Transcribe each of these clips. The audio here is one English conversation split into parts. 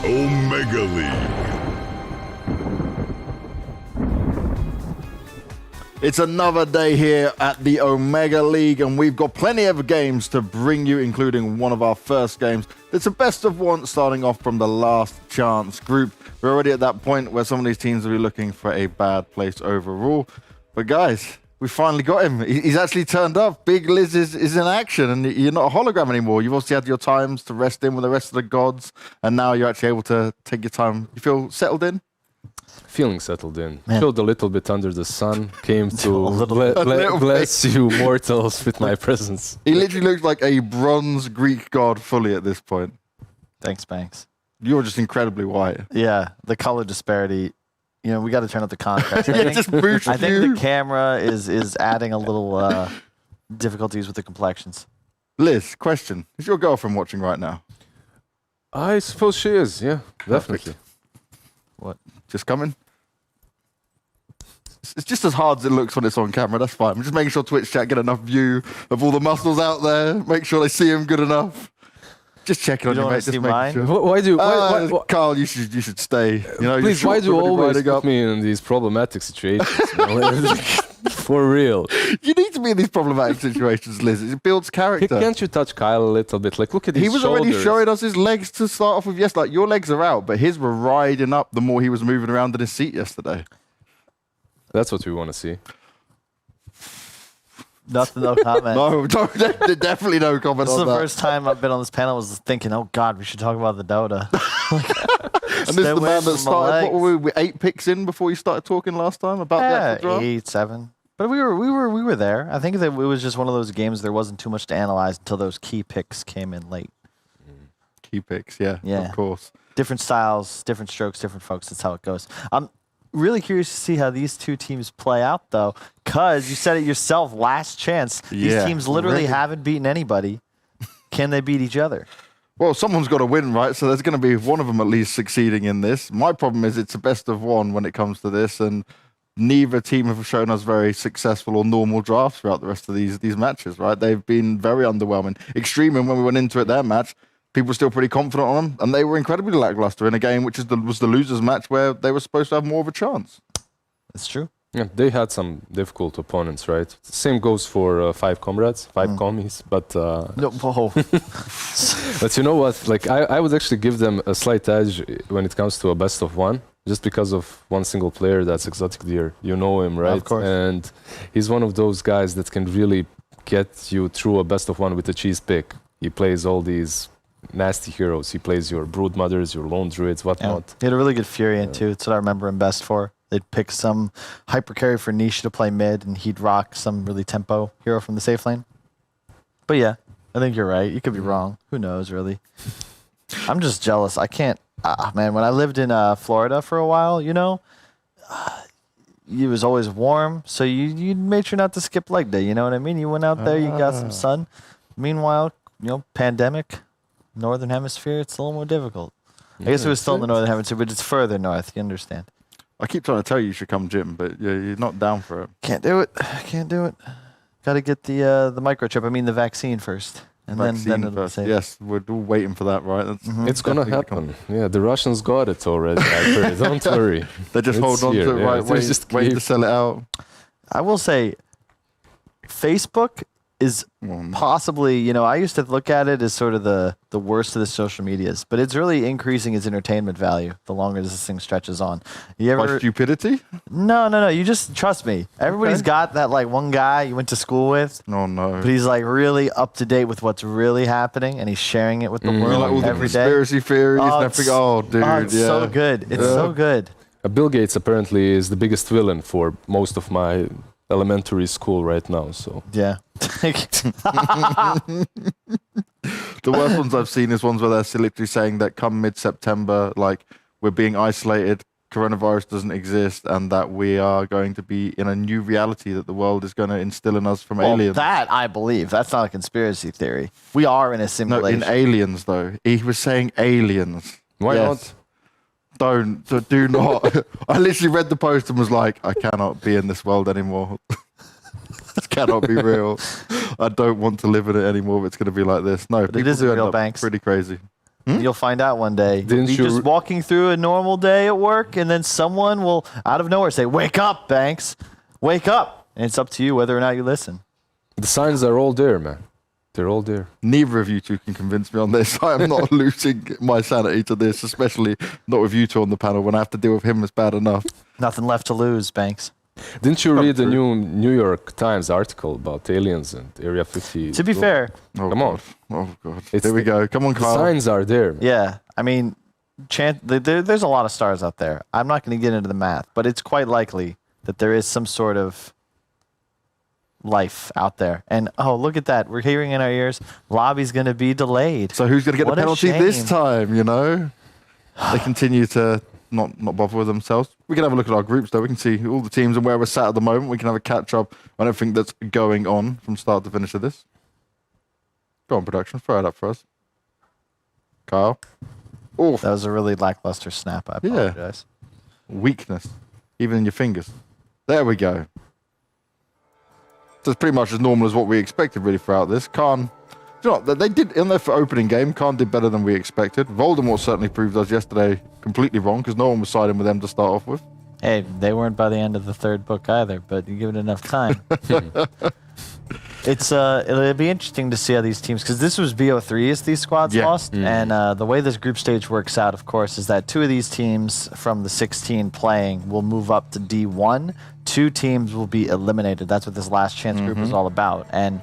Omega League. It's another day here at the Omega League, and we've got plenty of games to bring you, including one of our first games. It's a best of one, starting off from the last chance group. We're already at that point where some of these teams will be looking for a bad place overall. But guys, we finally got him. He's actually turned up. Big Liz is in action, and you're not a hologram anymore. You've obviously had your times to rest in with the rest of the gods, and now you're actually able to take your time. You feel settled in? Feeling settled in. Man. Filled a little bit under the sun. Came to little bless you mortals with my presence. He literally looks like a bronze Greek god fully at this point. Thanks, Banks. You're just incredibly white. Yeah, the color disparity. You know, we got to turn up the contrast. Yeah, just boost I think you. the camera is adding a little difficulties with the complexions. Liz, question. Is your girlfriend watching right now? I suppose she is, yeah, definitely. What? Just coming? It's just as hard as it looks when it's on camera. That's fine. I'm just making sure Twitch chat get enough view of all the muscles out there. Make sure they see him good enough. Just checking on you, mate. Just making sure. Why Carl, you should stay. You know, please, why do you always put me in these problematic situations? For real. You need to be in these problematic situations, Liz. It builds character. Can't you touch Kyle a little bit? Like, look at his He was shoulders. already showing us his legs to start off with. Yes, like your legs are out, but his were riding up the more he was moving around in his seat yesterday. That's what we want to see. Nothing, no comment. No, definitely no comment This is on the that. first time I've been on this panel. I was thinking, oh God, we should talk about the Dota. And this is the man that started. What were we 8 picks in before you started talking last time about the actual draft? 8, 7. But we were there. I think that it was just one of those games. There wasn't too much to analyze until those key picks came in late. Key picks, yeah, Yeah. of course. Different styles, different strokes, different folks. That's how it goes. really curious to see how these two teams play out, though, because you said it yourself, last chance. These teams literally haven't beaten anybody. Can they beat each other? Well, someone's got to win, right? So there's going to be one of them at least succeeding in this. My problem is it's a best of one when it comes to this, and neither team have shown us very successful or normal drafts throughout the rest of these matches, right? They've been very underwhelming. Extreme, when we went into it, their match, people were still pretty confident on them, and they were incredibly lackluster in a game which was the losers' match where they were supposed to have more of a chance. That's true. Yeah, they had some difficult opponents, right? Same goes for 5 comrades, 5 commies, but No, whoa. but you know what? Like I would actually give them a slight edge when it comes to a best of one, just because of one single player. That's Exotic Deer. You know him, right? Of course. And he's one of those guys that can really get you through a best of one with a cheese pick. He plays all these nasty heroes. He plays your brood mothers, your lone druids, whatnot. He had a really good Furion, too. That's what I remember him best for. They'd pick some hyper carry for Niche to play mid, and he'd rock some really tempo hero from the safe lane. But yeah, I think you're right. You could be wrong. Who knows, really? I'm just jealous. I can't. Man, when I lived in Florida for a while, you know, it was always warm, so you made sure not to skip leg day. You know what I mean? You went out there, you got some sun. Meanwhile, you know, pandemic, northern hemisphere, it's a little more difficult. I guess it was still in the northern hemisphere, but it's further north. You understand? I keep trying to tell you should come gym, but you're not down for it. Can't do it. Can't do it. Got to get the microchip. I mean, the vaccine first, and then it'll be safe. Yes, we're all waiting for that, right? That's It's gonna happen. Yeah, the Russians got it already. I heard. Don't worry. They just hold on to it, right? Wait to sell it out. I will say, Facebook is possibly, you know, I used to look at it as sort of the worst of the social medias, but it's really increasing its entertainment value the longer this thing stretches on. You ever? By stupidity? No. You just trust me. Everybody's got that like one guy you went to school with. No. But he's like really up to date with what's really happening, and he's sharing it with the world Like all the every day. conspiracy theories and everything. Oh, dude, it's so good. It's so good. Bill Gates apparently is the biggest villain for most of my elementary school right now. So Yeah. The worst ones I've seen is ones where they're literally saying that come mid-September, like, we're being isolated, coronavirus doesn't exist, and that we are going to be in a new reality that the world is going to instill in us from aliens. That I believe. That's not a conspiracy theory. We are in a No, simulation. in aliens, though. He was saying aliens. why Yes. Do not. I literally read the post and was like, I cannot be in this world anymore. This cannot be real. I don't want to live in it anymore. If it's going to be like this. No, But it isn't do end real, up Banks. Pretty crazy. You'll find out one day. Didn't You'll be you just walking through a normal day at work, and then someone will, out of nowhere, say, "Wake up, Banks! Wake up!" And it's up to you whether or not you listen. The signs are all there, man. They're all there. Neither of you two can convince me on this. I am not losing my sanity to this, especially not with you two on the panel. When I have to deal with him, it's bad enough. Nothing left to lose, Banks. Didn't you read the true. New York Times article about aliens and Area 50? To be fair, Oh, Come on. God. Oh, God. It's Here we the- go. Come on, The Kyle. signs are there. Man. yeah. I mean, there's a lot of stars out there. I'm not going to get into the math, but it's quite likely that there is some sort of life out there. And oh, look at that. We're hearing in our ears, lobby's going to be delayed. So who's going to get What the a penalty this shame. time, you know? They continue to not bother with themselves. We can have a look at our groups, though. We can see all the teams and where we're sat at the moment. We can have a catch-up on everything that's going on from start to finish of this. Go on, production. Throw it up for us. Kyle. Oh, That was a really lackluster snap. I Yeah. apologize. weakness. Even in your fingers. There we go. So it's pretty much as normal as what we expected, really, throughout this. Khan, you know, they did, in their opening game, Khan did better than we expected. Voldemort certainly proved us yesterday completely wrong, because no one was siding with them to start off with. Hey, they weren't by the end of the third book either, but you give it enough time. It'll be interesting to see how these teams, because this was BO3 these squads Yeah. lost, and the way this group stage works out, of course, is that 2 of these teams from the 16 playing will move up to D1. 2 teams will be eliminated. That's what this last chance group is all about. And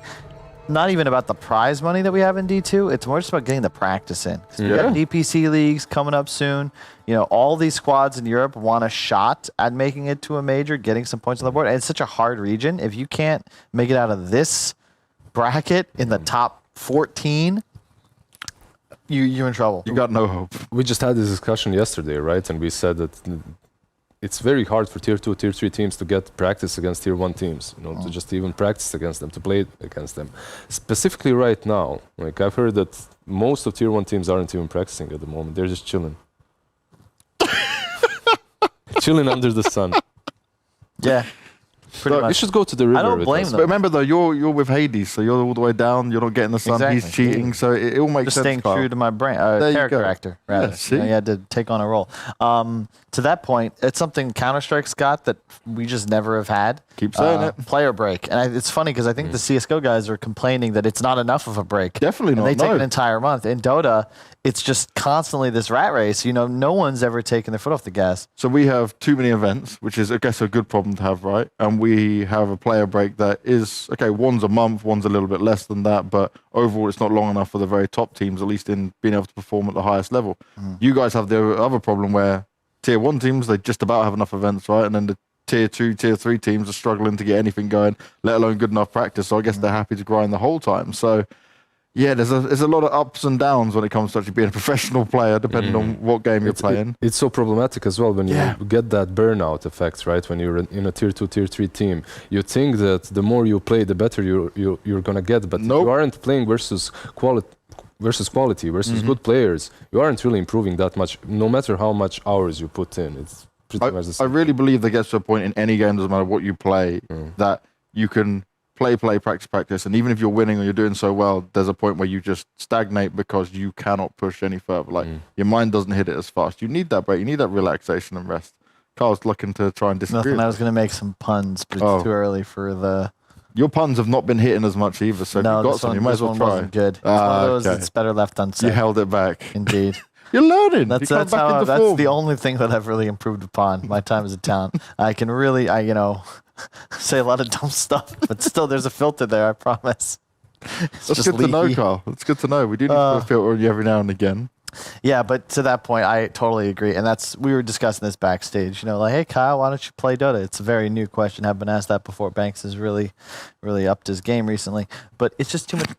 not even about the prize money that we have in D2. It's more just about getting the practice in. 'Cause we got DPC leagues coming up soon. You know, all these squads in Europe want a shot at making it to a major, getting some points on the board. And it's such a hard region. If you can't make it out of this bracket in the top 14, you're in trouble. You got no hope. We just had this discussion yesterday, right? And we said that it's very hard for tier 2, tier 3 teams to get practice against tier 1 teams, to just even practice against them, to play against them. Specifically right now, like I've heard that most of tier 1 teams aren't even practicing at the moment. They're just chilling. Chilling under the sun. Yeah. Pretty much. You should go to the river. I don't with blame us. them. But remember though, you're with Hades, so you're all the way down. You're not getting the sun. Exactly. He's cheating, so it all makes Just sense. staying Carl. true to my brain, There you character go. actor, rather. Yeah, see? You had to take on a role. To that point, it's something Counter-Strike's got that we just never have had. Keep saying it. Player break. And it's funny because I think the CSGO guys are complaining that it's not enough of a break. Definitely And not, they take no. an entire month. In Dota, it's just constantly this rat race. No one's ever taken their foot off the gas. So we have too many events, which is, I guess, a good problem to have, right? And we have a player break that is, okay, one's a month, one's a little bit less than that, but overall it's not long enough for the very top teams, at least in being able to perform at the highest level. You guys have the other problem where tier 1 teams, they just about have enough events, right? And then the tier 2, tier 3 teams are struggling to get anything going, let alone good enough practice. So I guess they're happy to grind the whole time. So yeah, there's a lot of ups and downs when it comes to actually being a professional player, depending on what game you're playing. It's so problematic as well when Yeah. you get that burnout effect, right? When you're in a tier 2, tier 3 team, you think that the more you play, the better you're gonna get. But Nope. if you aren't playing versus quality versus good players, you aren't really improving that much, no matter how much hours you put in. It's pretty much the I same. really believe there gets to a point in any game, doesn't matter what you play, that you can play, practice, and even if you're winning or you're doing so well, there's a point where you just stagnate because you cannot push any further. Like your mind doesn't hit it as fast. You need that break. You need that relaxation and rest. Carl's looking to try and disagree. Nothing. I was going to make some puns, but it's too early for the... Your puns have not been hitting as much either, so if No, you've got this some, one, you might this as well one try. wasn't good. It's one of those okay. that's better left unsaid. You held it back. Indeed. You're learning. That's You're coming back into that's form. the only thing that I've really improved upon my time as a talent. I can really, say a lot of dumb stuff, but still there's a filter there, I promise. It's That's just good to know, leaky. Carl. That's good to know. We do need to put a filter on you every now and again. Yeah, but to that point, I totally agree. And we were discussing this backstage. Like, hey, Kyle, why don't you play Dota? It's a very new question. I've been asked that before. Banks has really, really upped his game recently. But it's just too much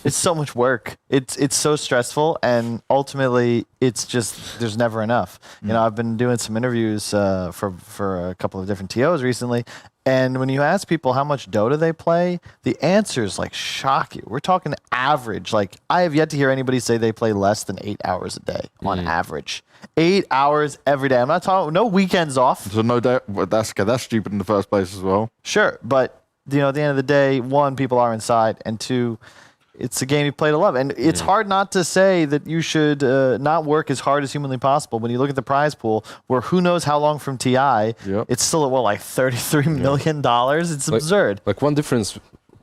it's so much work. It's so stressful. And ultimately, it's just, there's never enough. I've been doing some interviews for a couple of different TOs recently. And when you ask people how much Dota they play, the answers shock you. We're talking average. I have yet to hear anybody say they play less than 8 hours a day on average. 8 hours every day. I'm not talking no weekends off. So no doubt, that's stupid in the first place as well. Sure, but at the end of the day, one, people are inside, and two, it's a game you play to love. And it's hard not to say that you should not work as hard as humanly possible. When you look at the prize pool, where who knows how long from TI, it's still at $33 million? It's absurd. Like one difference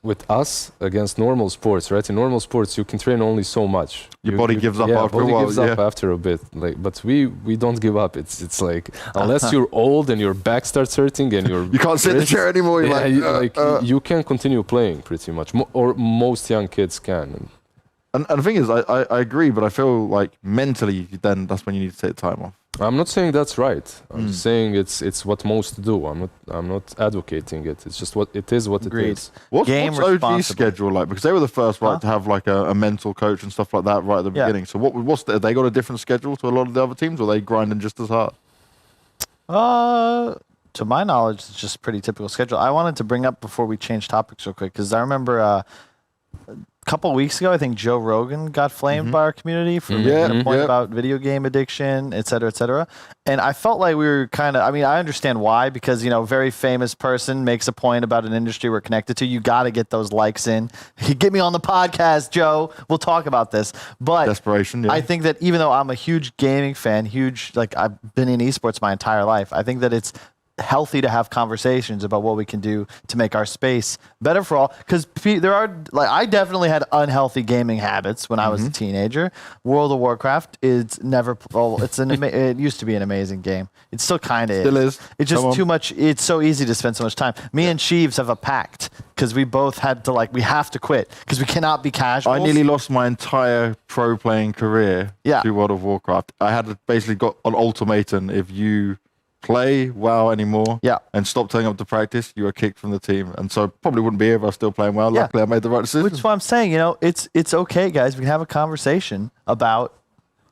with us against normal sports, right? In normal sports, you can train only so much. Your body gives up after a body while. gives up after a bit. But we don't give up. It's like unless you're old and your back starts hurting and You can't sit in the chair anymore. You're you can continue playing pretty much, or most young kids can. And the thing is, I agree, but I feel like mentally, then that's when you need to take time off. I'm not saying that's right. I'm just saying it's what most do. I'm not advocating it. It's just what it is. Agreed. Is. What's Game OG's responsibly. schedule like? Because they were the first, to have a mental coach and stuff like that right at the beginning. So have they got a different schedule to a lot of the other teams, or are they grinding just as hard? To my knowledge, it's just a pretty typical schedule. I wanted to bring up before we change topics real quick, because I remember a couple of weeks ago, I think Joe Rogan got flamed by our community for making a point about video game addiction, et cetera, et cetera. And I felt like we were I understand why, because, very famous person makes a point about an industry we're connected to. You got to get those likes in. Get me on the podcast, Joe. We'll talk about this. But Desperation, yeah. I think that even though I'm a huge gaming fan, I've been in esports my entire life, I think that it's healthy to have conversations about what we can do to make our space better for all, because I definitely had unhealthy gaming habits when I was a teenager. World of Warcraft is it used to be an amazing game. It still kind of Still is. It's just too much. It's so easy to spend so much time. Me and Sheaves have a pact, because we both had to we have to quit because we cannot be casuals. I nearly lost my entire pro playing career to World of Warcraft. I had basically got an ultimatum: if you play WoW anymore and stop turning up to practice, you are kicked from the team. And so probably wouldn't be here if I was still playing WoW. Luckily, I made the right decision. Which is what I'm saying. It's okay, guys. We can have a conversation about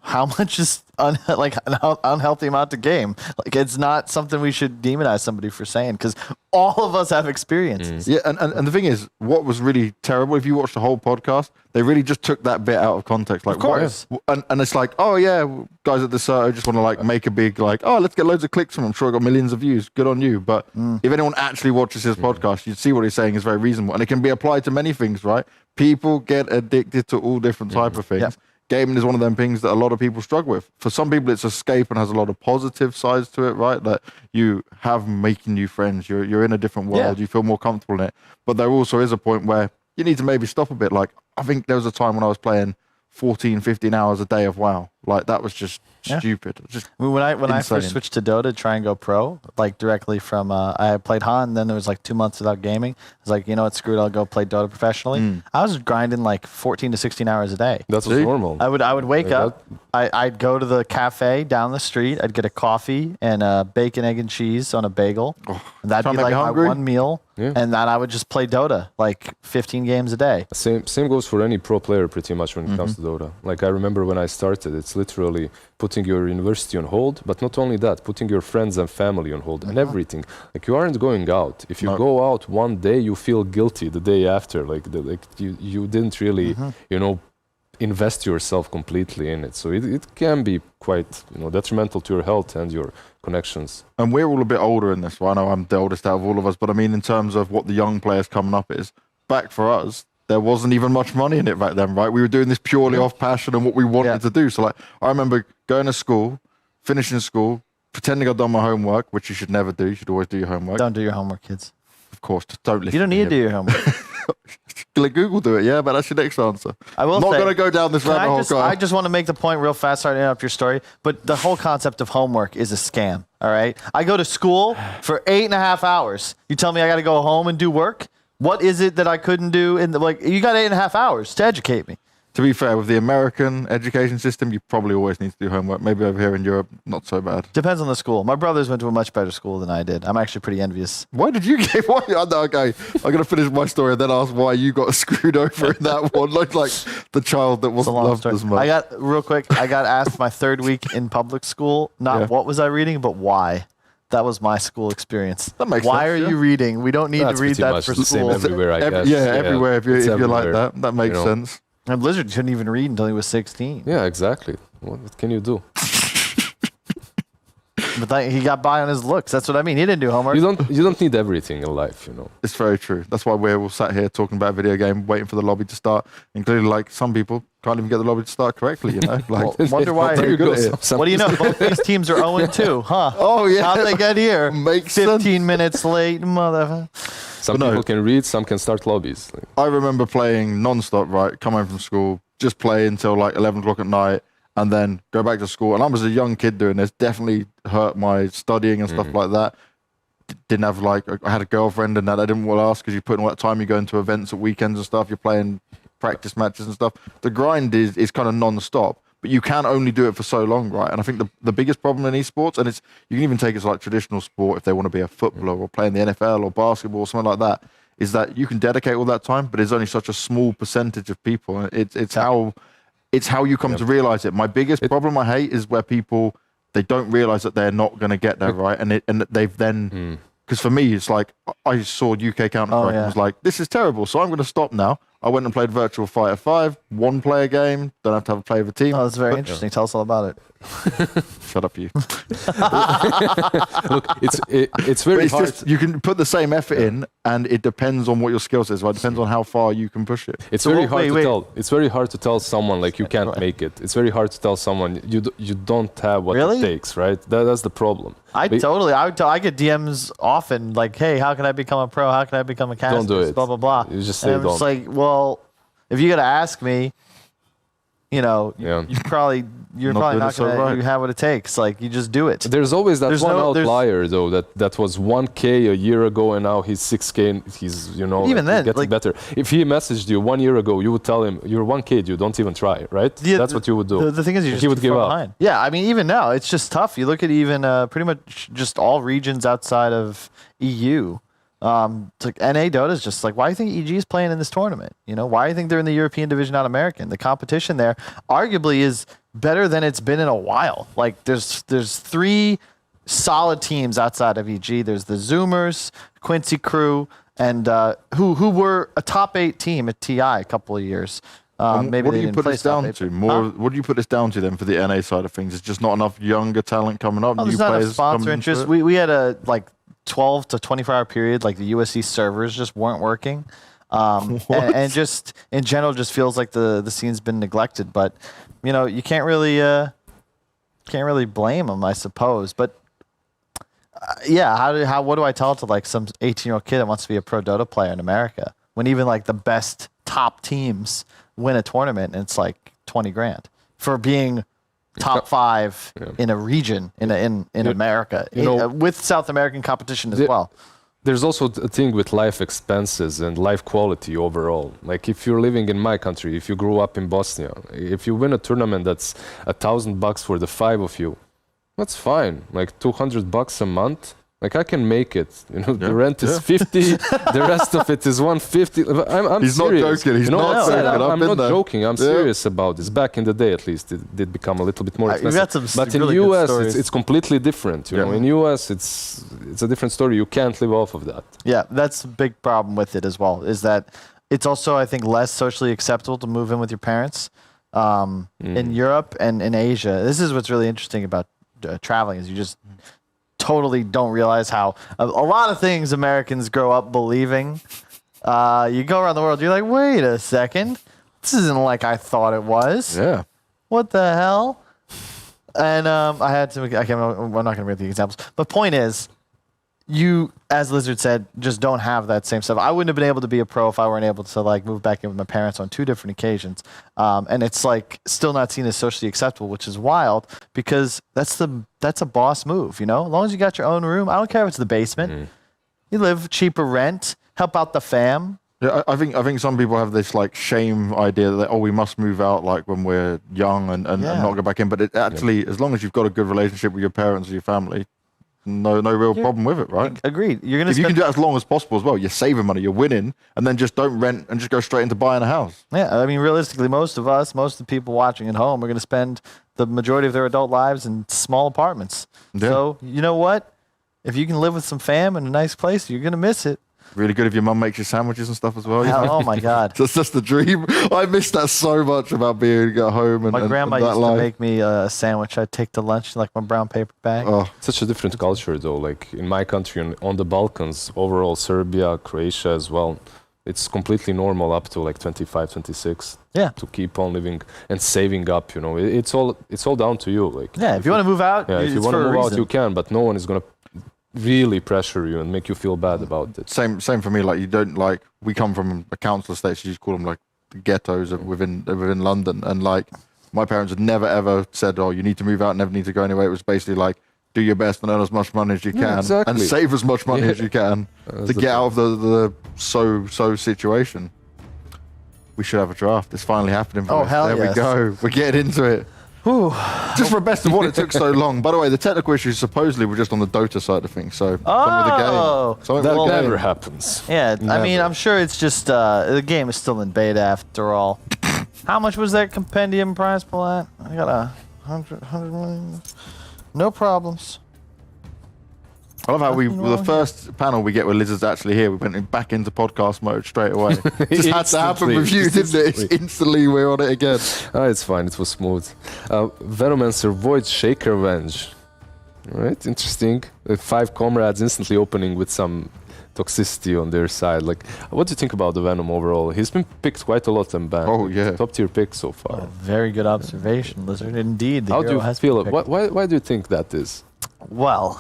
how much is an unhealthy amount to game? Like, it's not something we should demonize somebody for saying, because all of us have experiences. Yeah, and the thing is, what was really terrible, if you watch the whole podcast, they really just took that bit out of context. Like, of course. And it's like, oh yeah, guys at the Deserto just want to like make a big like, oh, let's get loads of clicks from him. I'm sure I got millions of views. Good on you. But if anyone actually watches his podcast, you'd see what he's saying is very reasonable, and it can be applied to many things, right? People get addicted to all different type of things. Yep. Gaming is one of them things that a lot of people struggle with. For some people, it's escape and has a lot of positive sides to it, right? That you have making new friends. You're in a different world. Yeah. You feel more comfortable in it. But there also is a point where you need to maybe stop a bit. Like, I think there was a time when I was playing 14, 15 hours a day of WoW. Like, that was just stupid. Just I mean, when I insane. first switched to Dota to try and go pro, like directly from I played Han, then there was like 2 months without gaming. I was like, you know what, screw it, I'll go play Dota professionally. I was grinding like 14 to 16 hours a day. That's what's normal. I would wake Like up, I'd go to the cafe down the street, I'd get a coffee and bacon, egg, and cheese on a bagel. And that'd trying be to make like me my hungry. one meal. Yeah. And then I would just play Dota like 15 games a day. Same goes for any pro player pretty much when it comes to Dota. Like I remember when I started, it's literally putting your university on hold, but not only that, putting your friends and family on hold and everything. Like you aren't going out. If you go out one day, you feel guilty the day after. Like you didn't really, invest yourself completely in it. So it can be quite, detrimental to your health and your connections. And we're all a bit older in this, right? I know I'm the oldest out of all of us, but I mean, in terms of what the young players coming up is, back for us, there wasn't even much money in it back then, right? We were doing this purely off passion and what we wanted to do. So like, I remember going to school, finishing school, pretending I'd done my homework, which you should never do. You should always do your homework. Don't do your homework, kids. Of course, just don't listen. You don't need to do him. your homework. Let Google do it, yeah, but that's your next answer. I will Not say, going to go down this rabbit hole, guys. I just want to make the point real fast. Sorry to interrupt your story, but the whole concept of homework is a scam. All right, I go to school for 8.5 hours. You tell me I got to go home and do work? What is it that I couldn't do in the You got 8.5 hours to educate me. To be fair, with the American education system, you probably always need to do homework. Maybe over here in Europe, not so bad. Depends on the school. My brothers went to a much better school than I did. I'm actually pretty envious. Why did you get? Why? Okay, I'm going to finish my story and then ask why you got screwed over in that one. Like the child that wasn't loved as much. I got asked my third week in public school, not what was I reading, but why. That was my school experience. That makes Why sense, are you reading? We don't need to read that for the same school. everywhere, I guess. Everywhere. If you're like everywhere, that makes sense. And Blizzard couldn't even read until he was 16. Yeah, exactly. What can you do? But he got by on his looks. That's what I mean. He didn't do homework. You don't need everything in life, It's very true. That's why we're all sat here talking about a video game, waiting for the lobby to start, including like some people can't even get the lobby to start correctly, Like, wonder why. very good at it. What do you know? Both these teams are 0-2, huh? Oh, yeah. How'd they get here? Makes 15 sense. minutes late, motherfucker. Some people can read, some can start lobbies. I remember playing non-stop, right? Come home from school, just play until like 11 o'clock at night, and then go back to school. And I was a young kid doing this, definitely hurt my studying and stuff like that. Didn't have I had a girlfriend and that I didn't want to ask because you put in all that time, you go into events at weekends and stuff, you're playing practice matches and stuff. The grind is kind of non-stop, but you can only do it for so long, right? And I think the biggest problem in esports, and you can even take it to like traditional sport if they want to be a footballer or play in the NFL or basketball or something like that, is that you can dedicate all that time, but it's only such a small percentage of people. It's how you come to realize it. My biggest problem I hate is where people, they don't realize that they're not going to get there, right? And they've then, because for me, it's like, I saw UK Counter-Strike and was like, this is terrible, so I'm going to stop now. I went and played Virtual Fighter 5, one-player game, don't have to have a player of a team. Oh, that's very interesting. Tell us all about it. Shut up, you. Look, it's very hard. Just, you can put the same effort in, and it depends on what your skill set is, right? It depends on how far you can push it. It's very hard to tell. It's very hard to tell someone like you can't make it. It's very hard to tell someone you don't have what it takes, right? That's the problem. I get DMs often like, hey, how can I become a pro? How can I become a caster? Don't do it. Blah, blah, blah. You just say and I'm just like, well, if you're going to ask me, you're probably not going to have what it takes. Like, you just do it. There's always that outlier, though, that was 1K a year ago, and now he's 6K. He's, even then, getting better. If he messaged you 1 year ago, you would tell him, you're 1K, you don't even try, right? That's what you would do. The thing is, he would give up. Behind. Yeah, I mean, even now, it's just tough. You look at even pretty much just all regions outside of EU. It's like NA Dota is just like, why do you think EG is playing in this tournament? Why do you think they're in the European division, not American? The competition there arguably is better than it's been in a while. Like there's 3 solid teams outside of EG. There's the Zoomers, Quincy Crew, and who were a top 8 team at TI a couple of years. Maybe what do you put this down to? What do you put this down to then for the NA side of things? It's just not enough younger talent coming up. There's not enough sponsor interest. We had a 12 to 24 hour period. Like the USC servers just weren't working, and just in general, just feels like the scene's been neglected. But you can't really blame them, I suppose. But what do I tell to like some 18-year-old kid that wants to be a pro Dota player in America when even like the best top teams win a tournament and it's like 20 grand for being top 5 in a region in America with South American competition as well. There's also a thing with life expenses and life quality overall. Like if you're living in my country, if you grew up in Bosnia, if you win a tournament that's $1,000 for the 5 of you, that's fine. Like $200 a month. Like I can make it, the rent is 50, the rest of it is 150. I'm He's serious. not joking. He's not joking. I'm not joking. I'm serious about this. Back in the day, at least, it did become a little bit more expensive. But in really US, it's completely different. You know, in US, it's a different story. You can't live off of that. Yeah, that's a big problem with it as well. Is that it's also, I think, less socially acceptable to move in with your parents in Europe and in Asia. This is what's really interesting about traveling. Is you just totally don't realize how a lot of things Americans grow up believing. You go around the world, you're like, wait a second, this isn't like I thought it was. Yeah. What the hell? And I'm not going to read the examples. But point is, you, as Lizard said, just don't have that same stuff. I wouldn't have been able to be a pro if I weren't able to like move back in with my parents on 2 different occasions. And it's like still not seen as socially acceptable, which is wild because that's a boss move, As long as you got your own room, I don't care if it's the basement. You live cheaper rent, help out the fam. Yeah, I think some people have this like shame idea that we must move out like when we're young and not go back in. But it actually, as long as you've got a good relationship with your parents or your family, no real problem with it, right? Agreed. You can do it as long as possible as well. You're saving money, you're winning, and then just don't rent and just go straight into buying a house. Yeah, I mean, realistically, most of the people watching at home are going to spend the majority of their adult lives in small apartments. Yeah. So, you know what? If you can live with some fam in a nice place, you're going to miss it. Really good if your mum makes you sandwiches and stuff as well. Oh my God. That's just the dream. I miss that so much about being at home and my grandma and that used life. to make me a sandwich. I'd take to lunch like my brown paper bag. Oh. Such a different culture though. Like in my country, on the Balkans, overall Serbia, Croatia as well, it's completely normal up to like 25, 26. Yeah. To keep on living and saving up, It's all down to you. Like if you want to move out, if you want to move out, you can, but no one is going to really pressure you and make you feel bad about it. Same for me. Like you don't like. We come from a council estate, so you just call them like the ghettos within London. And like my parents had never ever said, "Oh, you need to move out, never need to go anywhere." It was basically like, do your best and earn as much money as you can, and save as much money as you can to get out of the so situation. We should have a draft. It's finally happening. Oh hell there yes. we go. We're getting into it. Whew. Just for best of what it took so long. By the way, the technical issues supposedly were just on the Dota side of things. So that never happens. Yeah, never. I mean, I'm sure it's just the game is still in beta after all. How much was that compendium prize pull at? I got 100 million. No problems. I love how the first panel we get where Lizard's actually here, we went back into podcast mode straight away. Just had to happen with you, didn't it? It's instantly we're on it again. It's fine, it was smooth. Venomancer avoids Shaker Revenge. Alright, interesting. 5 comrades instantly opening with some toxicity on their side. Like, what do you think about the Venom overall? He's been picked quite a lot and banned. Oh yeah, top tier pick so far. Very good observation, Lizard. Indeed, how do you feel? Why do you think that is? Well.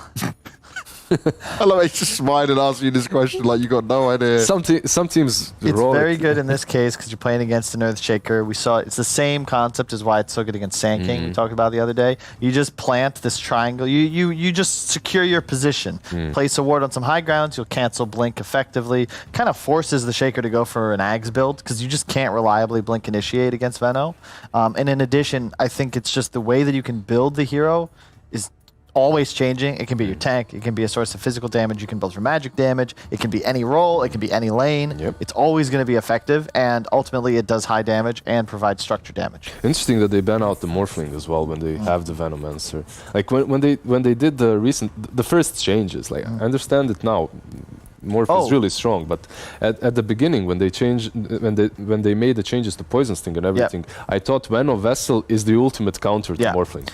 I love it. Just smile and ask you this question like you got no idea. Some teams. It's very good in this case because you're playing against an Earth Shaker. We saw it's the same concept as why it's so good against Sand King. We talked about the other day. You just plant this triangle. You just secure your position. Place a ward on some high grounds. You'll cancel Blink effectively. Kind of forces the Shaker to go for an Ags build because you just can't reliably Blink Initiate against Veno. And in addition, I think it's just the way that you can build the hero is always changing. It can be your tank. It can be a source of physical damage. You can build for magic damage. It can be any role. It can be any lane. Yep. It's always going to be effective, and ultimately it does high damage and provides structure damage. Interesting that they ban out the Morphling as well when they have the Venomancer. Like when they did the first changes. Like I understand it now. Morph is really strong, but at the beginning when they made the changes to Poison Sting and everything, I thought Veno Vessel is the ultimate counter to Morphling.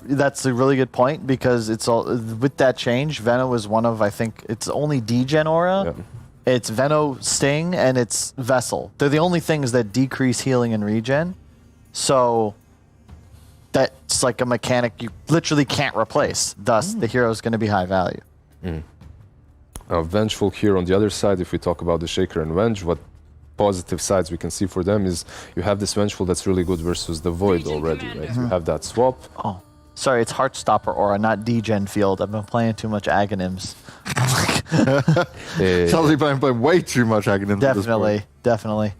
That's a really good point, because it's all with that change. Veno is one of, I think it's only Degen Aura. Yeah. It's Veno Sting and it's Vessel. They're the only things that decrease healing and regen. So that's like a mechanic you literally can't replace. Thus, the hero is going to be high value. Vengeful here on the other side, if we talk about the Shaker and Venge, what positive sides we can see for them is you have this Vengeful that's really good versus the Void already, right? You have that swap. Oh, sorry, it's Heartstopper Aura, not Degen Field. I've been playing too much Aghanim's. Sounds like you're playing way too much Aghanim. Definitely.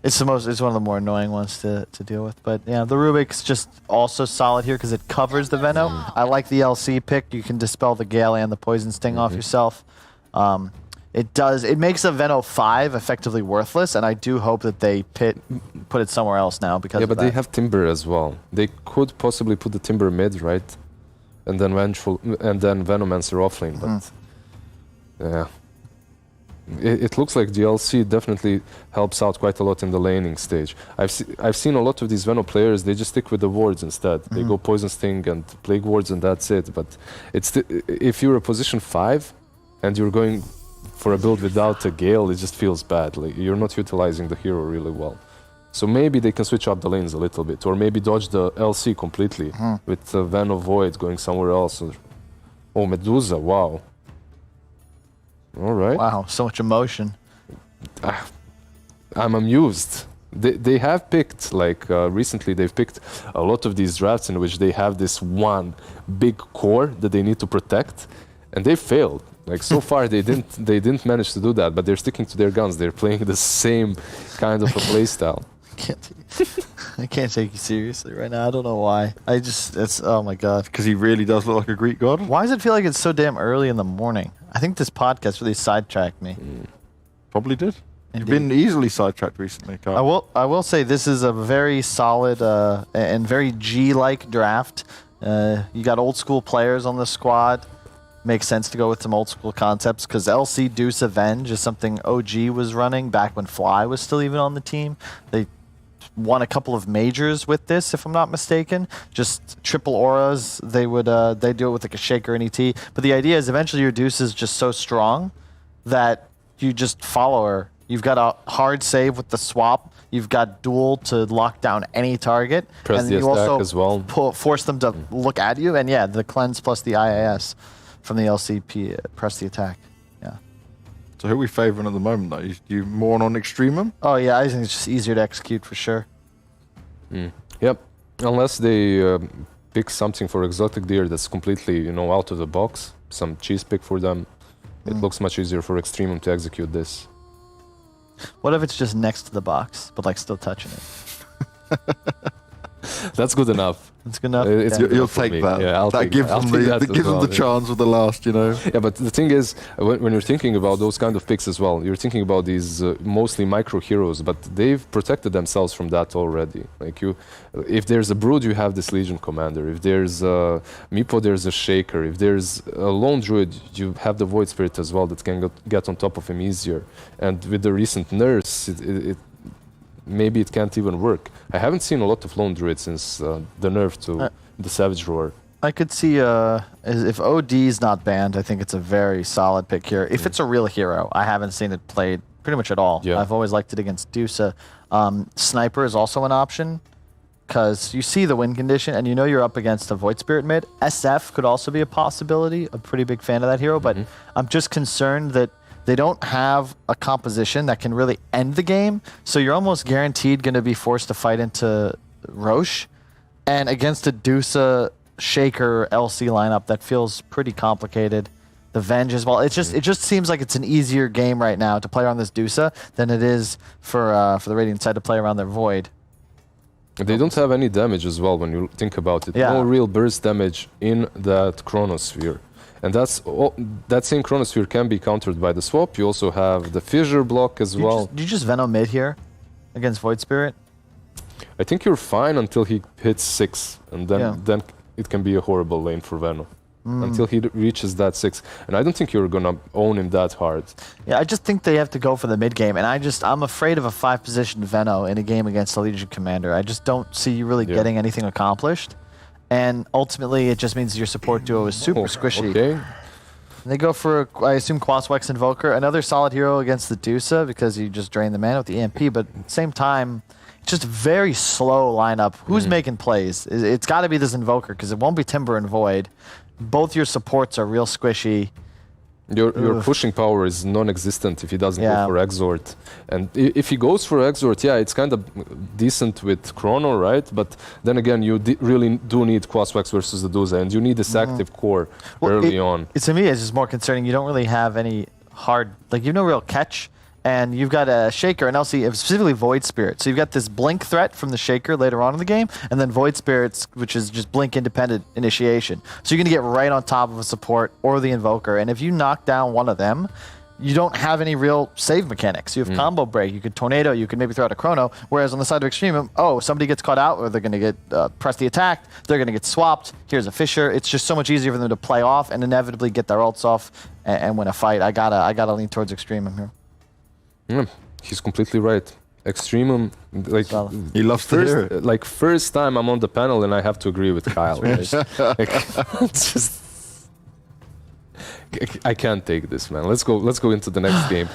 It's one of the more annoying ones to deal with. But yeah, the Rubik's just also solid here because it covers the Veno. I like the LC pick. You can dispel the Gale and the Poison Sting off yourself. It makes a Veno 5 effectively worthless, and I do hope that they put it somewhere else now because of but that. they have Timber as well. They could possibly put the Timber mid, right? And then Vengeful, and then Venomancer offlane, but yeah. It looks like the LC definitely helps out quite a lot in the laning stage. I've seen a lot of these Veno players, they just stick with the wards instead. They go Poison Sting and Plague Wards and that's it. But if you're a position 5 and you're going for a build without a Gale, it just feels bad. Like you're not utilizing the hero really well. So maybe they can switch up the lanes a little bit, or maybe dodge the LC completely with Veno Void going somewhere else. Oh, Medusa, wow. All right. Wow, so much emotion. I'm amused. They have picked, recently they've picked a lot of these drafts in which they have this one big core that they need to protect, and they failed. Like so far they didn't manage to do that, but they're sticking to their guns. They're playing the same kind of a playstyle. I can't take you seriously right now. I don't know why. Oh my god. Because he really does look like a Greek god. Why does it feel like it's so damn early in the morning? I think this podcast really sidetracked me. Probably did. Indeed. You've been easily sidetracked recently, Kyle. I will say this is a very solid and very G-like draft. You got old school players on the squad. Makes sense to go with some old school concepts because LC Deuce Avenge is something OG was running back when Fly was still even on the team. They won a couple of majors with this, if I'm not mistaken. Just triple auras. They do it with like a Shaker and ET. But the idea is eventually your Deuce is just so strong that you just follow her. You've got a hard save with the swap. You've got duel to lock down any target. Press and the you attack also as well. Force them to look at you. And yeah, the cleanse plus the IAS from the LCP, press the attack. Yeah. So who are we favouring at the moment, though? You more on Extremum? Oh, yeah, I think it's just easier to execute for sure. Yep. Unless they pick something for Exotic Deer that's completely, out of the box. Some cheese pick for them. It looks much easier for Extremum to execute this. What if it's just next to the box, but still touching it? That's good enough. That's good enough. You'll take that. Yeah, that gives them the chance with the last, Yeah, but the thing is, when you're thinking about those kind of picks as well, you're thinking about these mostly micro heroes, but they've protected themselves from that already. If there's a Brood, you have this Legion Commander. If there's a Meepo, there's a Shaker. If there's a Lone Druid, you have the Void Spirit as well that can get on top of him easier. And with the recent nerfs, maybe it can't even work. I haven't seen a lot of Lone Druid since the nerf to the Savage Roar. I could see if OD is not banned, I think it's a very solid pick here. If it's a real hero, I haven't seen it played pretty much at all. Yeah. I've always liked it against Dusa. Sniper is also an option because you see the win condition and you're up against a Void Spirit mid. SF could also be a possibility. A pretty big fan of that hero, but I'm just concerned that they don't have a composition that can really end the game, so you're almost guaranteed going to be forced to fight into Roche. And against a Dusa Shaker LC lineup, that feels pretty complicated. The Venge as well. It just seems like it's an easier game right now to play around this Dusa than it is for the Radiant side to play around their Void. They don't have any damage as well when you think about it. Yeah. No real burst damage in that Chronosphere. And that same Chronosphere can be countered by the swap. You also have the Fissure block as well. Do you just Venom mid here against Void Spirit? I think you're fine until he hits 6, and then it can be a horrible lane for Venom. Until he reaches that 6. And I don't think you're gonna own him that hard. Yeah, I just think they have to go for the mid game, and I'm afraid of a 5-position Veno in a game against the Legion Commander. I just don't see you really getting anything accomplished. And ultimately, it just means your support duo is super squishy. Okay. And they go for, I assume, Quaswex Invoker. Another solid hero against the Dusa because you just drain the mana with the EMP, but at the same time, it's just a very slow lineup. Who's making plays? It's got to be this Invoker because it won't be Timber and Void. Both your supports are real squishy. Your pushing power is non-existent if he doesn't go for Exort. And if he goes for Exort, it's kind of decent with Chrono, right? But then again, you really do need Quaswex versus the Duza, and you need this active core early on. To me, it's just more concerning. You don't really have any hard, like, you have no real catch. And you've got a Shaker and LC, specifically Void Spirit. So you've got this Blink threat from the Shaker later on in the game, and then Void Spirits, which is just Blink independent initiation. So you're going to get right on top of a support or the Invoker. And if you knock down one of them, you don't have any real save mechanics. You have combo break, you could Tornado, you could maybe throw out a Chrono. Whereas on the side of Extreme, somebody gets caught out, or they're going to get press the attack, they're going to get swapped. Here's a Fissure. It's just so much easier for them to play off and inevitably get their ults off and win a fight. I gotta lean towards Extreme here. He's completely right. Extremum, like he loves to hear it. Like first time I'm on the panel and I have to agree with Kyle. Right? It's just I can't take this, man. Let's go into the next game.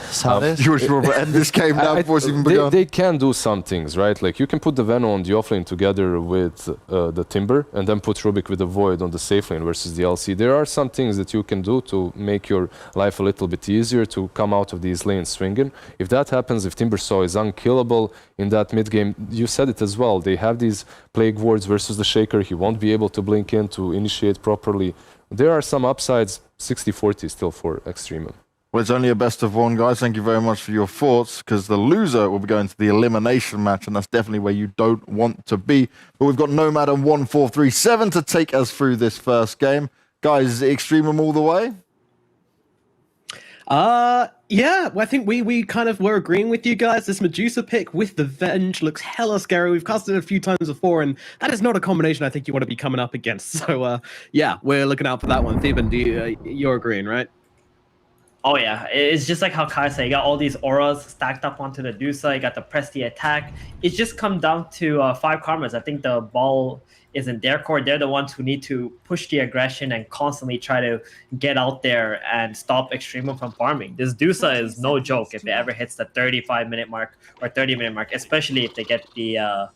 You were sure to end this game now before it's even begun? They can do some things, right? Like you can put the Venom on the offlane together with the Timber, and then put Rubik with the Void on the safe lane versus the LC. There are some things that you can do to make your life a little bit easier to come out of these lanes swinging. If that happens, if Timbersaw is unkillable in that mid game, you said it as well. They have these Plague Wards versus the Shaker. He won't be able to blink in to initiate properly. There are some upsides, 60-40 still for Extremum. Well, it's only a best of one, guys. Thank you very much for your thoughts, because the loser will be going to the elimination match, and that's definitely where you don't want to be. But we've got Nomad and 1437 to take us through this first game. Guys, is it Extremum all the way? Yeah, I think we kind of were agreeing with you guys. This Medusa pick with the Venge looks hella scary. We've casted it a few times before, and that is not a combination I think you want to be coming up against. So, yeah, we're looking out for that one. Theban, you're agreeing, right? Oh yeah, it's just like how Kai said, you got all these auras stacked up onto the Dusa, you got the press the attack. It's just come down to 5 karmas. I think the ball is in their court. They're the ones who need to push the aggression and constantly try to get out there and stop Extremum from farming. This Dusa is no joke if it ever hits the 35-minute mark or 30-minute mark, especially if they get the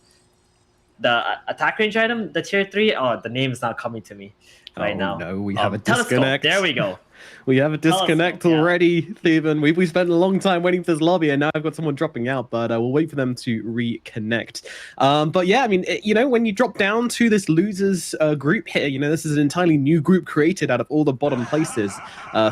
attack range item, the tier 3. Oh, the name is not coming to me right now. No, we have a Telescope. disconnect. There we go. We have a disconnect already, Theban. We spent a long time waiting for this lobby, and now I've got someone dropping out, but we'll wait for them to reconnect. But yeah, I mean, when you drop down to this losers group here, this is an entirely new group created out of all the bottom places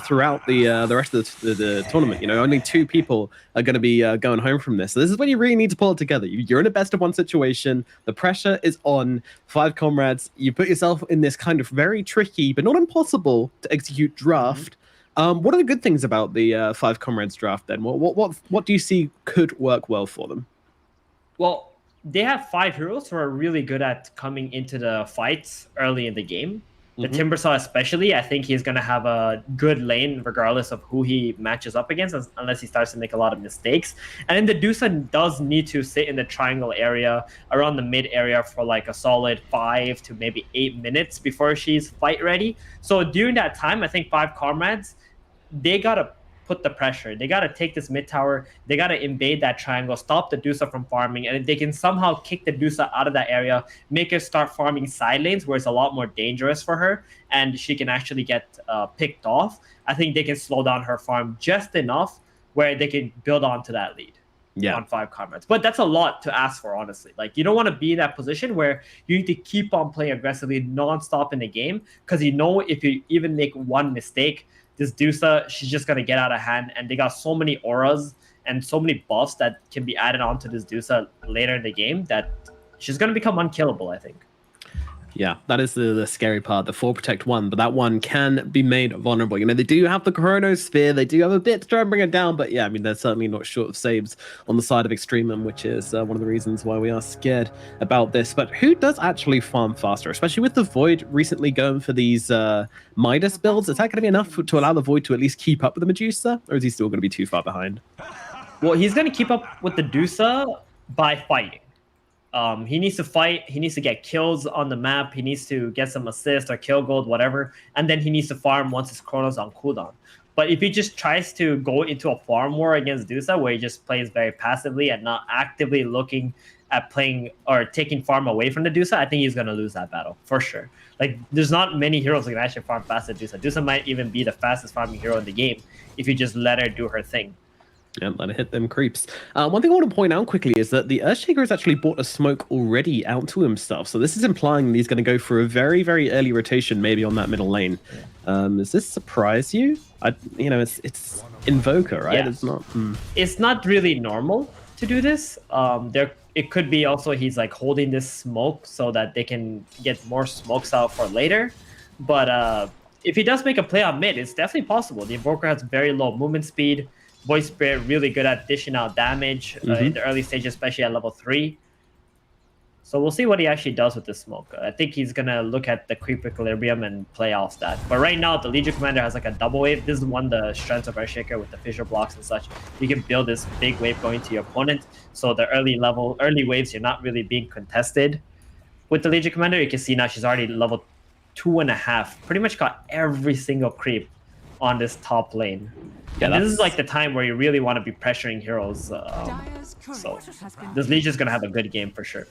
throughout the rest of the tournament. Only 2 people are going to be going home from this. So this is when you really need to pull it together. You're in a best of 1 situation. The pressure is on. 5 comrades. You put yourself in this kind of very tricky, but not impossible to execute draft. What are the good things about the 5 comrades draft then? What do you see could work well for them? Well, they have 5 heroes who are really good at coming into the fights early in the game. The Timbersaw especially, I think he's going to have a good lane regardless of who he matches up against, unless he starts to make a lot of mistakes. And then the Dusa does need to sit in the triangle area, around the mid area for like a solid 5 to maybe 8 minutes before she's fight ready. So during that time, I think 5 comrades, they got to put the pressure. They got to take this mid tower. They got to invade that triangle, stop the Dusa from farming. And if they can somehow kick the Dusa out of that area, make her start farming side lanes where it's a lot more dangerous for her and she can actually get picked off, I think they can slow down her farm just enough where they can build onto that lead. On 5 comrades. But that's a lot to ask for, honestly. Like, you don't want to be in that position where you need to keep on playing aggressively non-stop in the game, because if you even make one mistake, this Dusa, she's just going to get out of hand, and they got so many auras and so many buffs that can be added onto this Dusa later in the game that she's going to become unkillable, I think. Yeah, that is the scary part, the 4 protect 1, but that one can be made vulnerable. You know, they do have the Chronosphere, they do have a bit to try and bring it down, but yeah, I mean, they're certainly not short of saves on the side of Extremum, which is one of the reasons why we are scared about this. But who does actually farm faster, especially with the Void recently going for these Midas builds? Is that going to be enough to allow the Void to at least keep up with the Medusa, or is he still going to be too far behind? Well, he's going to keep up with the Dusa by fighting. He needs to fight. He needs to get kills on the map. He needs to get some assists or kill gold, whatever. And then he needs to farm once his Chrono's on cooldown. But if he just tries to go into a farm war against Dusa, where he just plays very passively and not actively looking at playing or taking farm away from the Dusa, I think he's going to lose that battle for sure. Like, there's not many heroes that can actually farm fast at Dusa. Dusa might even be the fastest farming hero in the game if you just let her do her thing. Yeah, let it hit them creeps. One thing I want to point out quickly is that the Earthshaker has actually bought a smoke already out to himself. So this is implying that he's going to go for a very, very early rotation, maybe on that middle lane. Does this surprise you? You know, it's Invoker, right? Yeah. It's not. It's not really normal to do this. It could be also he's like holding this smoke so that they can get more smokes out for later. But if he does make a play on mid, it's definitely possible. The Invoker has very low movement speed. Void Spirit really good at dishing out damage in the early stage, especially at level 3. So we'll see what he actually does with this smoke. I think he's going to look at the creep equilibrium and play off that. But right now, the Legion Commander has like a double wave. This is one of the strengths of Earthshaker with the fissure blocks and such. You can build this big wave going to your opponent. So the early waves, you're not really being contested. With the Legion Commander, you can see now she's already level 2.5. Pretty much got every single creep on this top lane. Yeah, this is like the time where you really want to be pressuring heroes. So this Legion's going to have a good game for sure.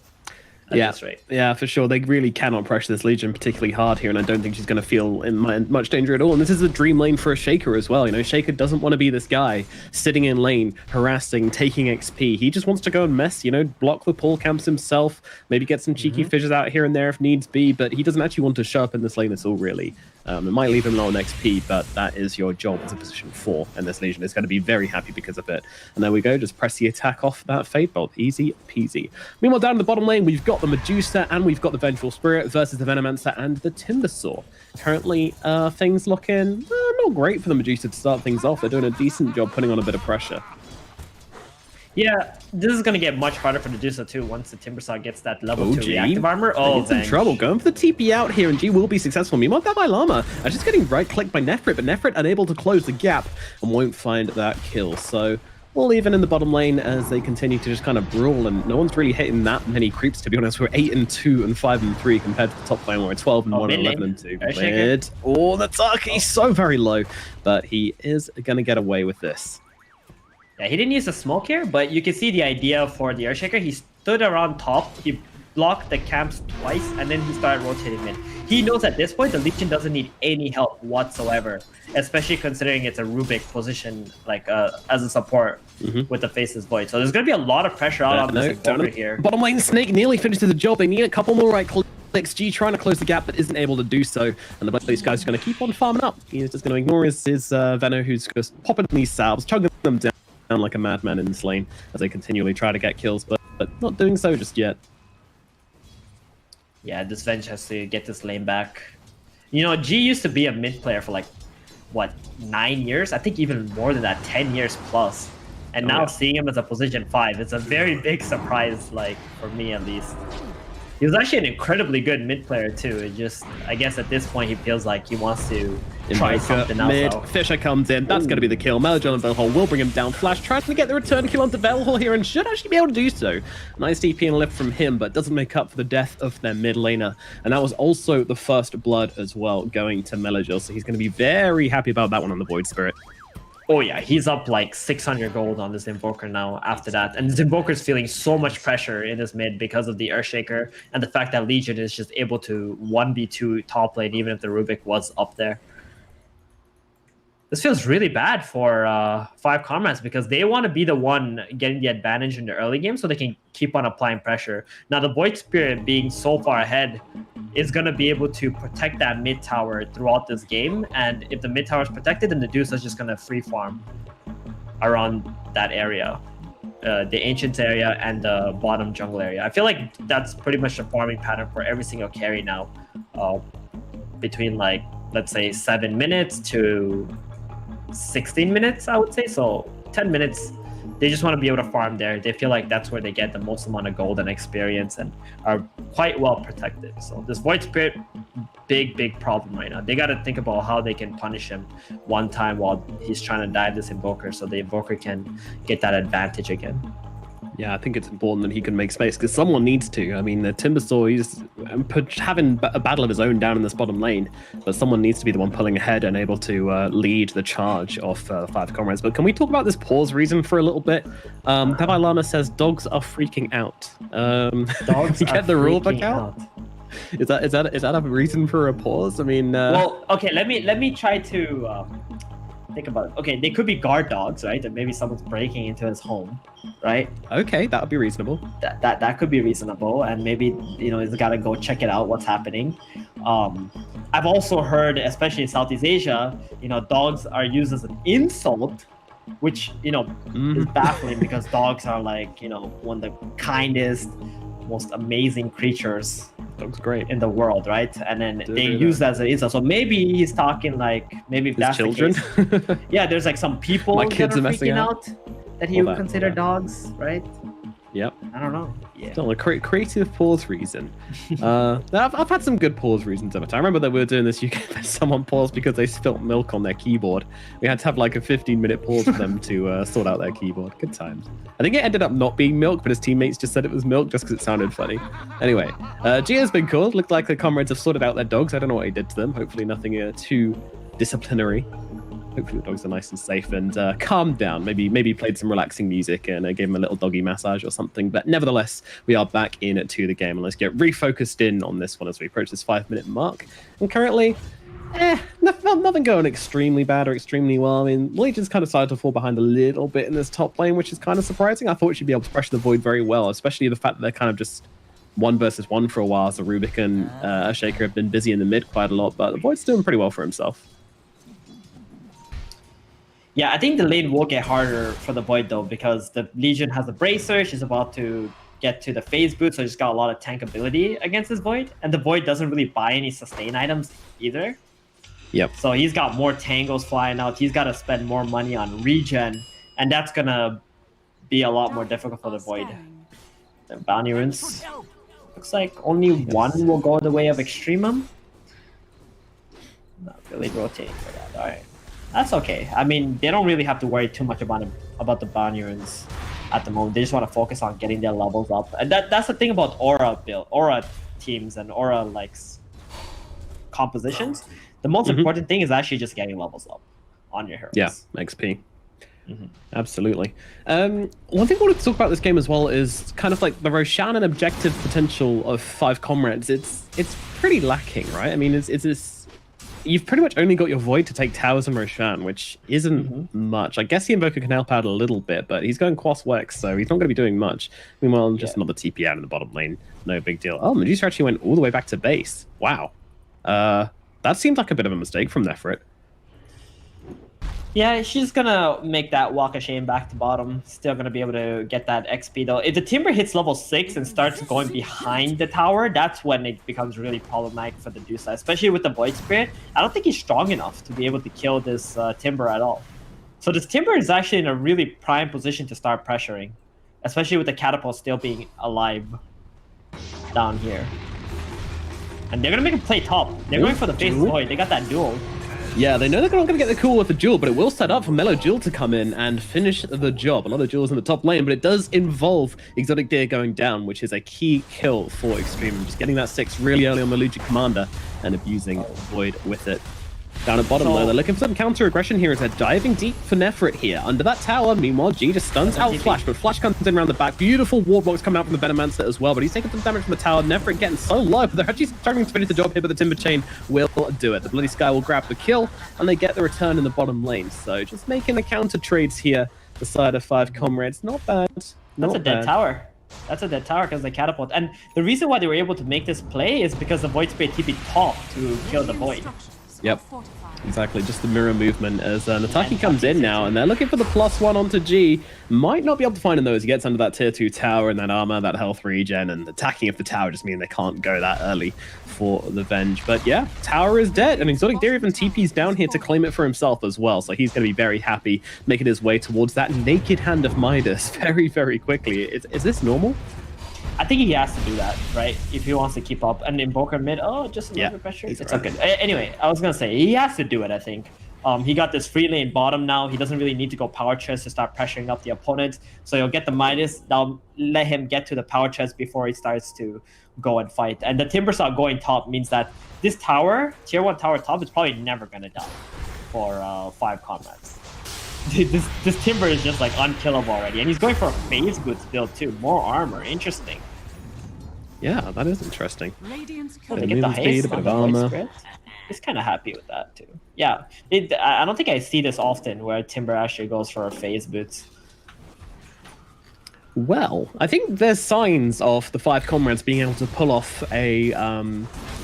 Yeah, for sure. They really cannot pressure this Legion particularly hard here, and I don't think she's going to feel in much danger at all. And this is a dream lane for a Shaker as well. You know, Shaker doesn't want to be this guy sitting in lane, harassing, taking XP. He just wants to go and mess, you know, block the pull camps himself, maybe get some cheeky fissures out here and there if needs be, but he doesn't actually want to show up in this lane at all, really. It might leave him low on XP, but that is your job as a position 4, and this Legion is going to be very happy because of it. And there we go, just press the attack off that Fade Bolt. Easy peasy. Meanwhile, down in the bottom lane, we've got the Medusa and we've got the Vengeful Spirit versus the Venomancer and the Timbersaw. Currently, things looking not great for the Medusa to start things off. They're doing a decent job putting on a bit of pressure. Yeah, this is going to get much harder for the Medusa too once the Timbersaw gets that level 2 reactive armor. Oh, he's in trouble. Going for the TP out here, and G will be successful. Meanwhile, that by Llama just getting right-clicked by Nefrit, but Nefrit unable to close the gap and won't find that kill. So we'll even in the bottom lane as they continue to just kind of brawl, and no one's really hitting that many creeps, to be honest. We're 8-2 and 5-3 compared to the top lane where we're 12-1 and 11-2. Mid. Oh, the Dark, so very low, but he is going to get away with this. Yeah, he didn't use the smoke here, but you can see the idea for the Earthshaker. He stood around top, he blocked the camps twice, and then he started rotating mid. He knows at this point the Legion doesn't need any help whatsoever, especially considering it's a Rubik position, like as a support with the Faceless Void. So there's going to be a lot of pressure out on this Invoker here. Bottom lane Snake nearly finishes the job. They need a couple more right clicks. G trying to close the gap, but isn't able to do so. And the Blaze guy's are going to keep on farming up. He's just going to ignore his Veno, who's just popping these salves, chugging them down like a madman in this lane as they continually try to get kills, but not doing so just yet. Yeah, this Venge has to get this lane back. You know, G used to be a mid player for like, what, 9 years? I think even more than that, 10 years plus. And now seeing him as a position 5, it's a very big surprise, like, for me at least. He was actually an incredibly good mid player too. It just, I guess at this point he feels like he wants to try something else. Mid, Fisher comes in. That's going to be the kill. Melojon and Velhol will bring him down. Flash tries to get the return kill onto Velhol here and should actually be able to do so. Nice DP and lift from him, but doesn't make up for the death of their mid laner. And that was also the first blood as well going to Melojon. So he's going to be very happy about that one on the Void Spirit. Oh yeah, he's up like 600 gold on this Invoker now after that. And this Invoker's feeling so much pressure in this mid because of the Earthshaker and the fact that Legion is just able to 1v2 top lane even if the Rubik was up there. This feels really bad for 5 Comrades because they want to be the one getting the advantage in the early game so they can keep on applying pressure. Now the Void Spirit being so far ahead is going to be able to protect that mid tower throughout this game, and if the mid tower is protected, then the Deuce is just going to free farm around that area. the Ancients area and the bottom jungle area. I feel like that's pretty much the farming pattern for every single carry now. Between like, let's say 7 minutes to 16 minutes, I would say. So 10 minutes, they just want to be able to farm there. They feel like that's where they get the most amount of gold and experience and are quite well protected. So this Void Spirit, big problem right now. They got to think about how they can punish him one time while he's trying to dive this Invoker, so the Invoker can get that advantage again. Yeah, I think it's important that he can make space because someone needs to. I mean, the Timbersaw, he's having a battle of his own down in this bottom lane, but someone needs to be the one pulling ahead and able to lead the charge of 5 comrades. But can we talk about this pause reason for a little bit? Tabai Lama says dogs are freaking out. Dogs you are get the rule book freaking out? Is that a reason for a pause? I mean, well, okay, let me try to think about it. Okay, they could be guard dogs, right? And maybe someone's breaking into his home, right? Okay, that would be reasonable. That could be reasonable, and maybe he's got to go check it out. What's happening? I've also heard, especially in Southeast Asia, dogs are used as an insult, which is baffling because dogs are like one of the kindest, most amazing creatures. Dogs great in the world, right? And then they use that as an insult. So maybe he's talking like if that's children. The case. Yeah, there's like some people My kids that are freaking out that he would consider that. dogs, right? Yep. I don't know. Yeah. Still a creative pause reason. I've had some good pause reasons over time. I remember that we were doing this UK, someone paused because they spilt milk on their keyboard. We had to have like a 15-minute pause for them to sort out their keyboard. Good times. I think it ended up not being milk, but his teammates just said it was milk just because it sounded funny. Anyway, Gia's been cool. Looked like the comrades have sorted out their dogs. I don't know what he did to them. Hopefully nothing too disciplinary. Hopefully the dogs are nice and safe and calmed down. Maybe played some relaxing music and gave him a little doggy massage or something. But nevertheless, we are back into the game. And let's get refocused in on this one as we approach this 5-minute mark. And currently, nothing going extremely bad or extremely well. I mean, Legion's kind of started to fall behind a little bit in this top lane, which is kind of surprising. I thought she'd be able to pressure the Void very well, especially the fact that they're kind of just 1 versus 1 for a while. So Rubik and Shaker have been busy in the mid quite a lot, but the Void's doing pretty well for himself. Yeah, I think the lane will get harder for the Void though, because the Legion has a Bracer. She's about to get to the phase boot, so she's got a lot of tank ability against this Void. And the Void doesn't really buy any sustain items either. Yep. So he's got more tangles flying out. He's got to spend more money on regen, and that's gonna be a lot more difficult for the Void. The bounty runes looks like only one will go the way of Extremum. Not really rotating for that. All right. That's okay. I mean, they don't really have to worry too much about the bounty runes at the moment. They just want to focus on getting their levels up. And that's the thing about Aura teams and Aura compositions. The most important thing is actually just getting levels up on your heroes. Yeah, XP. Absolutely. One thing I wanted to talk about this game as well is kind of like the Roshan and objective potential of 5 comrades. It's pretty lacking, right? I mean, you've pretty much only got your Void to take towers and Roshan, which isn't much. I guess the Invoker can help out a little bit, but he's going Quas Wex, so he's not going to be doing much. Meanwhile, just another TP out in the bottom lane. No big deal. Oh, Medusa actually went all the way back to base. Wow. That seems like a bit of a mistake from Nefrit. Yeah, she's gonna make that walk of shame back to bottom. Still gonna be able to get that XP though. If the Timber hits level 6 and starts going behind the tower, that's when it becomes really problematic for the Dusa, especially with the Void Spirit. I don't think he's strong enough to be able to kill this Timber at all. So this Timber is actually in a really prime position to start pressuring, especially with the Catapult still being alive down here. And they're gonna make him play top. They're going for the face Void. They got that duel. Yeah, they know they're not going to get the cool with the duel, but it will set up for Mellow Jewel to come in and finish the job. A lot of jewels in the top lane, but it does involve Exotic Deer going down, which is a key kill for Extreme. Just getting that 6 really early on the Luigi Commander and abusing Void with it. Down at bottom though, they're looking for some counter-aggression here as they're diving deep for Nefrit here. Under that tower, meanwhile, G just stuns out Flash, but Flash comes in around the back. Beautiful ward blocks coming out from the Venomancer as well, but he's taking some damage from the tower. Nefrit getting so low, but they're actually struggling to finish the job here, but the Timber Chain will do it. The Bloody Sky will grab the kill, and they get the return in the bottom lane. So just making the counter trades here, the side of 5 comrades. Not bad. That's a dead tower. That's a dead tower because the Catapult. And the reason why they were able to make this play is because the Void Spirit TP top to kill the Void. Yep. Exactly, just the mirror movement as Nataki comes in now, and they're looking for the +1 onto G. Might not be able to find him though as he gets under that tier 2 tower and that armor, that health regen, and attacking of the tower just mean they can't go that early for the Venge. But yeah, tower is dead, and Exotic Deer even TP's down here to claim it for himself as well, so he's going to be very happy making his way towards that naked hand of Midas very, very quickly. Is this normal? I think he has to do that, right? If he wants to keep up. And Invoker mid, just a little bit pressure. It's right. okay. Anyway, I was going to say, he has to do it, I think. He got this free lane bottom now. He doesn't really need to go power chest to start pressuring up the opponent. So he'll get the Midas. That'll let him get to the power chest before he starts to go and fight. And the Timbersaw going top means that this tower, tier 1 tower top, is probably never going to die for 5 comrades. This Timber is just like unkillable already, and he's going for a phase boots build too. More armor, interesting. Yeah, that is interesting. They get the haste, a bit of armor. He's kind of happy with that too. Yeah, I don't think I see this often where Timber actually goes for a phase boots. Well, I think there's signs of the 5 comrades being able to pull off a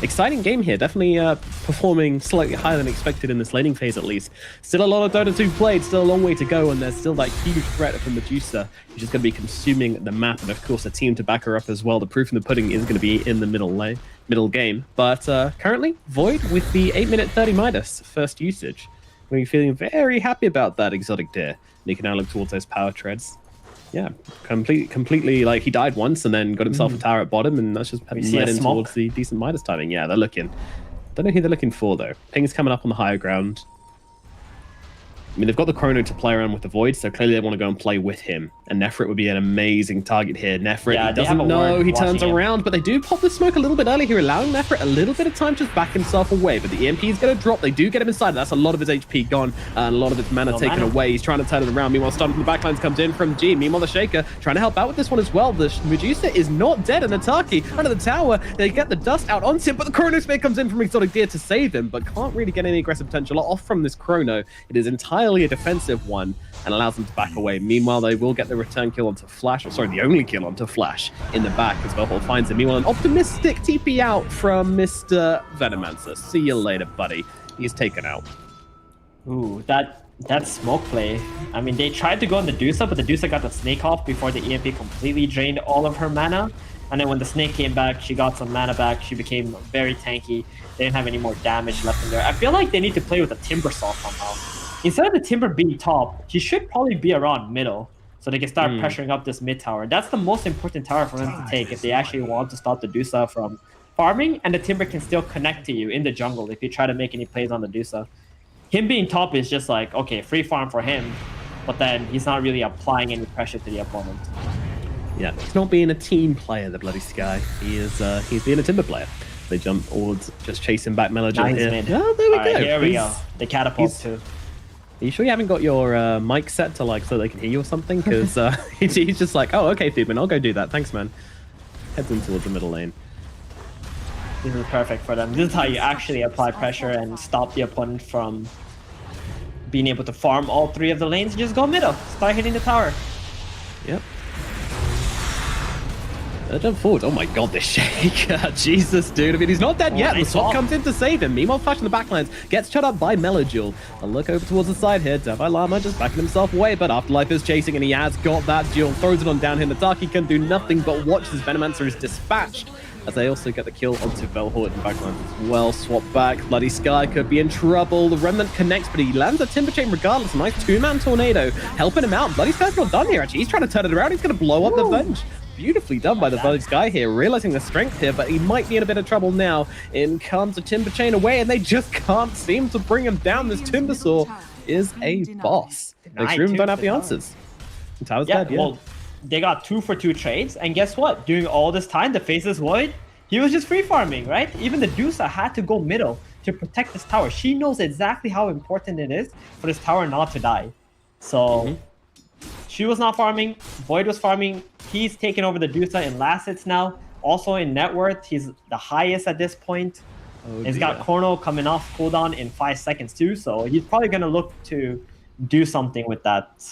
exciting game here. Definitely performing slightly higher than expected in this laning phase, at least. Still a lot of Dota 2 played, still a long way to go, and there's still that huge threat from Medusa, which is going to be consuming the map, and of course a team to back her up as well. The proof in the pudding is going to be in the middle game. But currently, Void with the 8-minute 30 Midas, first usage. We're feeling very happy about that, Exotic Deer. And you can now look towards those power treads. Yeah, completely, like, he died once and then got himself a tower at bottom, and that's just led in towards the decent Midas timing. Yeah, they're looking. Don't know who they're looking for, though. Ping's coming up on the higher ground. I mean, they've got the Chrono to play around with the Void, so clearly they want to go and play with him. And Nefrit would be an amazing target here. Nefrit doesn't know, he turns around, but they do pop the smoke a little bit early here, allowing Nefrit a little bit of time to just back himself away. But the EMP is going to drop. They do get him inside. That's a lot of his HP gone, and a lot of his mana taken away. He's trying to turn it around. Meanwhile, starting from the backlines comes in from G. Meanwhile, the Shaker trying to help out with this one as well. The Medusa is not dead, and Nataki under the tower. They get the dust out onto him, but the Chrono Spear comes in from Exotic Deer to save him, but can't really get any aggressive potential off from this Chrono. It is entirely a defensive one and allows them to back away. Meanwhile, they will get the return kill onto Flash, or sorry, the only kill onto Flash in the back as Velhol finds him. Meanwhile, an optimistic TP out from Mr. Venomancer. See you later, buddy. He's taken out. Ooh, that smoke play. I mean, they tried to go on the Dusa, but the Dusa got the snake off before the EMP completely drained all of her mana. And then when the snake came back, she got some mana back. She became very tanky. They didn't have any more damage left in there. I feel like they need to play with a Timbersaw somehow. Instead of the Timber being top, he should probably be around middle, so they can start pressuring up this mid tower. That's the most important tower for them to take if they actually want to stop the Dusa from farming, and the Timber can still connect to you in the jungle if you try to make any plays on the Dusa. Him being top is just like, okay, free farm for him, but then he's not really applying any pressure to the opponent. Yeah, he's not being a team player, the bloody Sky. He's being a Timber player. They jump towards, just chasing back Melody here. Oh, there we go. Here we go. They catapult too. Are you sure you haven't got your mic set to, like, so they can hear you or something? Because he's just like, oh, okay, Thiebman, I'll go do that. Thanks, man. Heads in towards the middle lane. This is perfect for them. This is how you actually apply pressure and stop the opponent from being able to farm all 3 of the lanes. Just go middle. Start hitting the tower. Yep. Jump forward. Oh my god, this shake. Jesus, dude. I mean, he's not dead yet. The swap comes in to save him. Meanwhile, Flash in the backlines gets shut up by Melojul. A look over towards the side here. Devi Lama just backing himself away, but Afterlife is chasing, and he has got that duel. Throws it on down here. Nataki can do nothing but watch as Venomancer is dispatched, as they also get the kill onto Velhort in backlines as well. Swap back. Bloody Sky could be in trouble. The Remnant connects, but he lands a Timber Chain regardless. Nice 2-man tornado helping him out. Bloody Sky's not done here, actually. He's trying to turn it around. He's going to blow up the Venge. Beautifully done by the Bloody Sky here, realizing the strength here, but he might be in a bit of trouble now. In comes a Timber Chain away, and they just can't seem to bring him down. This Timbersaw is a boss. Next room don't have the answers. The tower's dead, well, they got 2 for 2 trades, and guess what? During all this time, the Faceless Void, he was just free farming, right? Even the Dusa had to go middle to protect this tower. She knows exactly how important it is for this tower not to die. So she was not farming, Void was farming. He's taken over the Dusa in last hits now. Also in net worth, he's the highest at this point. He's got Chrono coming off cooldown in 5 seconds too, so he's probably going to look to do something with that.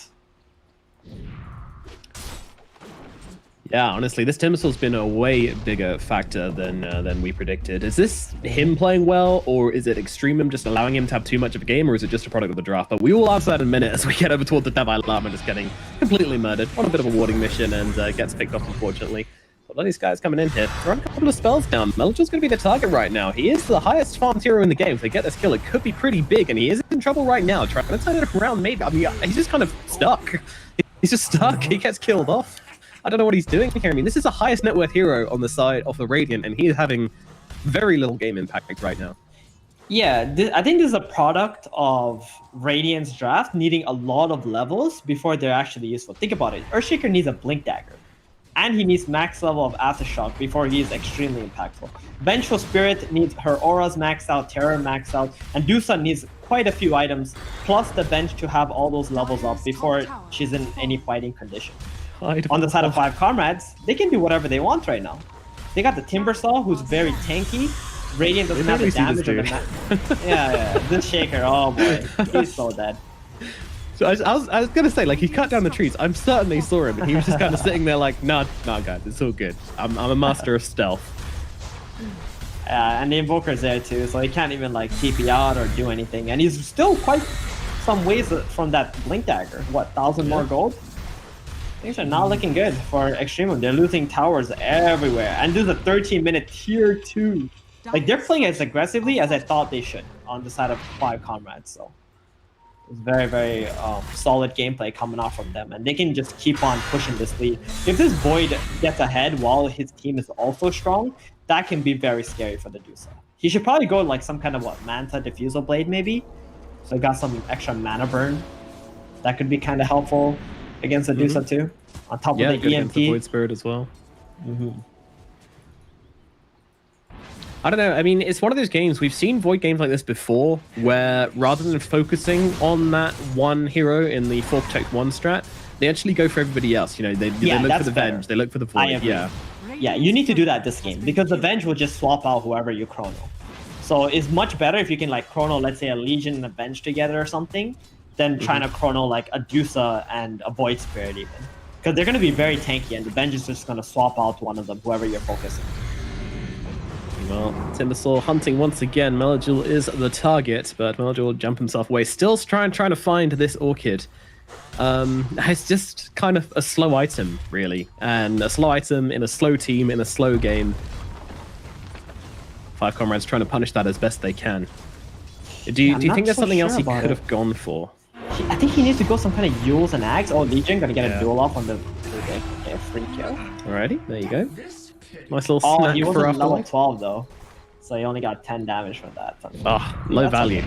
Yeah, honestly, this Timbersaul's been a way bigger factor than we predicted. Is this him playing well, or is it Extremum just allowing him to have too much of a game, or is it just a product of the draft? But we will answer that in a minute as we get over toward the Dev Llama just getting completely murdered on a bit of a warding mission and gets picked off, unfortunately. But these guys coming in here, throwing a couple of spells down. Melchor's going to be the target right now. He is the highest farmed hero in the game. If they get this kill, it could be pretty big, and he is in trouble right now. Trying to turn it around, maybe. I mean, he's just kind of stuck. He's just stuck. He gets killed off. I don't know what he's doing here. I mean, this is the highest net worth hero on the side of the Radiant, and he is having very little game impact right now. Yeah, I think this is a product of Radiant's draft needing a lot of levels before they're actually useful. Think about it. Earthshaker needs a Blink Dagger, and he needs max level of Aftershock before he is extremely impactful. Vengeful Spirit needs her auras maxed out, Terror maxed out, and Dusa needs quite a few items, plus the bench to have all those levels up before she's in any fighting condition. On the side of 5 Comrades, they can do whatever they want right now. They got the Timbersaw, who's very tanky. Radiant doesn't have the damage of the yeah, this Shaker, oh boy, he's so dead. So I was gonna say, like, he cut down the trees. I'm certain they saw him, and he was just kind of sitting there like, nah, guys, it's all good. I'm a master of stealth. And the Invoker's there too, so he can't even like TP out or do anything. And he's still quite some ways from that Blink Dagger. What, 1,000 more gold? Things are not looking good for Extremum. They're losing towers everywhere. And this is a 13-minute tier 2. Like, they're playing as aggressively as I thought they should on the side of 5 Comrades. So it's very, very solid gameplay coming off from them. And they can just keep on pushing this lead. If this Void gets ahead while his team is also strong, that can be very scary for the Dusa. He should probably go like some kind of, Manta Diffusal Blade maybe? So he got some extra mana burn. That could be kind of helpful against the Dusa too, on top of the EMP. The Void Spirit as well. I don't know. I mean, it's one of those games. We've seen Void games like this before, where rather than focusing on that one hero in the 4 Protect 1 strat, they actually go for everybody else. You know, they look for the Venge, they look for the Void. Yeah, you need to do that this game, because the Venge will just swap out whoever you chrono. So it's much better if you can like chrono, let's say, a Legion and a Venge together or something, than trying to chrono like a Dusa and a Void Spirit even. Because they're going to be very tanky, and the Venge is just going to swap out one of them, whoever you're focusing. Well, Timbersaw hunting once again. Melagil is the target, but Melagil will jump himself away. Still trying to find this Orchid. It's just kind of a slow item, really. And a slow item in a slow team, in a slow game. 5 Comrades trying to punish that as best they can. Do you think there's something else he could have gone for? I think he needs to go some kind of Yules and Axe. Oh, Legion gonna get a duel off on the free kill. Alrighty, there you go. Nice little snack he wasn't for level 12 though, so he only got 10 damage from that. Low value.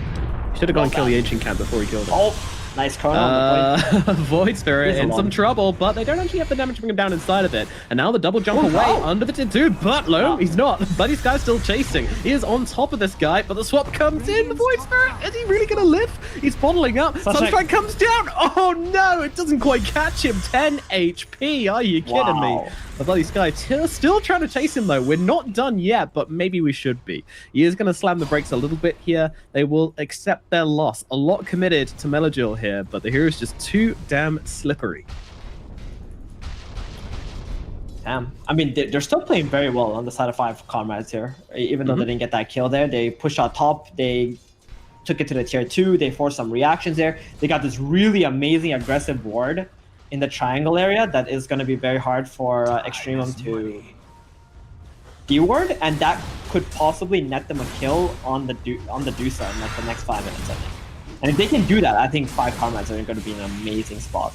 Should have gone and killed the Ancient Cat before he killed him. Oh, nice chrono on the point. Void Spirit in some trouble, but they don't actually have the damage bring him down inside of it. And now the double jump away under the tier 2, but he's not. But this guy's still chasing. He is on top of this guy, but the swap comes in. The Void Spirit, is he really gonna live? He's bottling up. Sunstrike comes down. Oh no, it doesn't quite catch him. 10 HP. Are you kidding me? The bloody Sky still trying to chase him though. We're not done yet, but maybe we should be. He is going to slam the brakes a little bit here. They will accept their loss. A lot committed to Melagil here, but the hero is just too damn slippery. Damn. I mean, they're still playing very well on the side of 5 Comrades here. Even though they didn't get that kill there, they pushed out top. They took it to the tier 2. They forced some reactions there. They got this really amazing aggressive ward in the triangle area that is going to be very hard for Extremum to deward, and that could possibly net them a kill on the Dusa in like the next 5 minutes, I think. And if they can do that, I think 5 Comrades are going to be in an amazing spot.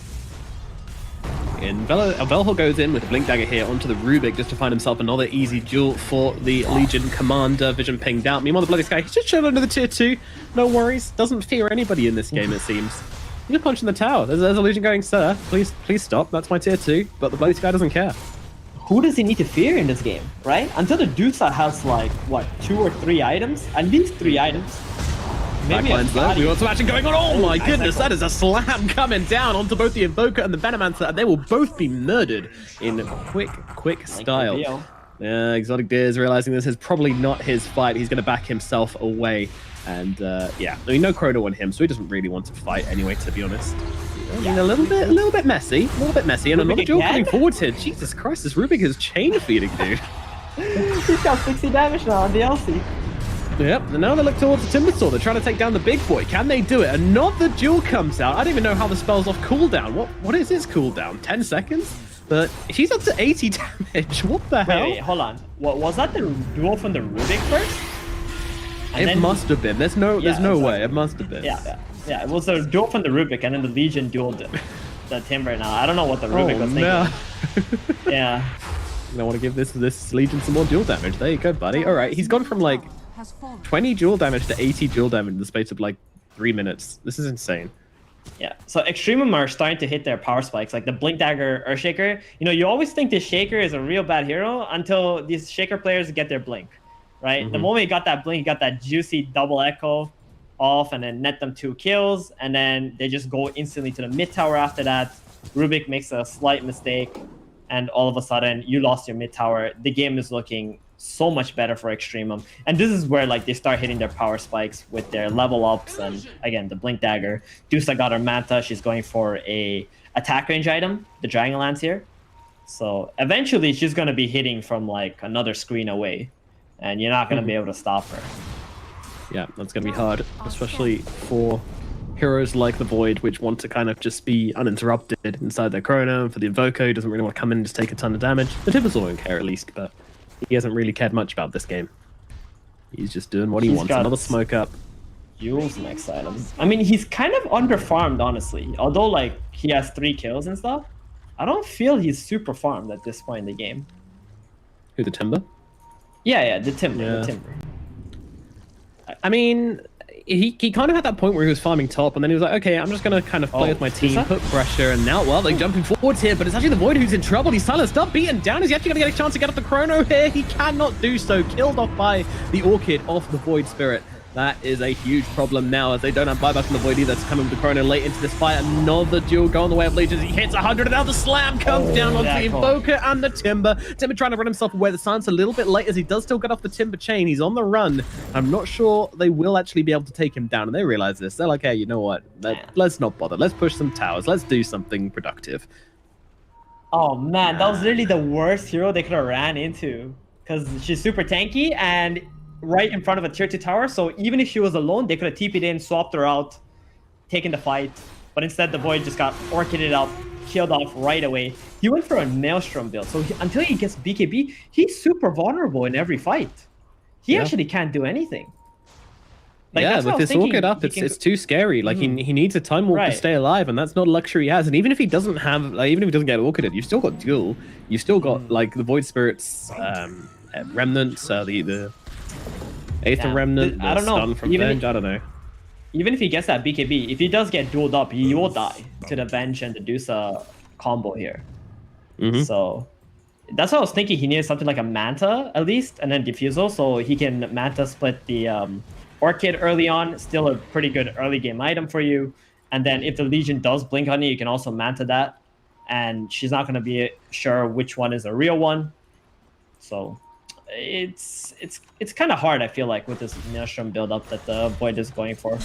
And Velhol goes in with a Blink Dagger here onto the Rubik just to find himself another easy duel for the Legion Commander. Vision pinged out. Meanwhile, the Bloody Sky, he's just chilling under the tier 2. No worries. Doesn't fear anybody in this game, it seems. You're punching the tower. There's a Legion going, sir, please stop. That's my tier 2. But the Bloody Sky doesn't care. Who does he need to fear in this game, right? Until the Dusa has like, what, 2 or 3 items? At least 3 items. Maybe we got some action going on. Oh my goodness, that is a slam coming down onto both the Invoker and the Venomancer, and they will both be murdered in quick style. Yeah, Exotic Deer is realizing this is probably not his fight. He's going to back himself away. And yeah, I mean, no chrono on him, so he doesn't really want to fight anyway, to be honest. I mean, a little bit messy, and another duel coming forward here. Jesus Christ, this Rubik is chain feeding, dude. He's got 60 damage now on the LC. Yep, and now they look towards the Timbersaw. They're trying to take down the big boy. Can they do it? Another duel comes out. I don't even know how the spell's off cooldown. What is his cooldown? 10 seconds? But she's up to 80 damage. What the hell? Wait, hold on. What was that? The duel from the Rubik first? And it must have been. There's no way. It must have been. Yeah. It was the duel from the Rubik, and then the Legion dueled the Timber. Now I don't know what the Rubik was thinking. Yeah. I want to give this Legion some more duel damage. There you go, buddy. All right, he's gone from like 20 duel damage to 80 duel damage in the space of like 3 minutes. This is insane. Yeah, so Extremum are starting to hit their power spikes, like the Blink Dagger Earthshaker. You know, you always think this Shaker is a real bad hero until these Shaker players get their Blink, right? The moment you got that Blink, you got that juicy double echo off and then net them 2 kills, and then they just go instantly to the mid tower after that. Rubik makes a slight mistake, and all of a sudden you lost your mid tower. The game is looking so much better for Extremum, and this is where like they start hitting their power spikes with their level ups, and again the Blink Dagger. Dusa got her Manta. She's going for a attack range item, the Dragon Lance here. So eventually she's going to be hitting from like another screen away, and you're not going to be able to stop her. Yeah, that's going to be hard, especially for heroes like the Void, which want to kind of just be uninterrupted inside their chrono. For the Invoker, who doesn't really want to come in and just take a ton of damage. The Timbersaw won't care at least, but he hasn't really cared much about this game. He's just doing what he wants. Another smoke up. Jules next item. I mean, he's kind of underfarmed, honestly. Although, like, he has 3 kills and stuff, I don't feel he's super farmed at this point in the game. Who, the Timber? Yeah, the Timber. Yeah. The Timber. I mean, he kind of had that point where he was farming top, and then he was like, okay, I'm just going to kind of play with my team, put pressure, and now, well, they're jumping forwards here, but it's actually the Void who's in trouble. He's silenced up, beaten down. Is he actually going to get a chance to get up the chrono here? He cannot do so. Killed off by the Orchid off the Void Spirit. That is a huge problem now, as they don't have buyback from the Void either. It's coming with the chrono late into this fight. Another duel going the way of Legions. He hits 100, and now the slam comes down onto the Invoker and the Timber. Timber trying to run himself away. The silence a little bit late, as he does still get off the Timber chain. He's on the run. I'm not sure they will actually be able to take him down, and they realize this. They're like, hey, you know what? Let's not bother. Let's push some towers. Let's do something productive. Oh, man, that was literally the worst hero they could have ran into, because she's super tanky, and right in front of a tier 2 tower, so even if she was alone, they could have TP'd in, swapped her out, taken the fight, but instead the Void just got orchided up, killed off right away. He went for a Maelstrom build, so until he gets BKB, he's super vulnerable in every fight. He actually can't do anything. Like, yeah, with this Orchid up, it's too scary. Like, he needs a Time Warp to stay alive, and that's not a luxury he has. And even if he doesn't have, like, even if he doesn't get Orchided, you've still got Duel. You've still got, like, the Void Spirits, Remnants, the Aether Remnant, the stun from Venge, I don't know. Even if he gets that BKB, if he does get dueled up, he will die to the Venge and the Dusa combo here. So that's what I was thinking. He needed something like a Manta, at least, and then Diffusal, so he can Manta split the Orchid early on. Still a pretty good early game item for you. And then if the Legion does blink on you, you can also Manta that. And she's not going to be sure which one is a real one. So it's kind of hard, I feel like, with this Maelstrom build-up that the Void is going for.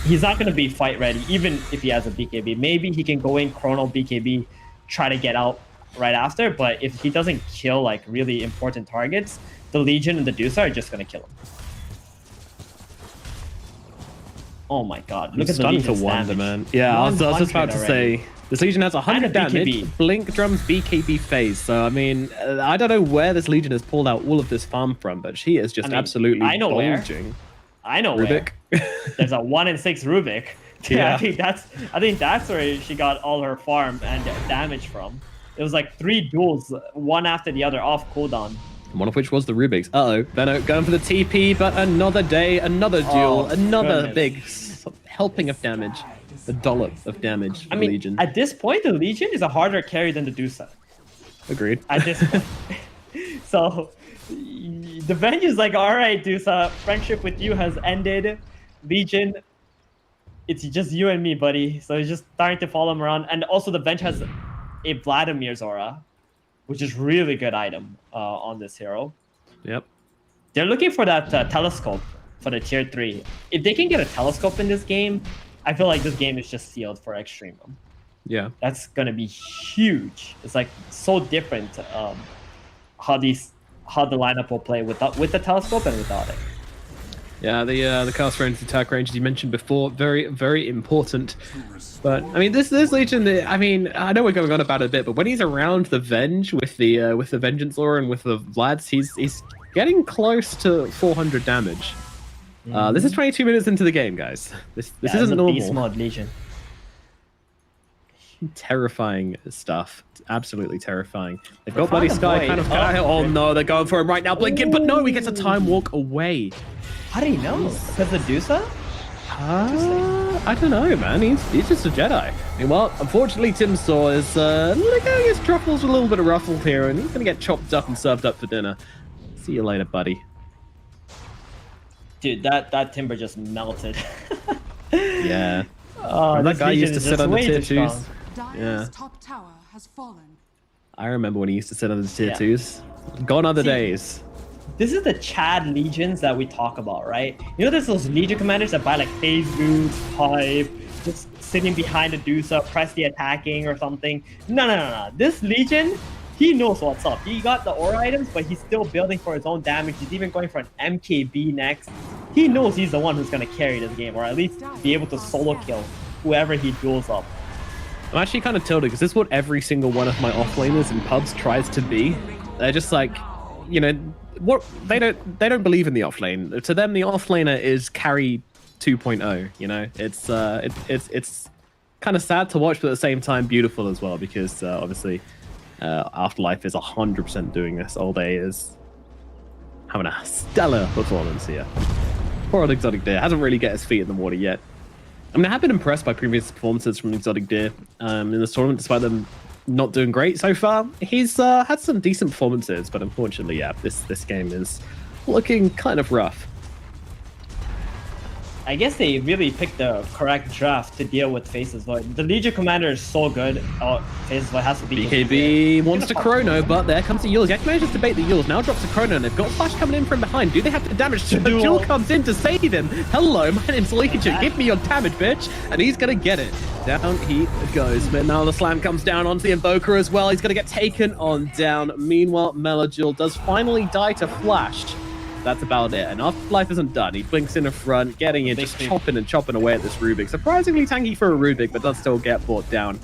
He's not going to be fight-ready, even if he has a BKB. Maybe he can go in Chrono BKB, try to get out right after, but if he doesn't kill, like, really important targets, the Legion and the Dusa are just going to kill him. Oh my god, look at the Legion's for Wonder, man. Yeah, I was just about to say, this Legion has 100 damage, Blink Drums BKB phase. So, I mean, I don't know where this Legion has pulled out all of this farm from, but she is just absolutely bulging. I know Rubik. Where. There's a 1 in 6 Rubik. Yeah. I think that's where she got all her farm and damage from. It was like 3 duels, one after the other, off cooldown. One of which was the Rubik's. Uh-oh, Benno going for the TP, but another day, another duel, another big helping of damage. The dollop of damage for Legion. At this point, the Legion is a harder carry than the Dusa. Agreed. At this point. So, the Venge is like, all right, Dusa, friendship with you has ended. Legion, it's just you and me, buddy. So he's just starting to follow him around. And also the Venge has a Vladimir's aura, which is really good item on this hero. Yep. They're looking for that telescope for the tier 3. If they can get a telescope in this game, I feel like this game is just sealed for Extreme. Yeah. That's gonna be huge. It's like so different how the lineup will play with the telescope and without it. Yeah, the cast range, attack range, as you mentioned before, very, very important. But I mean, this Legion, I mean, I know we're going on about it a bit, but when he's around the Venge with the Vengeance Aura and with the Vlads, he's getting close to 400 damage. This is 22 minutes into the game, guys. This isn't normal. Beast mode Legion. Terrifying stuff. It's absolutely terrifying. They've got Bloody Sky kind of. Oh no, they're going for him right now, blinking, but no, he gets a time walk away. How do you know? Because of Dusa? I don't know, man. He's just a Jedi. Well, unfortunately, Tim Saw is getting his truffles a little bit ruffled here, and he's gonna get chopped up and served up for dinner. See you later, buddy. Dude, that Timber just melted. Yeah. Oh, that guy used to sit on the tier 2s. Dire's Yeah. top tower has fallen. I remember when he used to sit on the tier 2s. Gone are the days. This is the Chad Legions that we talk about, right? You know, there's those Legion commanders that buy like phase boots, pipe, just sitting behind the Dusa, press the attacking or something. No. This Legion, he knows what's up. He got the aura items, but he's still building for his own damage. He's even going for an MKB next. He knows he's the one who's going to carry this game, or at least be able to solo kill whoever he duels up. I'm actually kind of tilted because this is what every single one of my offlaners in pubs tries to be. They're just like, you know, what they don't believe in the offlane. To them, the offlaner is carry 2.0. You know, it's kind of sad to watch, but at the same time beautiful as well, because obviously Afterlife is 100% doing this. All Day is having a stellar performance here. Poor old Exotic Deer hasn't really get his feet in the water yet. I mean, I have been impressed by previous performances from Exotic Deer in this tournament, despite them not doing great so far. He's had some decent performances, but unfortunately, yeah, this game is looking kind of rough. I guess they really picked the correct draft to deal with Faces Void. The Legion Commander is so good. Faces Void has to be. BKB wants to Chrono, but there comes the Yules. Yak manages to bait the Yules. Now drops a Chrono, and they've got Flash coming in from behind. Do they have the damage? Jewel comes in to save him. Hello, my name's Legion. Give me your damage, bitch. And he's going to get it. Down he goes. But now the slam comes down onto the Invoker as well. He's going to get taken on down. Meanwhile, Melajul does finally die to Flash. That's about it. And Afterlife isn't done. He blinks in the front, getting in, just chopping and chopping away at this Rubik. Surprisingly tanky for a Rubik, but does still get brought down.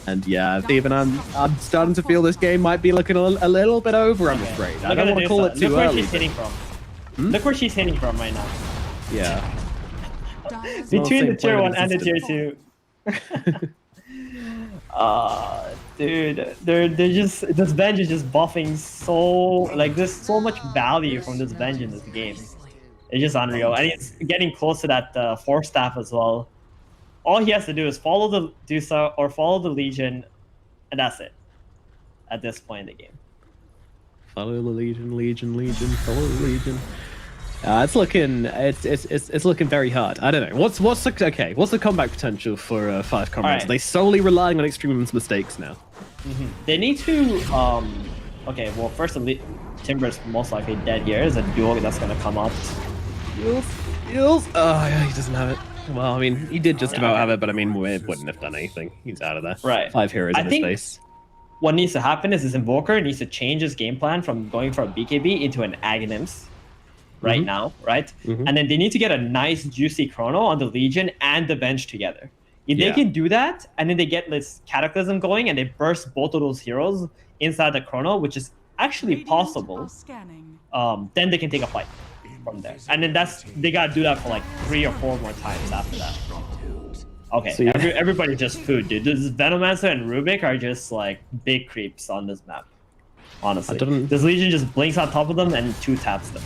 And yeah, Steven, I'm starting to feel this game might be looking a little bit over, I'm afraid. I don't want to call it too early. Look where she's hitting from. Look where she's hitting from right now. Yeah. Between the tier 1 and the tier 2. Dude, they're just, this Venge is just buffing so, like, there's so much value from this Venge in this game. It's just unreal, and it's getting close to that Force Staff as well. All he has to do is follow the Dusa or follow the Legion, and that's it. At this point in the game. Follow the Legion, follow the Legion. It's looking very hard. I don't know. What's the comeback potential for Five Comrades? Right. Are they solely relying on Extreme's mistakes now? They need to okay, well, first Timber's most likely dead here. There's a duel that's gonna come up. Yules. Oh yeah, he doesn't have it. Well, I mean, he did just about have it, but I mean, it wouldn't have done anything. He's out of there. Right. 5 heroes in his face. What needs to happen is his Invoker needs to change his game plan from going for a BKB into an Aghanim's right now, right? And then they need to get a nice juicy Chrono on the Legion and the Bench together. If they can do that, and then they get this Cataclysm going and they burst both of those heroes inside the Chrono, which is actually possible, then they can take a fight from there. And then they gotta do that for like 3 or 4 more times after that. Okay, so everybody just food, dude. This Venomancer and Rubik are just like big creeps on this map. Honestly, this Legion just blinks on top of them and 2-taps them.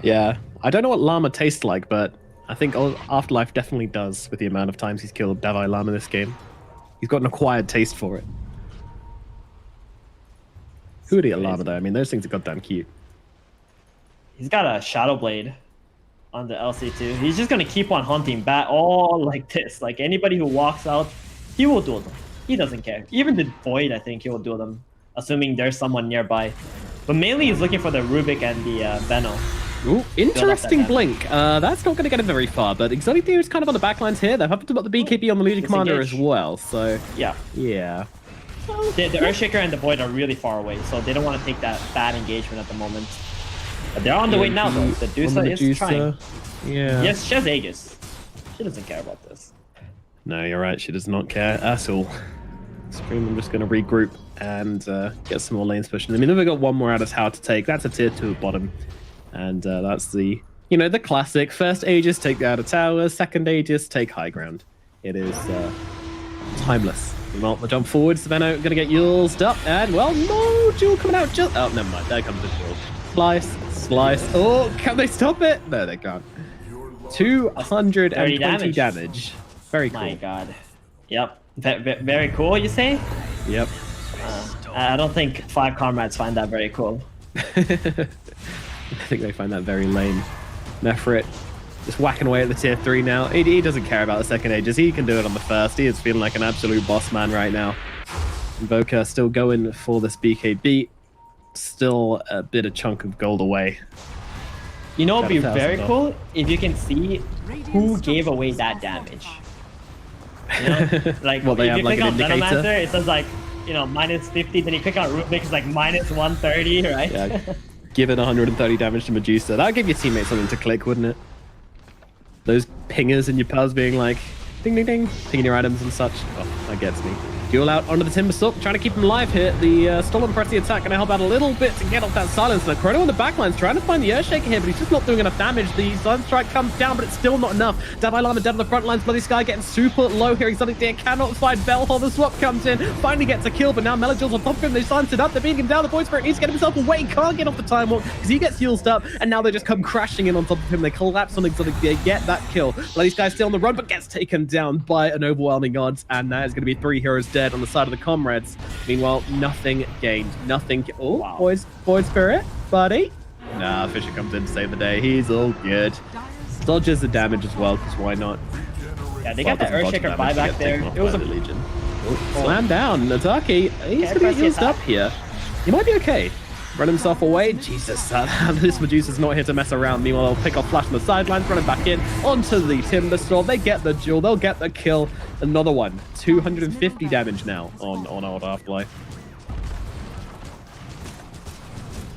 Yeah, I don't know what Llama tastes like, but I think Afterlife definitely does with the amount of times he's killed Davai Llama this game. He's got an acquired taste for it. Who would eat a llama though? I mean, those things are goddamn cute. He's got a Shadow Blade on the LC2. He's just gonna keep on hunting bat all like this. Like anybody who walks out, he will duel them. He doesn't care. Even the Void, I think he will duel them. assuming there's someone nearby. But mainly he's looking for the Rubik and the Venom. Ooh, interesting blink. That's not going to get him very far, but Exotic Theory is kind of on the backlines here. They've upped about the BKB on the Legion Commander as well, so... Yeah. Yeah. The Earthshaker and the Void are really far away, so they don't want to take that bad engagement at the moment. But they're on the way now, though. The Medusa is trying. Yeah. Yes, she has Aegis. She doesn't care about this. No, you're right. She does not care at all. Scream, I'm just going to regroup and get some more lanes pushing. I mean, we've got one more out of tower to take. That's a tier 2 bottom. And that's the, you know, the classic. First Aegis, take the outer towers. Second Aegis, take high ground. It is timeless. Well, the jump forward, Savannah going to get used up. And, well, no, Jewel coming out just... Oh, never mind. There comes the Jewel. Slice. Oh, can they stop it? No, they can't. 220 damage. Very cool. My god. Yep. Very cool, you say? Yep. I don't think 5 comrades find that very cool. I think they find that very lame. Mefrit just whacking away at the tier 3 now. He doesn't care about the second Aegis. He can do it on the first. He is feeling like an absolute boss man right now. Invoker still going for this BKB. Still a bit of chunk of gold away. You know, it'd be very cool if you can see who gave away that damage. You know? Like, well, they if have you like click an on indicator. Venomancer, it says like, you know, -50. Then you click on Rubik, it's like -130, right? Yeah. Giving 130 damage to Medusa. That would give your teammates something to click, wouldn't it? Those pingers in your pubs being like, ding, ding, ding, pinging your items and such. Oh, that gets me. Duel out onto the Timberstalk, trying to keep him alive here. The Stolen Press the attack going to help out a little bit to get off that silence. The Chrono on the backlines trying to find the Earthshaker here, but he's just not doing enough damage. The Silent Strike comes down, but it's still not enough. Davai Lama dead on the front lines. Bloody Sky getting super low here. Exotic Deer cannot find Bellhole. The swap comes in, finally gets a kill, but now Melagil's on top of him. They silenced it up. They're beating him down. The Void Spirit needs to get himself away. He can't get off the Time Walk because he gets used up, and now they just come crashing in on top of him. They collapse on Exotic Deer, get that kill. Bloody Sky's still on the run, but gets taken down by an overwhelming odds, and that is going to be 3 heroes dead on the side of the Comrades. Meanwhile, nothing gained. Nothing. Oh, wow. Void Spirit, buddy. Nah, Fisher comes in to save the day. He's all good. Dodges the damage as well, because why not? Yeah, they got that Earthshaker buyback there. It was a Legion. Slam down. Nataki, he's going to get used up here. He might be okay. Run himself away. Jesus, this Medusa's not here to mess around. Meanwhile, they'll pick off Flash on the sidelines, running back in onto the Timberstorm. They get the duel. They'll get the kill. Another one. 250 damage now on old Half-Life.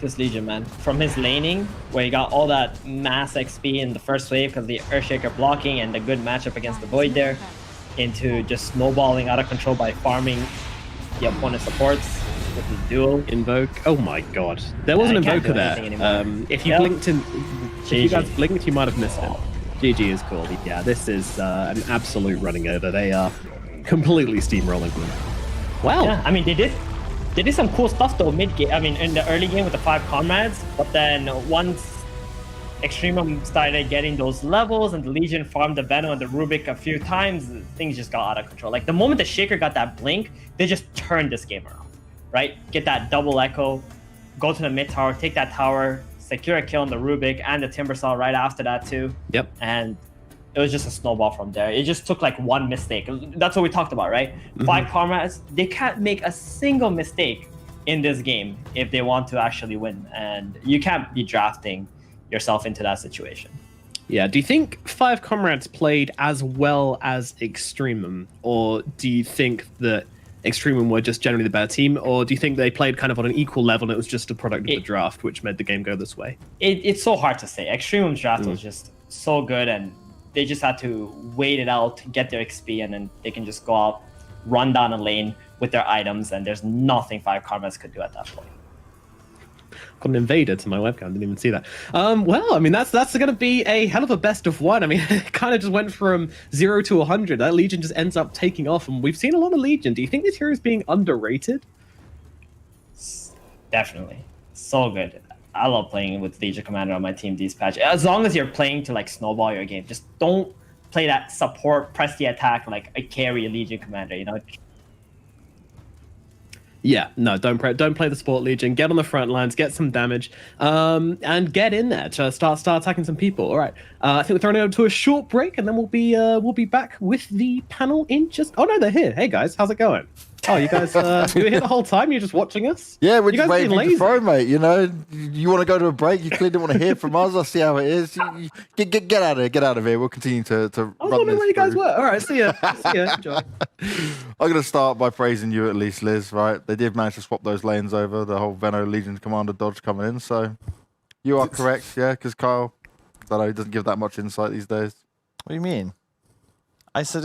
This Legion, man. From his laning, where he got all that mass XP in the first wave because the Earthshaker blocking and the good matchup against the Void there, into just snowballing out of control by farming the opponent's supports. With the duel invoke. Oh my god, there was an invoker there. If you blinked in, if you guys blinked, you might have missed it. GG is called. Yeah, this is an absolute running over. They are completely steamrolling them. Wow. Yeah, I mean they did some cool stuff though mid game. I mean in the early game with the 5 comrades, but then once Extremum started getting those levels and the Legion farmed the Venom and the Rubik a few times, things just got out of control. Like the moment the Shaker got that blink, they just turned this game around. Right? Get that double echo, go to the mid tower, take that tower, secure a kill on the Rubik and the Timbersaw right after that too. Yep. And it was just a snowball from there. It just took like one mistake. That's what we talked about, right? 5 comrades, they can't make a single mistake in this game if they want to actually win. And you can't be drafting yourself into that situation. Yeah, do you think 5 comrades played as well as Extremum? Or do you think that Extremum were just generally the better team, or do you think they played kind of on an equal level and it was just a product of the draft which made the game go this way? It's so hard to say. Extremum's draft was just so good, and they just had to wait it out, get their XP, and then they can just go out, run down a lane with their items, and there's nothing 5 comrades could do at that point. Got an invader to my webcam, didn't even see that. Well, I mean, that's going to be a hell of a best of 1. I mean, it kind of just went from 0 to 100. That Legion just ends up taking off, and we've seen a lot of Legion. Do you think this hero is being underrated? Definitely. So good. I love playing with Legion Commander on my team these patches. As long as you're playing to like snowball your game, just don't play that support, press the attack like a carry Legion Commander, you know? Yeah, no, don't play the Sport Legion. Get on the front lines, get some damage, and get in there to start attacking some people. All right, I think we're throwing it over to a short break, and then we'll be back with the panel in just. Oh no, they're here. Hey guys, how's it going? Oh, you guys, you were here the whole time? You're just watching us? Yeah, we're You just guys waiting being for you to lazy. throw, mate. You know, you want to go to a break. You clearly don't want to hear from us. I'll see how it is. Get out of here. Get out of here. We'll continue to I was run wondering this where you guys through. were. All right, see ya. See ya. Enjoy. I'm going to start by praising you at least, Liz, right? They did manage to swap those lanes over, the whole Venno Legion Commander dodge coming in, so you are correct, yeah, because Kyle, I don't know, he doesn't give that much insight these days. What do you mean? I said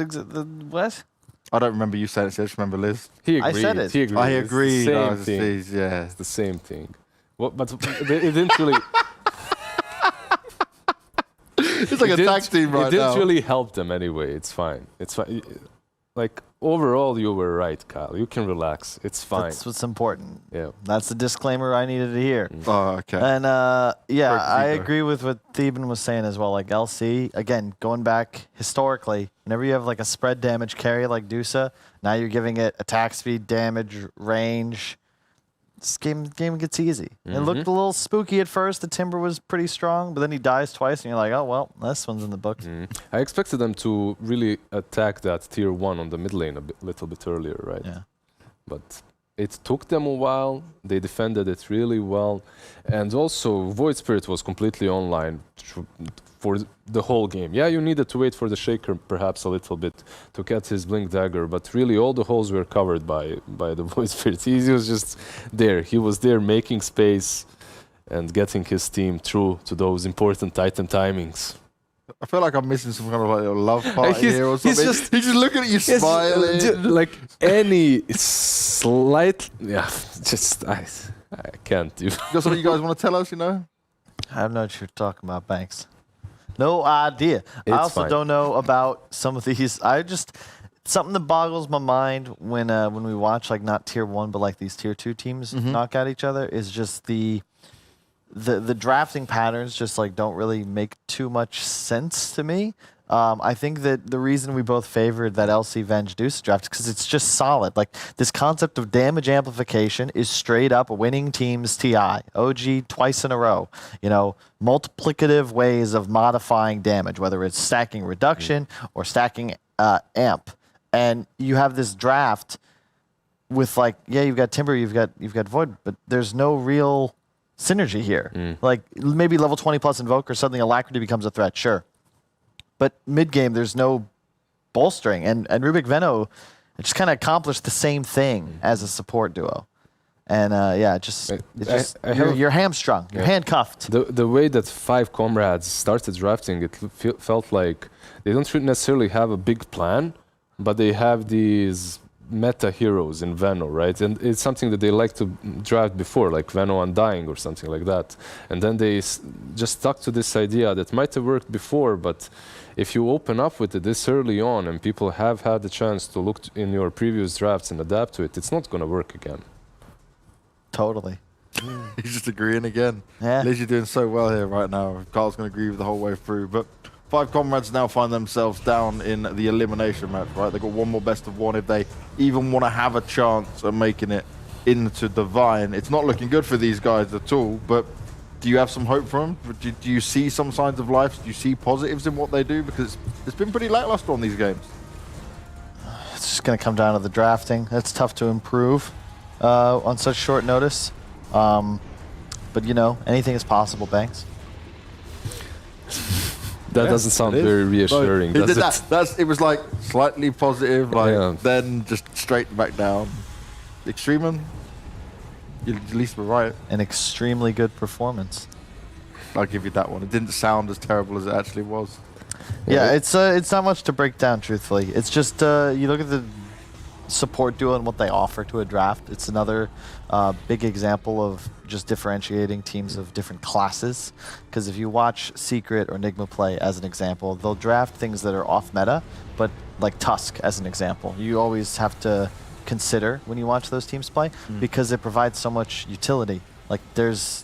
what? I don't remember you saying it, so I just remember Liz. He I agreed. said it. He agreed. I It's the agree. Same thing. Yeah. It's the same thing. What? But it didn't really. It's like a tag team right It didn't now. really help them anyway. It's fine. It's fine. Like overall, you were right, Kyle. You can relax. It's fine. That's what's important. Yeah. That's the disclaimer I needed to hear. Oh, okay. And yeah, Break the I ego. agree with what Theben was saying as well. Like LC, again, going back historically, whenever you have like a spread damage carry like Dusa, now you're giving it attack speed, damage, range. This game gets easy. It looked a little spooky at first. The Timber was pretty strong, but then he dies twice, and you're like, oh, well, this one's in the books. I expected them to really attack that tier 1 on the mid lane a little bit earlier, right? Yeah. But it took them a while. They defended it really well. And also, Void Spirit was completely online for the whole game. Yeah, you needed to wait for the Shaker perhaps a little bit to get his Blink Dagger, but really all the holes were covered by the Void Spirit. He was just there. He was there making space and getting his team through to those important Titan timings. I feel like I'm missing some kind of like a love party He's- here or he's something. just- He's just looking at you smiling. Like any slight, yeah, just I can't do. You got something you guys want to tell us, you know? I don't know what you're talking about, Banks. No idea. I It's also fine. don't know about some of these. Something that boggles my mind when we watch like not tier 1 but like these tier 2 teams knock out each other is just the drafting patterns just like don't really make too much sense to me. I think that the reason we both favored that LC Venge Deuce draft is because it's just solid. Like this concept of damage amplification is straight up winning teams TI. OG twice in a row. You know, multiplicative ways of modifying damage, whether it's stacking reduction or stacking amp. And you have this draft with like, yeah, you've got Timber, you've got Void, but there's no real synergy here. Like maybe level 20 plus Invoker, suddenly Alacrity becomes a threat, sure. But mid-game, there's no bolstering. And Rubik Venno just kind of accomplished the same thing as a support duo. And yeah, you're hamstrung. You're handcuffed. The way that 5 comrades started drafting, it felt like they don't necessarily have a big plan, but they have these meta heroes in Venno, right? And it's something that they like to draft before, like Venno Undying or something like that. And then they just stuck to this idea that might have worked before, but if you open up with it this early on and people have had the chance to look in your previous drafts and adapt to it, it's not going to work again. Totally. He's just agreeing again. Yeah. Liz, you're doing so well here right now. Carl's going to agree with the whole way through. But 5 comrades now find themselves down in the elimination match, right? They've got one more best of 1 if they even want to have a chance of making it into Divine. It's not looking good for these guys at all, but do you have some hope for them? Do you see some signs of life? Do you see positives in what they do? Because it's been pretty lackluster on these games. It's just going to come down to the drafting. It's tough to improve on such short notice. But, you know, anything is possible, Banks. That doesn't sound It is. very reassuring, No, does it? it was like slightly positive, like Yeah. then just straight back down. Extremum, you at least were right. An extremely good performance. I'll give you that one. It didn't sound as terrible as it actually was. Yeah, it's not much to break down, truthfully. It's just you look at the support duo and what they offer to a draft. It's another big example of just differentiating teams of different classes. Because if you watch Secret or Enigma play as an example, they'll draft things that are off meta, but like Tusk as an example. You always have to consider when you watch those teams play because it provides so much utility. Like there's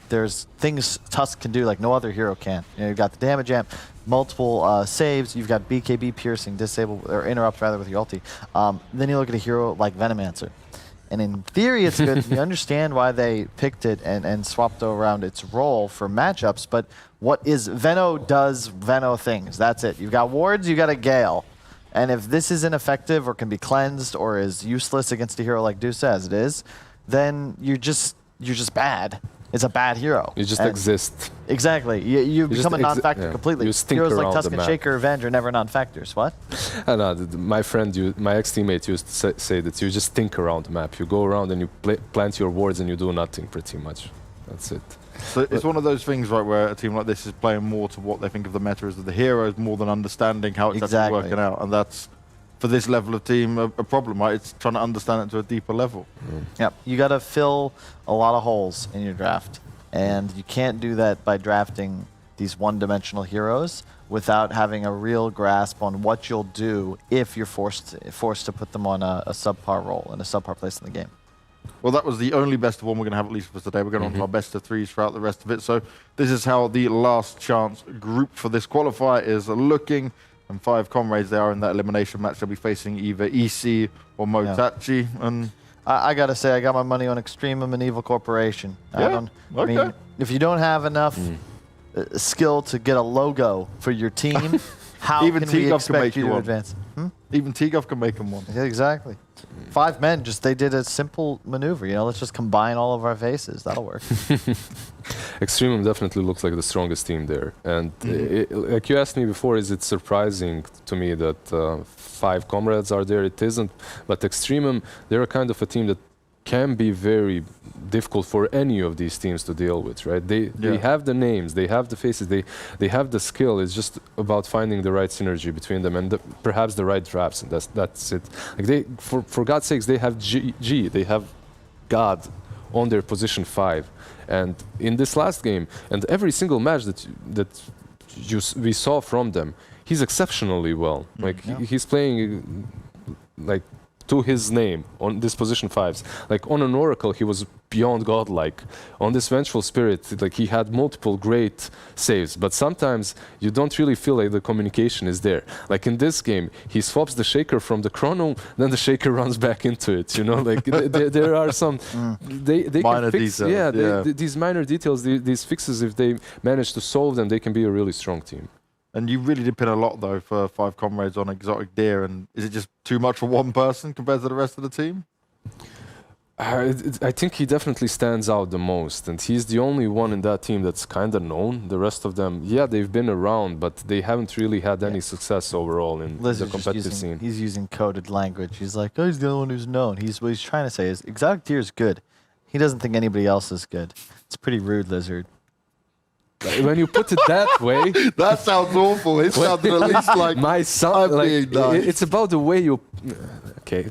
things Tusk can do like no other hero can. You know, you've got the damage amp, multiple saves, you've got BKB piercing, disable or interrupt rather with your ulti. Then you look at a hero like Venomancer. And in theory it's good. You understand why they picked it and swapped around its role for matchups, but what is Venno does Venno things. That's it. You've got wards, you got a Gale. And if this is ineffective or can be cleansed or is useless against a hero like Dusa, as it is, then you're just bad. It's a bad hero. You just And exist. Exactly. You become a non-factor yeah. completely. You stink Heroes like around the Tusken map. Shaker, Revenge are never non-factors. What? My friend, my ex-teammate used to say that you just think around the map. You go around and you plant your wards and you do nothing pretty much. That's it. So it's one of those things, right, where a team like this is playing more to what they think of the meta as of the heroes, more than understanding how it's actually working out. And that's, for this level of team, a problem, right? It's trying to understand it to a deeper level. Yep. You got to fill a lot of holes in your draft. And you can't do that by drafting these one-dimensional heroes without having a real grasp on what you'll do if you're forced to put them on a subpar role and a subpar place in the game. Well, that was the only best of one we're going to have, at least for today. We're going on to our best of threes throughout the rest of it. So this is how the last chance group for this qualifier is looking. And 5 comrades, they are in that elimination match. They'll be facing either EC or Motachi. And I got to say, I got my money on Extremum and Evil Corporation. Yeah? I mean, if you don't have enough skill to get a logo for your team, how Even can we T-Gov can make expect you you to one. advance? even T-Gov can make them one. Yeah, exactly. 5 men, they did a simple maneuver. Let's just combine all of our faces. That'll work. Extremum definitely looks like the strongest team there. And like you asked me before, is it surprising to me that 5 comrades are there? It isn't. But Extremum, they're a kind of a team that can be very difficult for any of these teams to deal with, right? They have the names, they have the faces, they have the skill. It's just about finding the right synergy between them and perhaps the right drafts, and that's it. Like for God's sakes, they have G, they have God on their position 5, and in this last game and every single match that we saw from them, he's exceptionally well. Like he's playing like to his name on this position 5s. Like on an Oracle, he was beyond godlike. On this Vengeful Spirit, like he had multiple great saves, but sometimes you don't really feel like the communication is there. Like in this game, he swaps the Shaker from the Chrono, then the Shaker runs back into it. Like there are some they minor can fix, details. these minor details, these fixes. If they manage to solve them, they can be a really strong team. And you really did pin a lot, though, for 5 comrades on Exotic Deer. And is it just too much for one person compared to the rest of the team? I think he definitely stands out the most. And he's the only one in that team that's kind of known. The rest of them, they've been around, but they haven't really had any success overall in the competitive scene. He's using coded language. He's like, he's the only one who's known. What he's trying to say is, Exotic Deer is good. He doesn't think anybody else is good. It's pretty rude, Lizard. When you put it that way, that sounds awful. It sounded at least like my son. Like, nice. it's about the way you. Okay.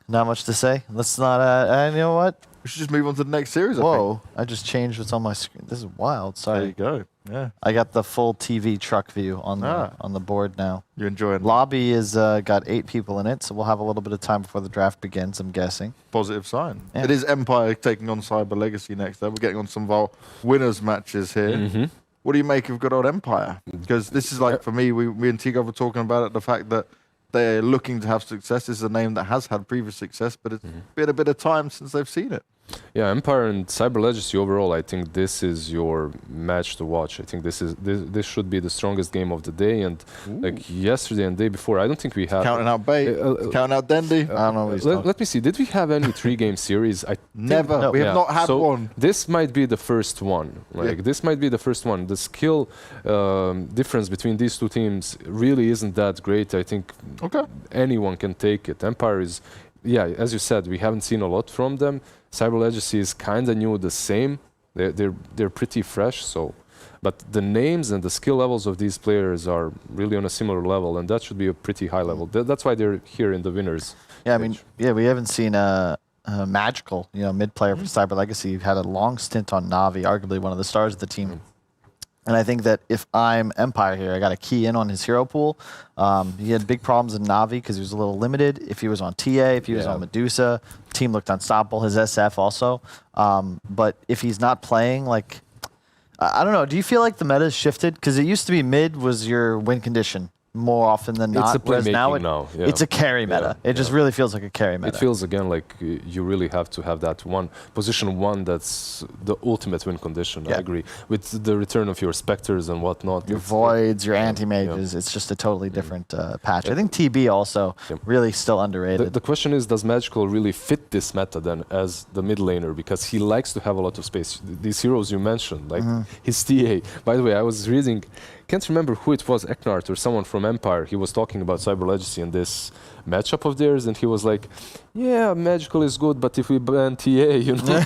Not much to say. Let's not. You know what? We should just move on to the next series. Whoa! I just changed what's on my screen. This is wild. Sorry. There you go. Yeah. I got the full TV truck view on the board now. You're enjoying Lobby is got 8 people in it, so we'll have a little bit of time before the draft begins, I'm guessing. Positive sign. Yeah. It is Empire taking on Cyber Legacy next. We're getting on some of our winners matches here. What do you make of good old Empire? Because this is like, for me, me and T-Gov were talking about it, the fact that they're looking to have success. This is a name that has had previous success, but it's been a bit of time since they've seen it. Yeah, Empire and Cyber Legacy overall, I think this is your match to watch. I think this should be the strongest game of the day. And like yesterday and the day before, I don't think we had Counting out Bait, counting out Dendy. I don't know. Let me see. Did we have any 3-game series? Never. No. We have not had one. This might be the first one. This might be the first one. The skill difference between these two teams really isn't that great. I think anyone can take it. Empire is, as you said, we haven't seen a lot from them. Cyber Legacy is kind of new, the same. They're pretty fresh. But the names and the skill levels of these players are really on a similar level, and that should be a pretty high level. That's why they're here in the winners. Yeah, I mean, we haven't seen a Magical, mid player for Cyber Legacy. You've had a long stint on Navi, arguably one of the stars of the team. And I think that if I'm Empire here, I got to key in on his hero pool. He had big problems in Navi because he was a little limited. If he was on TA, if he was on Medusa, team looked unstoppable. His SF also. But if he's not playing, I don't know. Do you feel like the meta has shifted? Because it used to be mid was your win condition. more often than not. It's a whereas playmaking now. Yeah. It's a carry meta. It just really feels like a carry meta. It feels again like you really have to have that position one that's the ultimate win condition. I agree. With the return of your specters and whatnot. Your voids, your anti-mages, it's just a totally different patch. I think TB also really still underrated. The question is, does Magical really fit this meta then as the mid laner? Because he likes to have a lot of space. These heroes you mentioned, like his TA. By the way, I was reading, can't remember who it was, Eknart or someone from Empire. He was talking about Cyber Legacy in this matchup of theirs, and he was like, yeah, Magical is good, but if we ban TA, you know.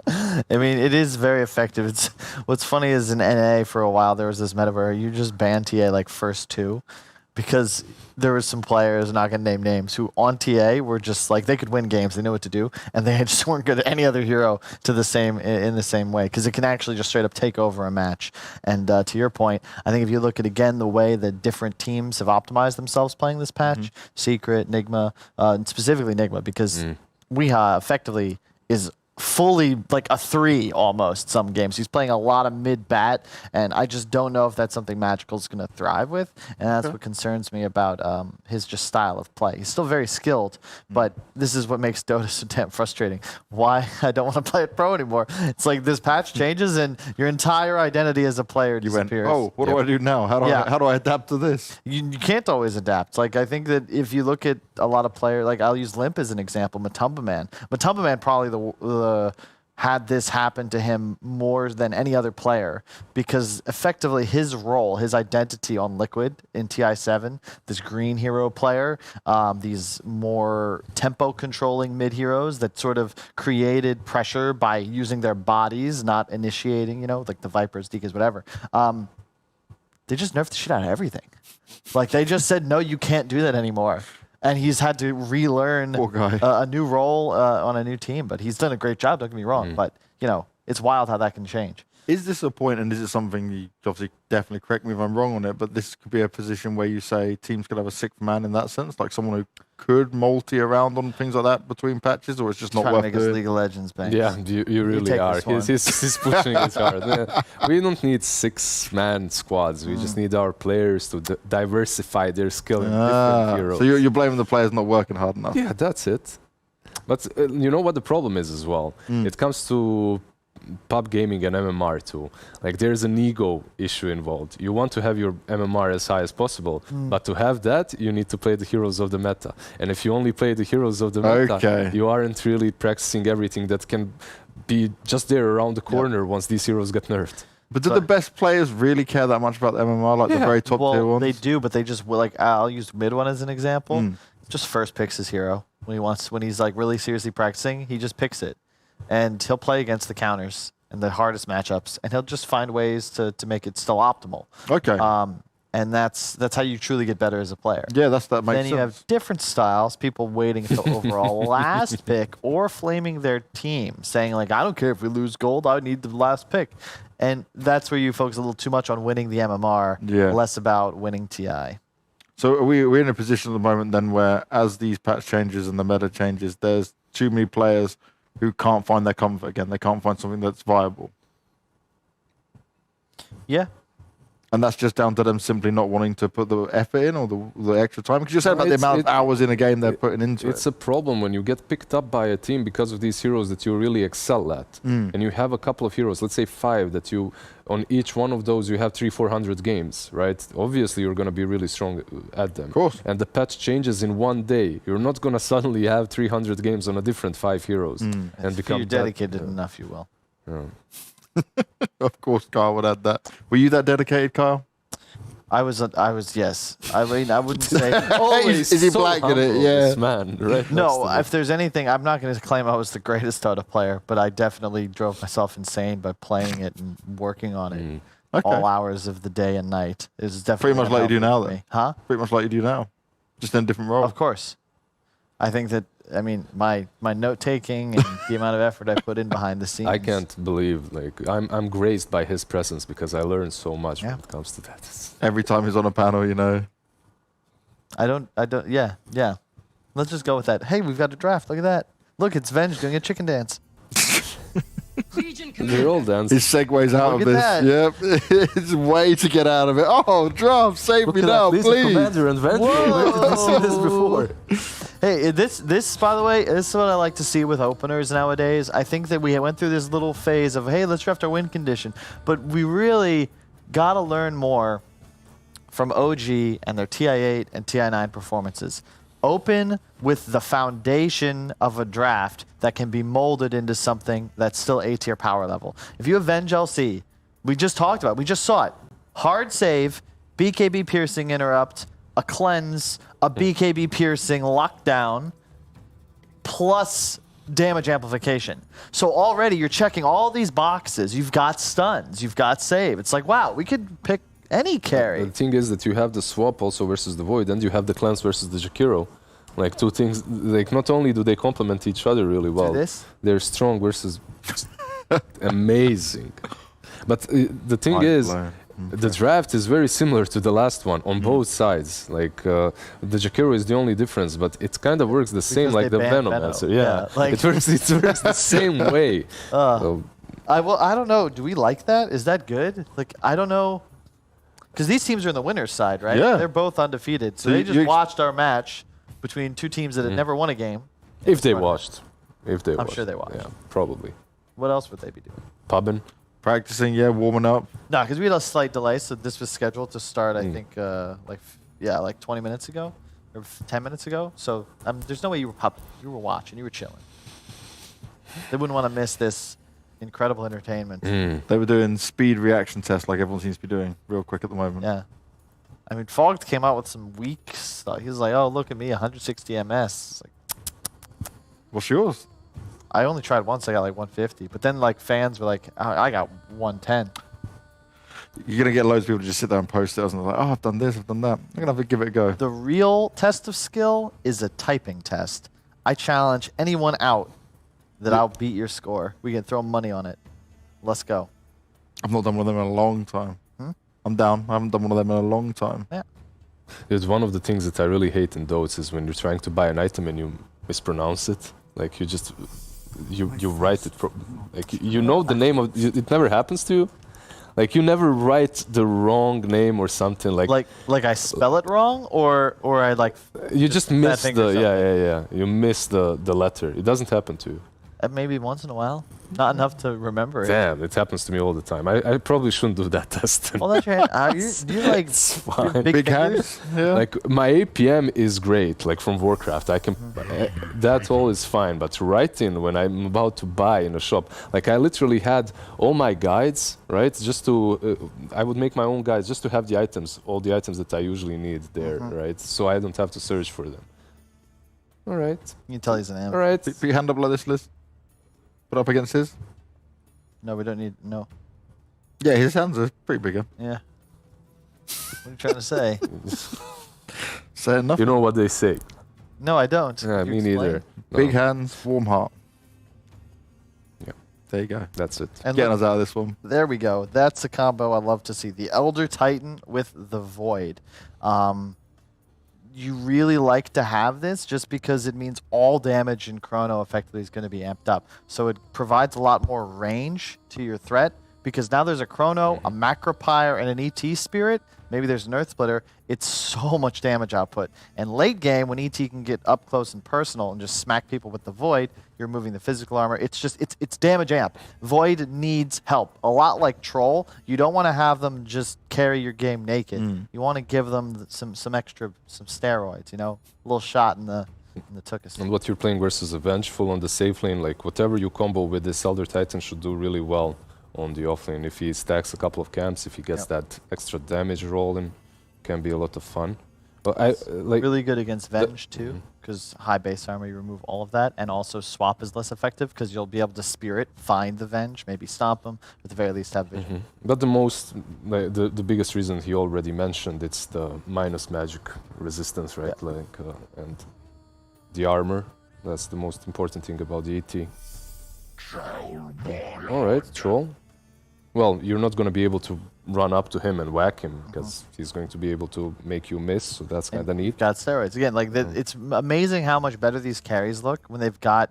I mean, it is very effective. It's what's funny is in NA for a while there was this meta where you just ban TA like first two, because there was some players, not gonna name names, who on TA were just like they could win games, they knew what to do, and they just weren't good at any other hero to the same in the same way, because it can actually just straight up take over a match. And to your point, I think if you look at again the way that different teams have optimized themselves playing this patch, Secret, Nigma, and specifically Nigma, because Weeha effectively is fully like a 3 almost some games. He's playing a lot of mid-bat, and I just don't know if that's something Magical's going to thrive with, and that's what concerns me about his just style of play. He's still very skilled, but this is what makes Dota so damn frustrating. Why I don't want to play it pro anymore. It's like this patch changes and your entire identity as a player disappears. Oh, what do I do now? How do I adapt to this? You can't always adapt. Like, I think that if you look at a lot of players, like I'll use Limp as an example, Matumba Man. Matumba Man probably had this happen to him more than any other player, because effectively his role, his identity on Liquid in TI7, this green hero player, these more tempo controlling mid heroes that sort of created pressure by using their bodies, not initiating, you know, like the Vipers, DKs, whatever. They just nerfed the shit out of everything. Like they just said, no, you can't do that anymore. And he's had to relearn a new role on a new team. But he's done a great job, don't get me wrong. But, you know, it's wild how that can change. Is this a point, and is it something, you obviously definitely correct me if I'm wrong on it, but this could be a position where you say teams could have a 6th man in that sense, like someone who could multi around on things like that between patches, or it's just not worth to make us League of Legends, Banks. Yeah, you really are. He's pushing it hard. We don't need 6-man squads. We just need our players to diversify their skill in different heroes. So you're blaming the players not working hard enough? Yeah, that's it. But you know what the problem is as well? It comes to pub gaming and MMR too. Like there's an ego issue involved. You want to have your MMR as high as possible, but to have that, you need to play the heroes of the meta. And if you only play the heroes of the meta, you aren't really practicing everything that can be just there around the corner once these heroes get nerfed. But do the best players really care that much about the MMR, like the very top tier ones? They do, but they just, like, I'll use mid one as an example. Just first picks his hero. When he's like really seriously practicing, he just picks it. And he'll play against the counters and the hardest matchups, and he'll just find ways to make it still optimal. Okay. And that's how you truly get better as a player. Yeah, that makes sense. Then you have different styles, people waiting until overall last pick or flaming their team, saying like, I don't care if we lose gold, I need the last pick. And that's where you focus a little too much on winning the MMR, less about winning TI. So we're in a position at the moment then where, as these patch changes and the meta changes, there's too many players who can't find their comfort again. They can't find something that's viable. Yeah. And that's just down to them simply not wanting to put the effort in or the extra time. Because you said about the amount of hours in a game they're putting into it. It's a problem when you get picked up by a team because of these heroes that you really excel at. And you have a couple of heroes, let's say 5, that you, on each one of those, you have 300-400 games, right? Obviously, you're going to be really strong at them. Of course. And the patch changes in one day. You're not going to suddenly have 300 games on a different 5 heroes. And become if you're dedicated enough, you will. Yeah. Of course, Kyle would add that. Were you that dedicated, Kyle? I was, yes. I mean, I wouldn't say always. Is he so black in it? Yeah. This man, right? No, if there's anything, I'm not going to claim I was the greatest Dota player, but I definitely drove myself insane by playing it and working on it all hours of the day and night. It was definitely pretty much like you do now, then. Huh? Pretty much like you do now, just in a different role. Of course. I think that, I mean, my note taking and the amount of effort I put in behind the scenes. I can't believe, like, I'm graced by his presence because I learned so much when it comes to that. Every time he's on a panel, you know. Yeah. Let's just go with that. Hey, we've got a draft. Look at that. Look, it's Venge doing a chicken dance. They're all dancing. His segues out of Look at this. Yep. It's a way to get out of it. Oh, Drum, save me now, please. Commander and Venture. Where did we see this before? Hey, this by the way, this is what I like to see with openers nowadays. I think that we went through this little phase of, hey, let's draft our win condition. But we really got to learn more from OG and their TI8 and TI9 performances. Open with the foundation of a draft that can be molded into something that's still A-tier power level. If you have Venge LC, we just talked about it, we just saw it. Hard save, BKB piercing interrupt, a cleanse, a BKB piercing lockdown, plus damage amplification. So already you're checking all these boxes. You've got stuns, you've got save. It's like, wow, we could pick any carry. The thing is that you have the swap also versus the Void, and you have the cleanse versus the Jakiro. Like two things, like not only do they complement each other really well, they're strong versus amazing. But the thing is, the draft is very similar to the last one on both sides. Like the Jakiro is the only difference, but it kind of works the same like the Venom answer. Yeah, like it works the same way. So, I don't know. Do we like that? Is that good? Like, I don't know. Because these teams are in the winner's side, right? Yeah. They're both undefeated. So they just watched our match between two teams that had never won a game. If they watched. I'm sure they watched. Yeah, probably. What else would they be doing? Pubbing. Practicing, yeah, warming up. No, because we had a slight delay, so this was scheduled to start, I think, like 20 minutes ago or 10 minutes ago. So there's no way you were watching, you were chilling. They wouldn't want to miss this incredible entertainment. They were doing speed reaction tests like everyone seems to be doing real quick at the moment. Yeah. I mean, Fogged came out with some weak stuff. He was like, oh, look at me, 160 MS. Like, what's yours? I only tried once, I got like 150. But then like fans were like, I got 110. You're going to get loads of people to just sit there and post it and like, oh, I've done this, I've done that. I'm going to have to give it a go. The real test of skill is a typing test. I challenge anyone out that I'll beat your score. We can throw money on it. Let's go. I've not done one of them in a long time. I'm down. I haven't done one of them in a long time. Yeah. It's one of the things that I really hate in Dota is when you're trying to buy an item and you mispronounce it. Like you just, you write it, like you know the name of, it never happens to you. Like you never write the wrong name or something like I spell it wrong or I like. You just miss the, you miss the letter. It doesn't happen to you. Maybe once in a while. Not enough to remember it. Damn, it happens to me all the time. I probably shouldn't do that test. Well, that's your hand. You like it's fine. big hands? Yeah. Like my APM is great, like from Warcraft. I can that all is fine. But writing when I'm about to buy in a shop, like I literally had all my guides, right? Just to I would make my own guides just to have the items, all the items that I usually need there, right? So I don't have to search for them. All right. You can tell he's an amp. All right. Put your hand up like this, Liz. Put up against his. No, we don't need. No. Yeah, his hands are pretty big. Yeah. What are you trying to say? Saying nothing. You know what they say. No, I don't. Yeah, me neither. No. Big hands, warm heart. Yeah. There you go. That's it. And Getting look, us out of this one. there we go. That's a combo I love to see. The Elder Titan with the Void. You really like to have this just because it means all damage in Chrono effectively is going to be amped up. So it provides a lot more range to your threat because now there's a Chrono, a Macropyre, and an ET Spirit. Maybe there's an Earth Splitter. It's so much damage output. And late game, when ET can get up close and personal and just smack people with the Void, you're moving the physical armor. It's just, it's damage amp. Void needs help. A lot like Troll, you don't want to have them just carry your game naked. You want to give them some extra, some steroids, you know? A little shot in the tuchus. And what you're playing versus a Vengeful on the safe lane, like whatever you combo with this Elder Titan should do really well on the offlane. If he stacks a couple of camps, if he gets that extra damage rolling, can be a lot of fun. But I like really good against Venge too, because high base armor, you remove all of that, and also swap is less effective because you'll be able to Spirit, find the Venge, maybe stomp them, at the very least have vision. But the most, like, the biggest reason he already mentioned, it's the minus magic resistance, right? Like and the armor. That's the most important thing about the ET. All right, Troll. Well, you're not going to be able to run up to him and whack him because he's going to be able to make you miss, so that's kind of neat. Got steroids. Again, like it's amazing how much better these carries look when they've got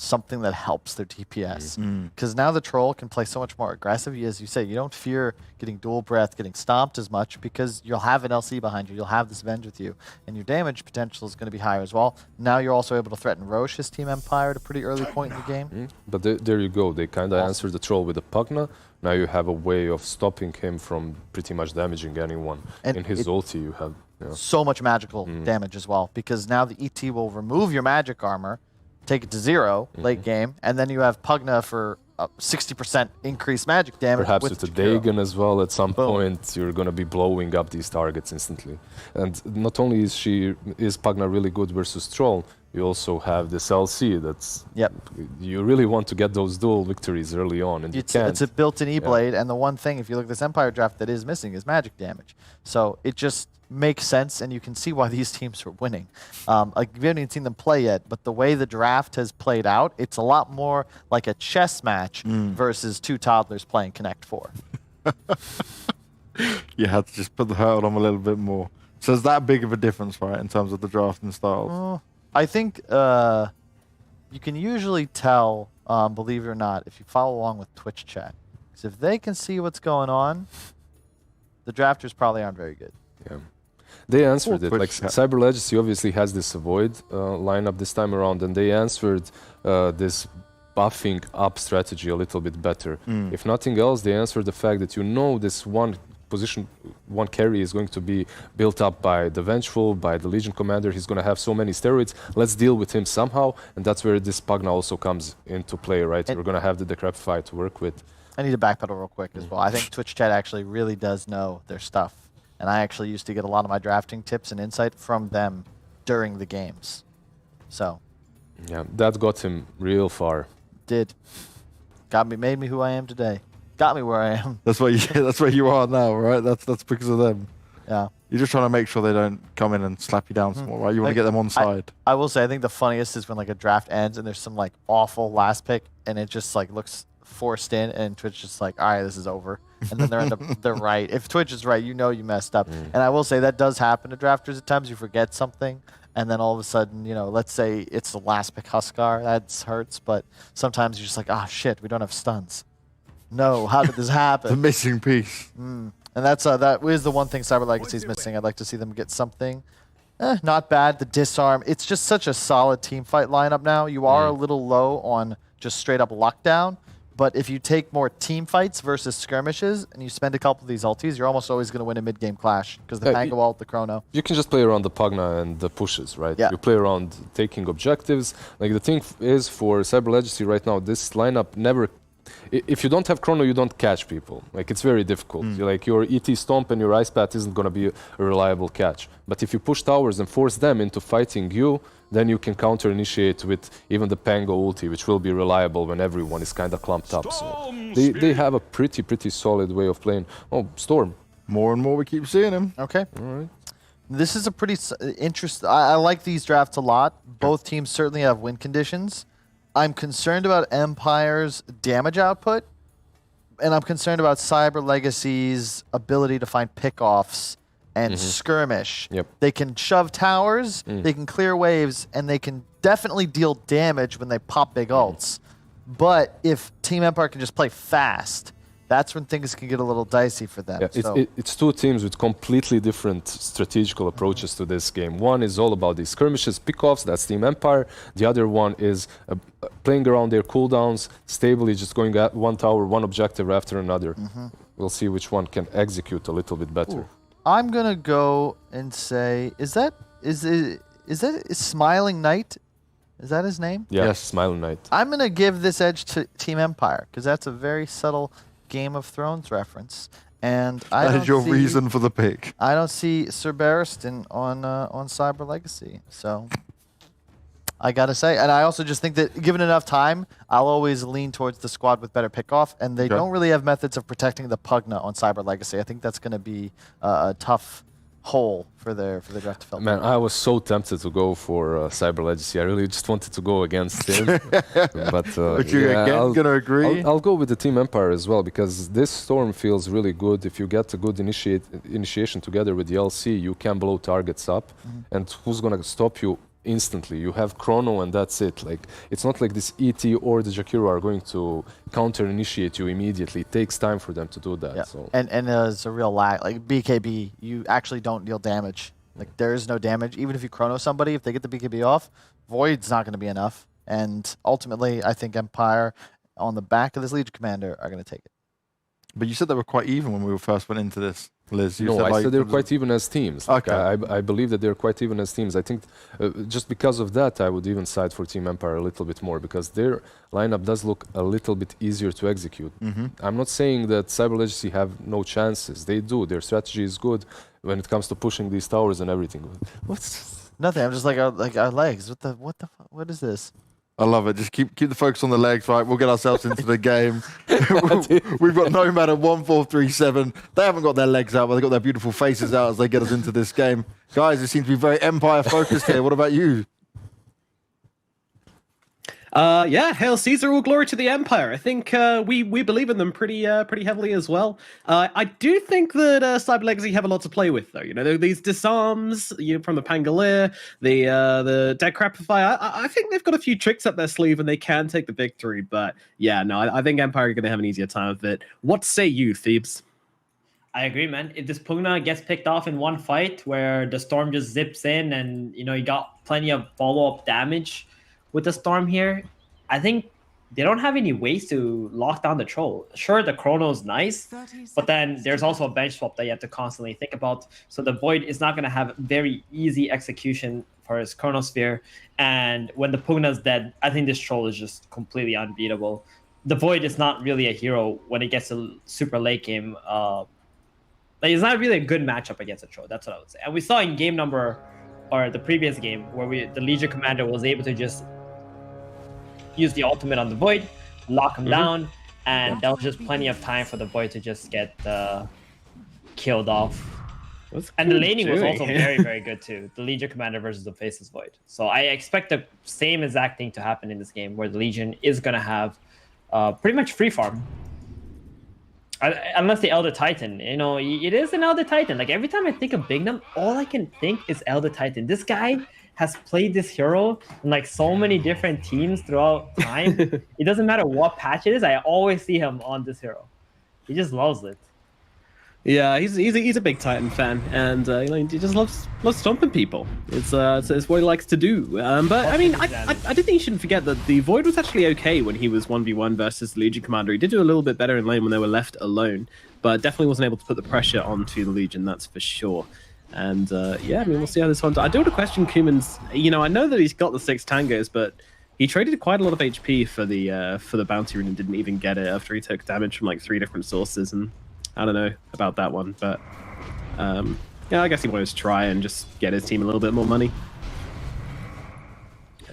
something that helps their DPS. Because now the troll can play so much more aggressive. As you say, you don't fear getting dual breath, getting stomped as much because you'll have an LC behind you. You'll have this Venge with you. And your damage potential is going to be higher as well. Now you're also able to threaten Roche, his Team Empire, at a pretty early point in the game. But there you go. They kind of answered the troll with a Pugna. Now you have a way of stopping him from pretty much damaging anyone. And in his ulti, you have so much magical damage as well, because now the ET will remove your magic armor, take it to 0 late game, and then you have Pugna for 60% increased magic damage. Perhaps with the Dagon as well. At some Boom. point, you're going to be blowing up these targets instantly. And not only is Pugna really good versus troll, you also have this LC that's... Yep. You really want to get those dual victories early on, and It's you can't. a built-in E-Blade, and the one thing, if you look at this Empire draft, that is missing is magic damage. So it just makes sense, and you can see why these teams are winning. Like, we haven't even seen them play yet, but the way the draft has played out, it's a lot more like a chess match versus two toddlers playing Connect 4. You had to just put the hurdle on a little bit more. So is that big of a difference, right, in terms of the drafting styles? I think you can usually tell, believe it or not, if you follow along with Twitch chat. Because if they can see what's going on, the drafters probably aren't very good. Yeah. They answered it. Twitch Like chat. Cyber Legacy obviously has this avoid lineup this time around, and they answered this buffing up strategy a little bit better. If nothing else, they answered the fact that this one position, one carry is going to be built up by the Vengeful, by the Legion Commander. He's going to have so many steroids. Let's deal with him somehow, and that's where this Pugna also comes into play, right? We're going to have the Decrepify to work with. I need to backpedal real quick as well. I think Twitch chat actually really does know their stuff. And I actually used to get a lot of my drafting tips and insight from them during the games. So. Yeah, that got him real far. Did. Made me who I am today. Got me where I am. That's where you are now, right? That's because of them. Yeah. You're just trying to make sure they don't come in and slap you down some more, right? You want to get them on side. I will say, I think the funniest is when like a draft ends and there's some like awful last pick and it just like looks forced in and Twitch just like, all right, this is over. And then they're right. If Twitch is right, you know you messed up. And I will say that does happen to drafters at times. You forget something and then all of a sudden, let's say it's the last pick Huskar. That hurts, but sometimes you're just like, ah, shit, we don't have stuns. No, how did this happen? The missing piece. And that is the one thing Cyber Legacy is missing. I'd like to see them get something. Not bad. The disarm. It's just such a solid team fight lineup now. You are a little low on just straight up lockdown. But if you take more team fights versus skirmishes and you spend a couple of these ultis, you're almost always going to win a mid-game clash because the Pango ult, the Chrono. You can just play around the Pugna and the pushes, right? Yeah. You play around taking objectives. Like the thing is for Cyber Legacy right now, this lineup never... If you don't have Chrono, you don't catch people. Like, it's very difficult. Like, your ET Stomp and your Ice Path isn't going to be a reliable catch. But if you push towers and force them into fighting you, then you can counter-initiate with even the Pango ulti, which will be reliable when everyone is kind of clumped up. So they have a pretty solid way of playing. Oh, Storm. More and more we keep seeing him. Okay. All right. This is a pretty interesting... I like these drafts a lot. Both teams certainly have win conditions. I'm concerned about Empire's damage output, and I'm concerned about Cyber Legacy's ability to find pickoffs and skirmish. Yep. They can shove towers, they can clear waves, and they can definitely deal damage when they pop big ults. But if Team Empire can just play fast, that's when things can get a little dicey for them. Yeah, it's two teams with completely different strategical approaches to this game. One is all about these skirmishes, pickoffs, that's Team Empire. The other one is playing around their cooldowns, stably just going at one tower, one objective after another. We'll see which one can execute a little bit better. I'm gonna go and say, is that Smiling Knight? Is that his name? Yeah, Yes. Smiling Knight. I'm gonna give this edge to Team Empire because that's a very subtle Game of Thrones reference, and I That don't is your see, reason for the pick. I don't see Sir Barristan on Cyber Legacy, so I gotta say, and I also just think that given enough time, I'll always lean towards the squad with better pickoff, and they don't really have methods of protecting the Pugna on Cyber Legacy. I think that's gonna be a tough hole for their draft to fill. Man, I was so tempted to go for Cyber Legacy. I really just wanted to go against him. But you yeah, again gonna agree? I'll go with the Team Empire as well because this Storm feels really good. If you get a good initiation together with the LC, you can blow targets up. And who's going to stop you instantly. You have Chrono and that's it. Like, it's not like this ET or the Jakiro are going to counter initiate you immediately. It takes time for them to do that. Yeah. So And there's a real lag. Like BKB, you actually don't deal damage. Like there is no damage. Even if you chrono somebody, if they get the BKB off, Void's not going to be enough. And ultimately, I think Empire on the back of this Legion Commander are going to take it. But you said they were quite even when we first went into this, Liz. You no, said, I like, said they're quite even as teams. Like, Okay. I believe that they're quite even as teams. I think just because of that, I would even side for Team Empire a little bit more because their lineup does look a little bit easier to execute. I'm not saying that Cyber Legacy have no chances. They do. Their strategy is good when it comes to pushing these towers and everything. What's Nothing. I'm just like our legs. What is this? I love it. Just keep the focus on the legs, right? We'll get ourselves into the game. We've got Nomad at 1-4-3-7. They haven't got their legs out, but they've got their beautiful faces out as they get us into this game. Guys, it seems to be very Empire focused here. What about you? Yeah, hail Caesar, all glory to the Empire. I think we believe in them pretty heavily as well. I do think that Cyber Legacy have a lot to play with, though. You know, these disarms, from the Pangolier, the Dead Crapify. I think they've got a few tricks up their sleeve and they can take the victory. But yeah, no, I think Empire are going to have an easier time of it. What say you, Thebes? I agree, man. If this Pugna gets picked off in one fight where the Storm just zips in and, you got plenty of follow-up damage with the Storm here, I think they don't have any ways to lock down the Troll. Sure, the Chrono's nice, but then there's also a bench swap that you have to constantly think about. So the Void is not going to have very easy execution for his Chronosphere. And when the Pugna's dead, I think this Troll is just completely unbeatable. The Void is not really a hero when it gets to super late game. It's not really a good matchup against a Troll. That's what I would say. And we saw in the previous game, where the Legion Commander was able to just use the ultimate on the Void, lock him down, and that was just plenty of time for the Void to just get killed off. And the laning was also very, very good too. The Legion Commander versus the Faceless Void. So I expect the same exact thing to happen in this game, where the Legion is going to have pretty much free farm. Unless the Elder Titan, it is an Elder Titan. Like every time I think of Bignum, all I can think is Elder Titan. This guy has played this hero in like so many different teams throughout time. It doesn't matter what patch it is. I always see him on this hero. He just loves it. Yeah, he's a big Titan fan, and he just loves stomping people. It's what he likes to do. But I mean, I do think you shouldn't forget that the Void was actually okay when he was 1v1 versus the Legion Commander. He did do a little bit better in lane when they were left alone, but definitely wasn't able to put the pressure onto the Legion. That's for sure. And yeah, I mean, we'll see how this one. I do want to question Kuman's. I know that he's got the 6 tangos, but he traded quite a lot of HP for the bounty rune and didn't even get it after he took damage from like 3 different sources. And I don't know about that one, but yeah, I guess he wanted to try and just get his team a little bit more money.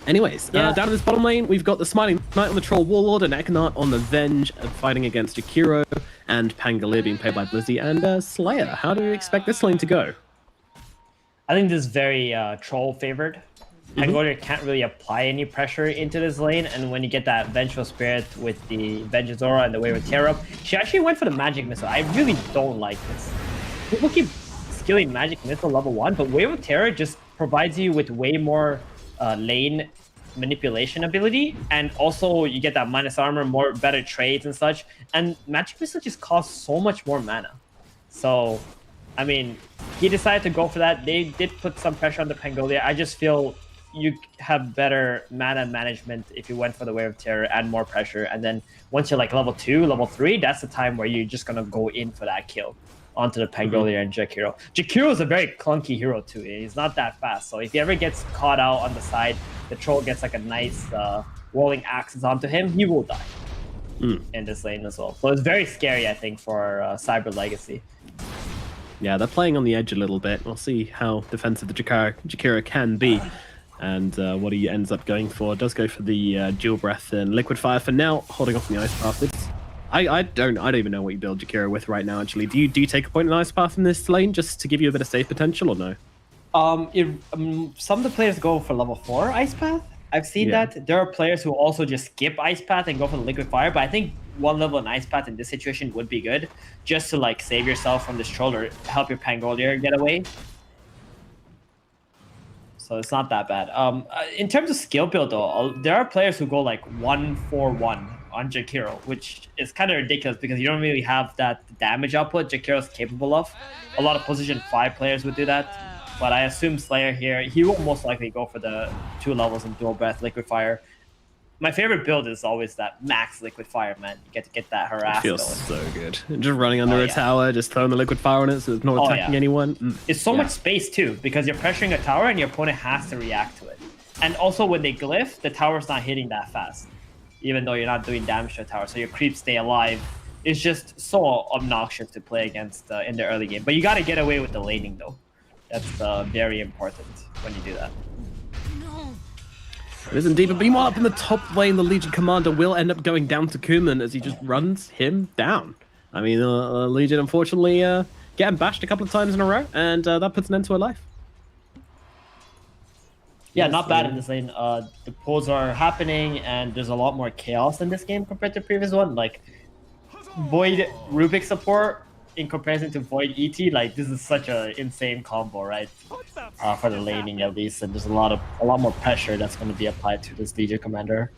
Anyways, down in this bottom lane, we've got the Smiling Knight on the Troll Warlord and Ekanat on the Venge, fighting against Jakiro and Pangolier being played by Blizzy and Slayer. How do you expect this lane to go? I think this is very Troll favored. Pangolier can't really apply any pressure into this lane, and when you get that Vengeful Spirit with the Vengeance Aura and the Way with Tear Up, she actually went for the Magic Missile. I really don't like this. People keep skilling Magic Missile level 1, but Wave of Terror just provides you with way more lane manipulation ability, and also you get that minus armor, more better trades and such, and Magic Missile just costs so much more mana. So, I mean, he decided to go for that. They did put some pressure on the Pangolier. I just feel you have better mana management if you went for the Wave of Terror, add more pressure, and then once you're like level 2, level 3, that's the time where you're just gonna go in for that kill onto the Pangolier and Jakiro. Jakiro is a very clunky hero too. He's not that fast, so if he ever gets caught out on the side, the Troll gets like a nice rolling axes onto him, he will die in this lane as well. So it's very scary, I think, for Cyber Legacy. Yeah, they're playing on the edge a little bit. We'll see how defensive the Jakiro can be. And what he ends up going for. Does go for the Dual Breath and Liquid Fire for now, holding off on the Ice Path. I don't even know what you build Jakiro with right now. Actually, do you take a point in Ice Path in this lane just to give you a bit of save potential, or no? Some of the players go for level 4 Ice Path. I've seen that. There are players who also just skip Ice Path and go for the Liquid Fire, but I think one level in Ice Path in this situation would be good, just to like save yourself from this Troll or help your Pangolier get away. So it's not that bad. In terms of skill build though, there are players who go like 1-4-1 on Jakiro, which is kind of ridiculous because you don't really have that damage output Jakiro's capable of. A lot of position 5 players would do that, but I assume Slayer here, he will most likely go for the 2 levels in dual breath, liquid fire. My favorite build is always that max liquid fire, man. You get to get that harass It feels going. so good. Just running under a tower, just throwing the liquid fire on it so it's not attacking anyone. It's so much space too, because you're pressuring a tower and your opponent has to react to it. And also when they glyph, the tower's not hitting that fast, even though you're not doing damage to a tower. So your creeps stay alive. It's just so obnoxious to play against in the early game. But you got to get away with the laning though. That's very important when you do that. It is indeed, but meanwhile up in the top lane, the Legion Commander will end up going down to Kuman as he just runs him down. I mean, Legion unfortunately getting bashed a couple of times in a row, and that puts an end to her life. Yeah, not bad in this lane. The pulls are happening, and there's a lot more chaos in this game compared to the previous one. Like, Void Rubik support in comparison to Void ET, like this is such an insane combo, right? For the laning at least, and there's a lot more pressure that's going to be applied to this Legion Commander.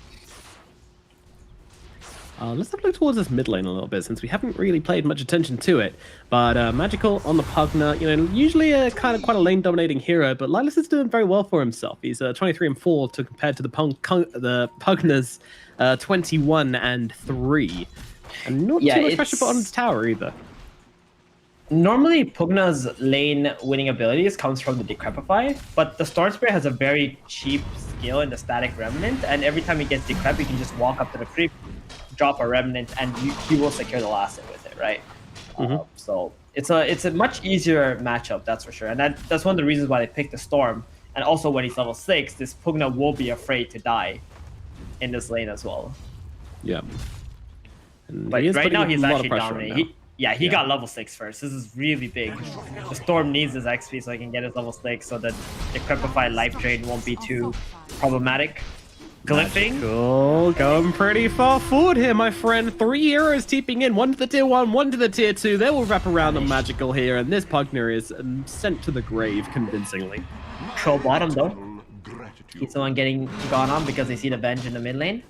Let's have a look towards this mid lane a little bit, since we haven't really played much attention to it. But Magical on the Pugna, you know, usually quite a lane dominating hero, but Lilas is doing very well for himself. He's 23 and 4 to compared to the Pugna's 21 and 3, and not too much pressure put on his tower either. Normally, Pugna's lane winning abilities comes from the Decrepify, but the Storm Spirit has a very cheap skill in the Static Remnant, and every time he gets Decrep, you can just walk up to the creep, drop a Remnant, and he will secure the last hit with it, right? So it's a much easier matchup, that's for sure, and that's one of the reasons why they picked the Storm. And also, when he's level 6, this Pugna will be afraid to die in this lane as well. Yeah. But right now, he's actually dominating. He got level 6 first. This is really big. The Storm needs his XP so he can get his level 6 so that the Decrepify life drain won't be too problematic. Glyphing. Cool. Going pretty far forward here, my friend. 3 heroes teeping in. 1 to the tier 1, 1 to the tier 2. They will wrap around the Magical here, and this Pugna is sent to the grave convincingly. Troll bottom though. Keep someone getting gone on because they see the Venge in the mid lane.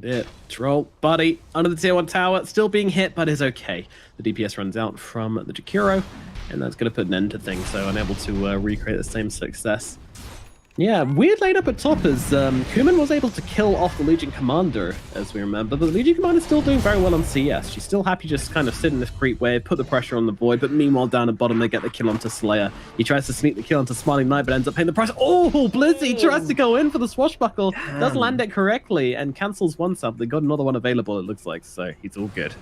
Yeah, Troll, buddy, under the tier 1 tower, still being hit, but is okay. The DPS runs out from the Jakiro, and that's going to put an end to things, so unable to recreate the same success. Yeah, weird lane up at top as Kuman was able to kill off the Legion Commander, as we remember, but the Legion Commander is still doing very well on CS. She's still happy just kind of sit in this creep wave, put the pressure on the Void, but meanwhile down at bottom they get the kill onto Slayer. He tries to sneak the kill onto Smiling Knight, but ends up paying the price. Oh, Blizzy tries to go in for the swashbuckle, does land it correctly, and cancels one sub. They got another one available, it looks like, so he's all good.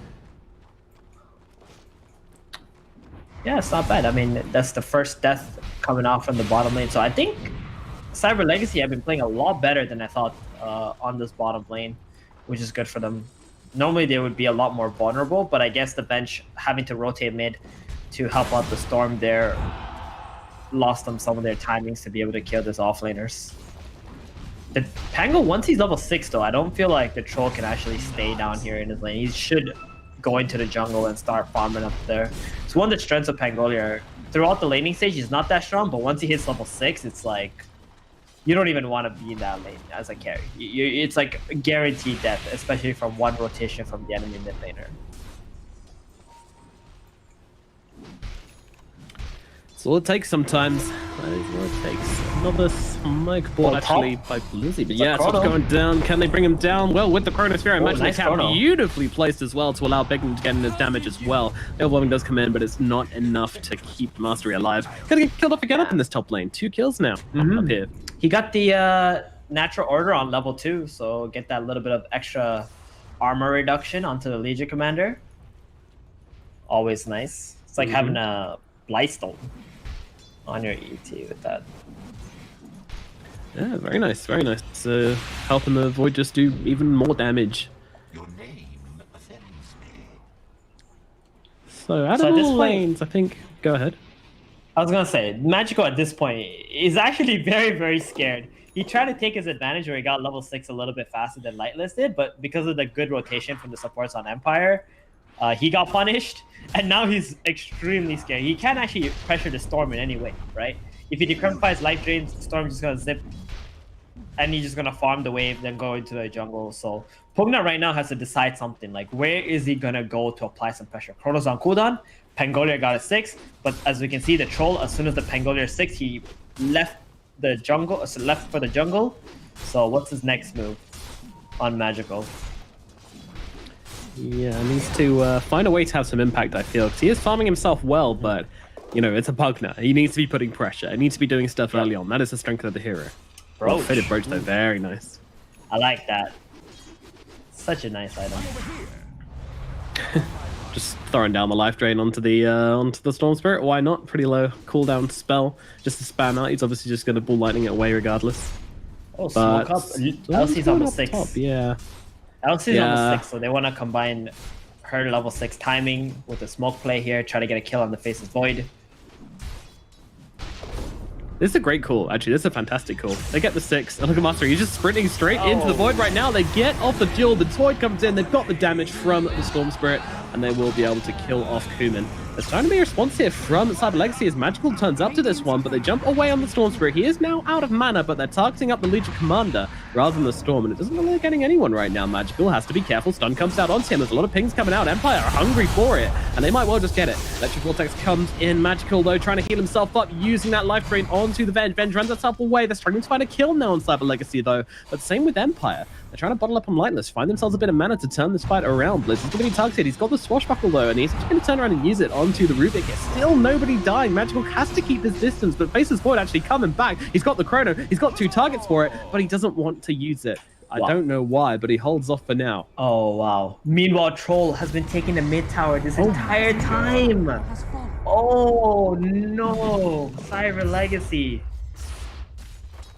Yeah, it's not bad. I mean, that's the first death coming off from the bottom lane, so I think Cyber Legacy have been playing a lot better than I thought on this bottom lane, which is good for them. Normally they would be a lot more vulnerable, but I guess the bench having to rotate mid to help out the Storm there lost them some of their timings to be able to kill this offlaners. The Pango, once he's level 6 though, I don't feel like the Troll can actually stay down here in his lane. He should go into the jungle and start farming up there. It's one of the strengths of Pangolia. Throughout the laning stage, he's not that strong, but once he hits level 6, it's like you don't even want to be in that lane as a carry. It's like guaranteed death, especially from one rotation from the enemy mid laner. That's all it takes sometimes. That is what it takes. Another smoke ball actually by Blizzy. But yeah, top's going down. Can they bring him down? Well, with the Chronosphere, I imagine they can beautifully placed as well to allow Bigman to get in his damage as well. The overwhelming does come in, but it's not enough to keep Mastery alive. Gonna get killed off again up in this top lane. 2 kills now up here. He got the Natural Order on level 2, so get that little bit of extra armor reduction onto the Legion Commander. Always nice. It's like having a Blightstone on your ET with that. Yeah, very nice, very nice. So helping the Void just do even more damage. Your name offends me. So out of all lanes, I think. Go ahead. I was gonna say, Magical at this point is actually very, very scared. He tried to take his advantage where he got level 6 a little bit faster than Lightless did, but because of the good rotation from the supports on Empire, he got punished, and now he's extremely scared. He can't actually pressure the Storm in any way, right? If he decryptifies life drains, Storm's just gonna zip, and he's just gonna farm the wave, then go into the jungle. So Pugna right now has to decide something. Like, where is he gonna go to apply some pressure? Chrono's on cooldown. Pangolier got a 6, but as we can see, the troll, as soon as the Pangolier 6, he left the jungle, left for the jungle. So what's his next move on Magical? Yeah, needs to find a way to have some impact, I feel, because he is farming himself well, but, you know, it's a Pugna. He needs to be putting pressure. He needs to be doing stuff early on. That is the strength of the hero. Brooch. Faded Brooch, though. Very nice. I like that. Such a nice item. Just throwing down the life drain onto the Storm Spirit. Why not? Pretty low cooldown spell. Just to spam out. He's obviously just going to bull lightning it away regardless. Oh, smoke up. Elsie's on the 6. Top, yeah. Elsie's on the 6, so they want to combine her level 6 timing with the smoke play here, try to get a kill on the Faceless Void. This is a great call, actually. This is a fantastic call. They get the 6, and look at Master. He's just sprinting straight into the Void right now. They get off the duel. The Void comes in. They've got the damage from the Storm Spirit, and they will be able to kill off Kuman. There's trying to be a response here from Cyber Legacy as Magical turns up to this one, but they jump away on the Storm Spirit. He is now out of mana, but they're targeting up the Legion Commander rather than the Storm, and it doesn't look like they're getting anyone right now. Magical has to be careful. Stun comes out onto him. There's a lot of pings coming out. Empire are hungry for it, and they might well just get it. Electric Vortex comes in. Magical, though, trying to heal himself up, using that life drain onto the Venge. Venge runs herself away. They're struggling to find a kill now on Cyber Legacy, though, but same with Empire. They're trying to bottle up on Lightless, find themselves a bit of mana to turn this fight around. Blizz is going to be targeted. He's got the Swashbuckle, though, and he's going to turn around and use it onto the Rubik. It's still nobody dying. Magical has to keep his distance, but Faceless Void actually coming back. He's got the Chrono. He's got 2 targets for it, but he doesn't want to use it. I don't know why, but he holds off for now. Oh, wow. Meanwhile, Troll has been taking the mid tower this entire time. Has fallen. Oh, no. Cyber Legacy.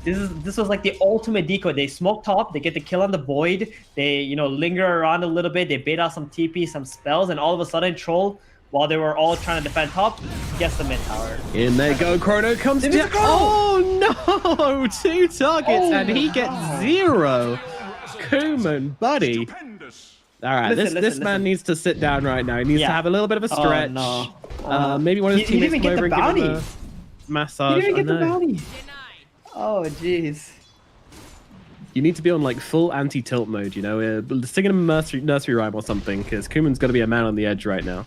This was like the ultimate decoy. They smoke top, they get the kill on the Void, they, you know, linger around a little bit, they bait out some TP, some spells, and all of a sudden Troll, while they were all trying to defend top, gets the mid tower. In they go, Chrono comes down. Oh no! 2 targets and he gets 0. Kuman, buddy. Alright, this man needs to sit down right now. He needs to have a little bit of a stretch. Maybe one of his teammates come over and give him a massage. He didn't even get the bounty. Oh, jeez. You need to be on like full anti-tilt mode, you know, singing a nursery rhyme or something, because Kuman's got to be a man on the edge right now.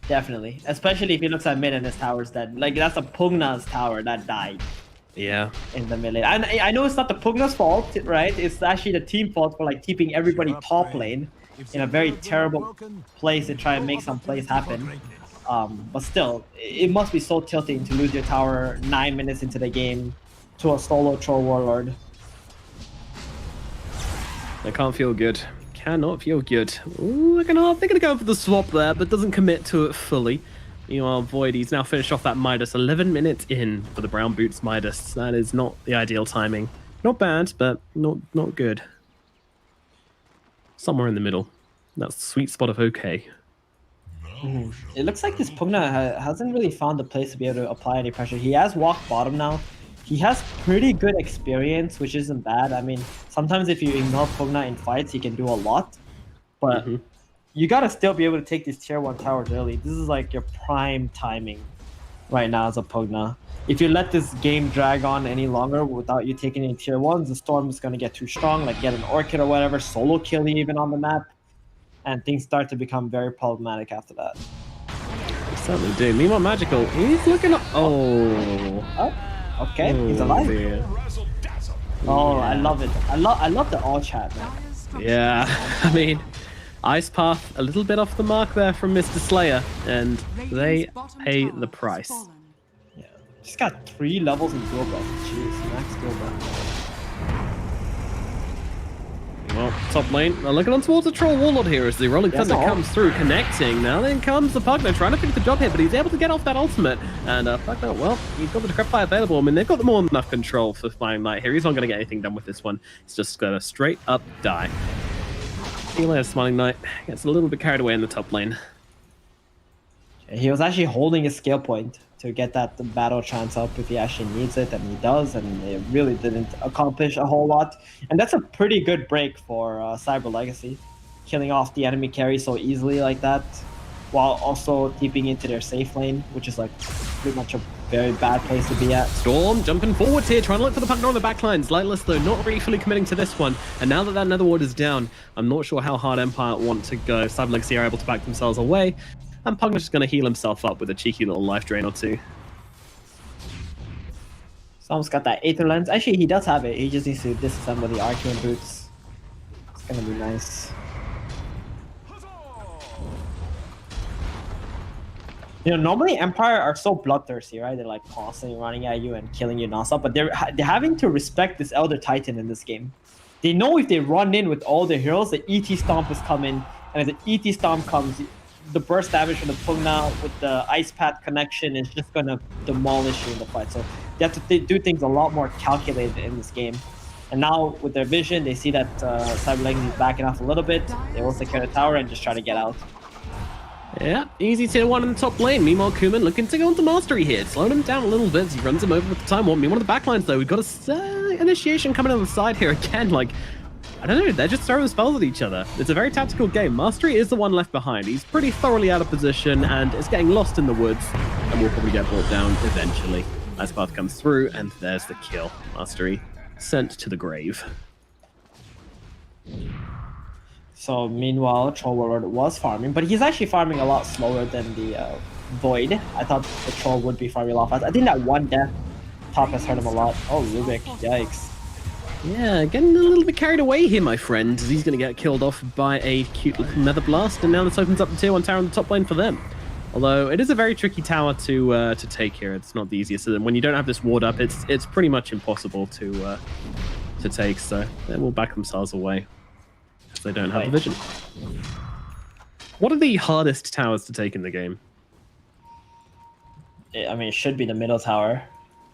Definitely, especially if he looks at mid and his tower's dead. Like, that's a Pugna's tower that died. Yeah. In the melee. And I know it's not the Pugna's fault, right? It's actually the team fault for like keeping everybody top lane in a very terrible place to try and make some plays happen. But still, it must be so tilting to lose your tower 9 minutes into the game to a solo Troll Warlord. That can't feel good. Cannot feel good. Ooh, they're gonna go for the swap there, but doesn't commit to it fully. Meanwhile, Void, he's now finished off that Midas. 11 minutes in for the Brown Boots Midas. That is not the ideal timing. Not bad, but not good. Somewhere in the middle. That's the sweet spot of okay. It looks like this Pugna hasn't really found a place to be able to apply any pressure. He has walked bottom now. He has pretty good experience, which isn't bad. I mean, sometimes if you ignore Pugna in fights, he can do a lot. But you gotta still be able to take these tier 1 towers early. This is like your prime timing right now as a Pugna. If you let this game drag on any longer without you taking any tier 1s, the Storm is gonna get too strong, like get an Orchid or whatever, solo kill you even on the map. And things start to become very problematic after that. Certainly do. Meanwhile, Magical, he's looking up. Oh, okay, he's alive. Dear. Oh, I love it. I love the all chat, man. Yeah, I mean, Ice Path a little bit off the mark there from Mr. Slayer, and they pay the price. Yeah, just got 3 levels in dual breath. Jeez, max dual breath. Well, top lane, they're looking on towards the Troll Warlord here as the Rolling Thunder comes through, connecting. Now then comes the Pugna, trying to finish the job here, but he's able to get off that ultimate. And Pugna, well, he's got the Decryptify available. I mean, they've got more than enough control for Flying Knight here. He's not going to get anything done with this one. He's just going to straight up die. Ela's Smiling Knight gets a little bit carried away in the top lane. He was actually holding his skill point to get that battle chance up if he actually needs it, and he does, and it really didn't accomplish a whole lot. And that's a pretty good break for Cyber Legacy, killing off the enemy carry so easily like that. while also TPing into their safe lane, which is like pretty much a very bad place to be at. Storm jumping forward here, trying to look for the Pugna on the backlines. Lightless, though, not really fully committing to this one. And now that Nether Ward is down, I'm not sure how hard Empire want to go. Cyber Legacy are able to back themselves away. And Pugna's just going to heal himself up with a cheeky little life drain or two. Storm's got that Aether Lens. Actually, he does have it. He just needs to disassemble the Arcane Boots. It's going to be nice. You know, normally Empire are so bloodthirsty, right? They're like constantly running at you and killing you nonstop, but they're having to respect this Elder Titan in this game. They know if they run in with all their heroes, the ET Stomp is coming, and as the ET Stomp comes, the burst damage from the Pugna with the Ice Path connection is just gonna demolish you in the fight. So they have to do things a lot more calculated in this game. And now with their vision, they see that Cyber Legacy is backing off a little bit. They will secure the tower and just try to get out. Yeah, easy tier 1 in the top lane. Meanwhile, Kuman looking to go into mastery here. Slowing him down a little bit as he runs him over with the time warp. Meanwhile, on the backlines, though, we've got a initiation coming on the side here again. Like, I don't know, they're just throwing spells at each other. It's a very tactical game. Mastery is the one left behind. He's pretty thoroughly out of position and is getting lost in the woods. And will probably get brought down eventually. Ice Path comes through, and there's the kill. Mastery sent to the grave. So meanwhile, Troll Warlord was farming, but he's actually farming a lot slower than the Void. I thought the Troll would be farming a lot faster. I think that one death top has hurt him a lot. Oh, Rubik, yikes. Yeah, getting a little bit carried away here, my friend. He's going to get killed off by a cute little Nether Blast, and now this opens up the tier 1 tower on the top lane for them. Although it is a very tricky tower to take here. It's not the easiest. And when you don't have this ward up, it's pretty much impossible to take. So they will back themselves away. They don't have the vision. What are the hardest towers to take in the game? I mean, it should be the middle tower,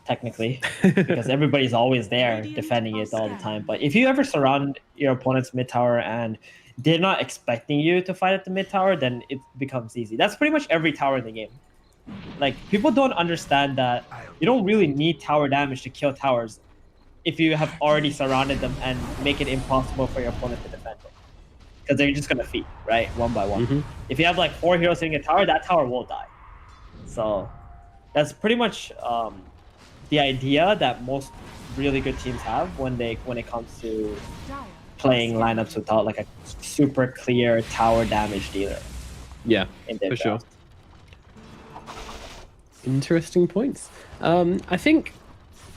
technically, because everybody's always there defending it all the time. But if you ever surround your opponent's mid tower and they're not expecting you to fight at the mid tower, then it becomes easy. That's pretty much every tower in the game. Like, people don't understand that you don't really need tower damage to kill towers if you have already surrounded them and make it impossible for your opponent to defend it. Because they're just going to feed, right? One by one. Mm-hmm. If you have like 4 heroes hitting a tower, that tower will die. So that's pretty much the idea that most really good teams have when it comes to playing lineups without like a super clear tower damage dealer. Yeah, for sure. Interesting points. I think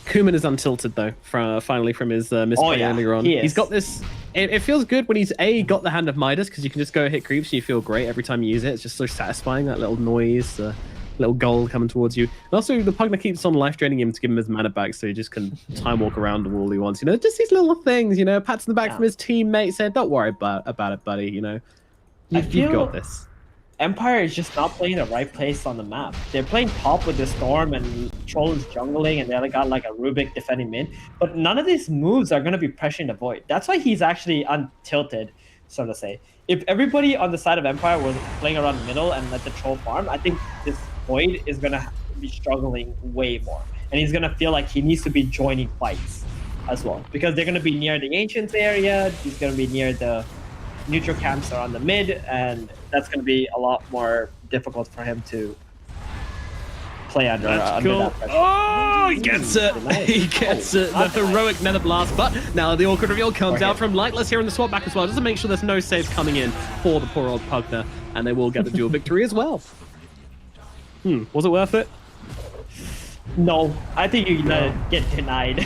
Kuman is untilted though, finally from his misplay earlier on. He's got this. It feels good when he's got the Hand of Midas, because you can just go hit creeps and you feel great every time you use it. It's just so satisfying, that little noise, little gold coming towards you. And also the Pugna keeps on life draining him to give him his mana back, so he just can time walk around the wall he wants. You know, just these little things. You know, pats in the back from his teammate saying, "Don't worry about it, buddy. You know, you've got this." Empire is just not playing the right place on the map. They're playing top with the Storm and Troll is jungling, and they got like a Rubik defending mid. But none of these moves are going to be pressuring the Void. That's why he's actually untilted, so to say. If everybody on the side of Empire was playing around the middle and let the Troll farm, I think this Void is going to be struggling way more. And he's going to feel like he needs to be joining fights as well. Because they're going to be near the Ancients area, he's going to be near the neutral camps are on the mid, and that's going to be a lot more difficult for him to play under that pressure. Oh, he gets it. He gets it. The heroic Nether Blast. But now the awkward reveal comes out from Lightless here in the swap back as well, just to make sure there's no saves coming in for the poor old Pugna, and they will get the dual victory as well. Was it worth it? No, I think you let it get denied.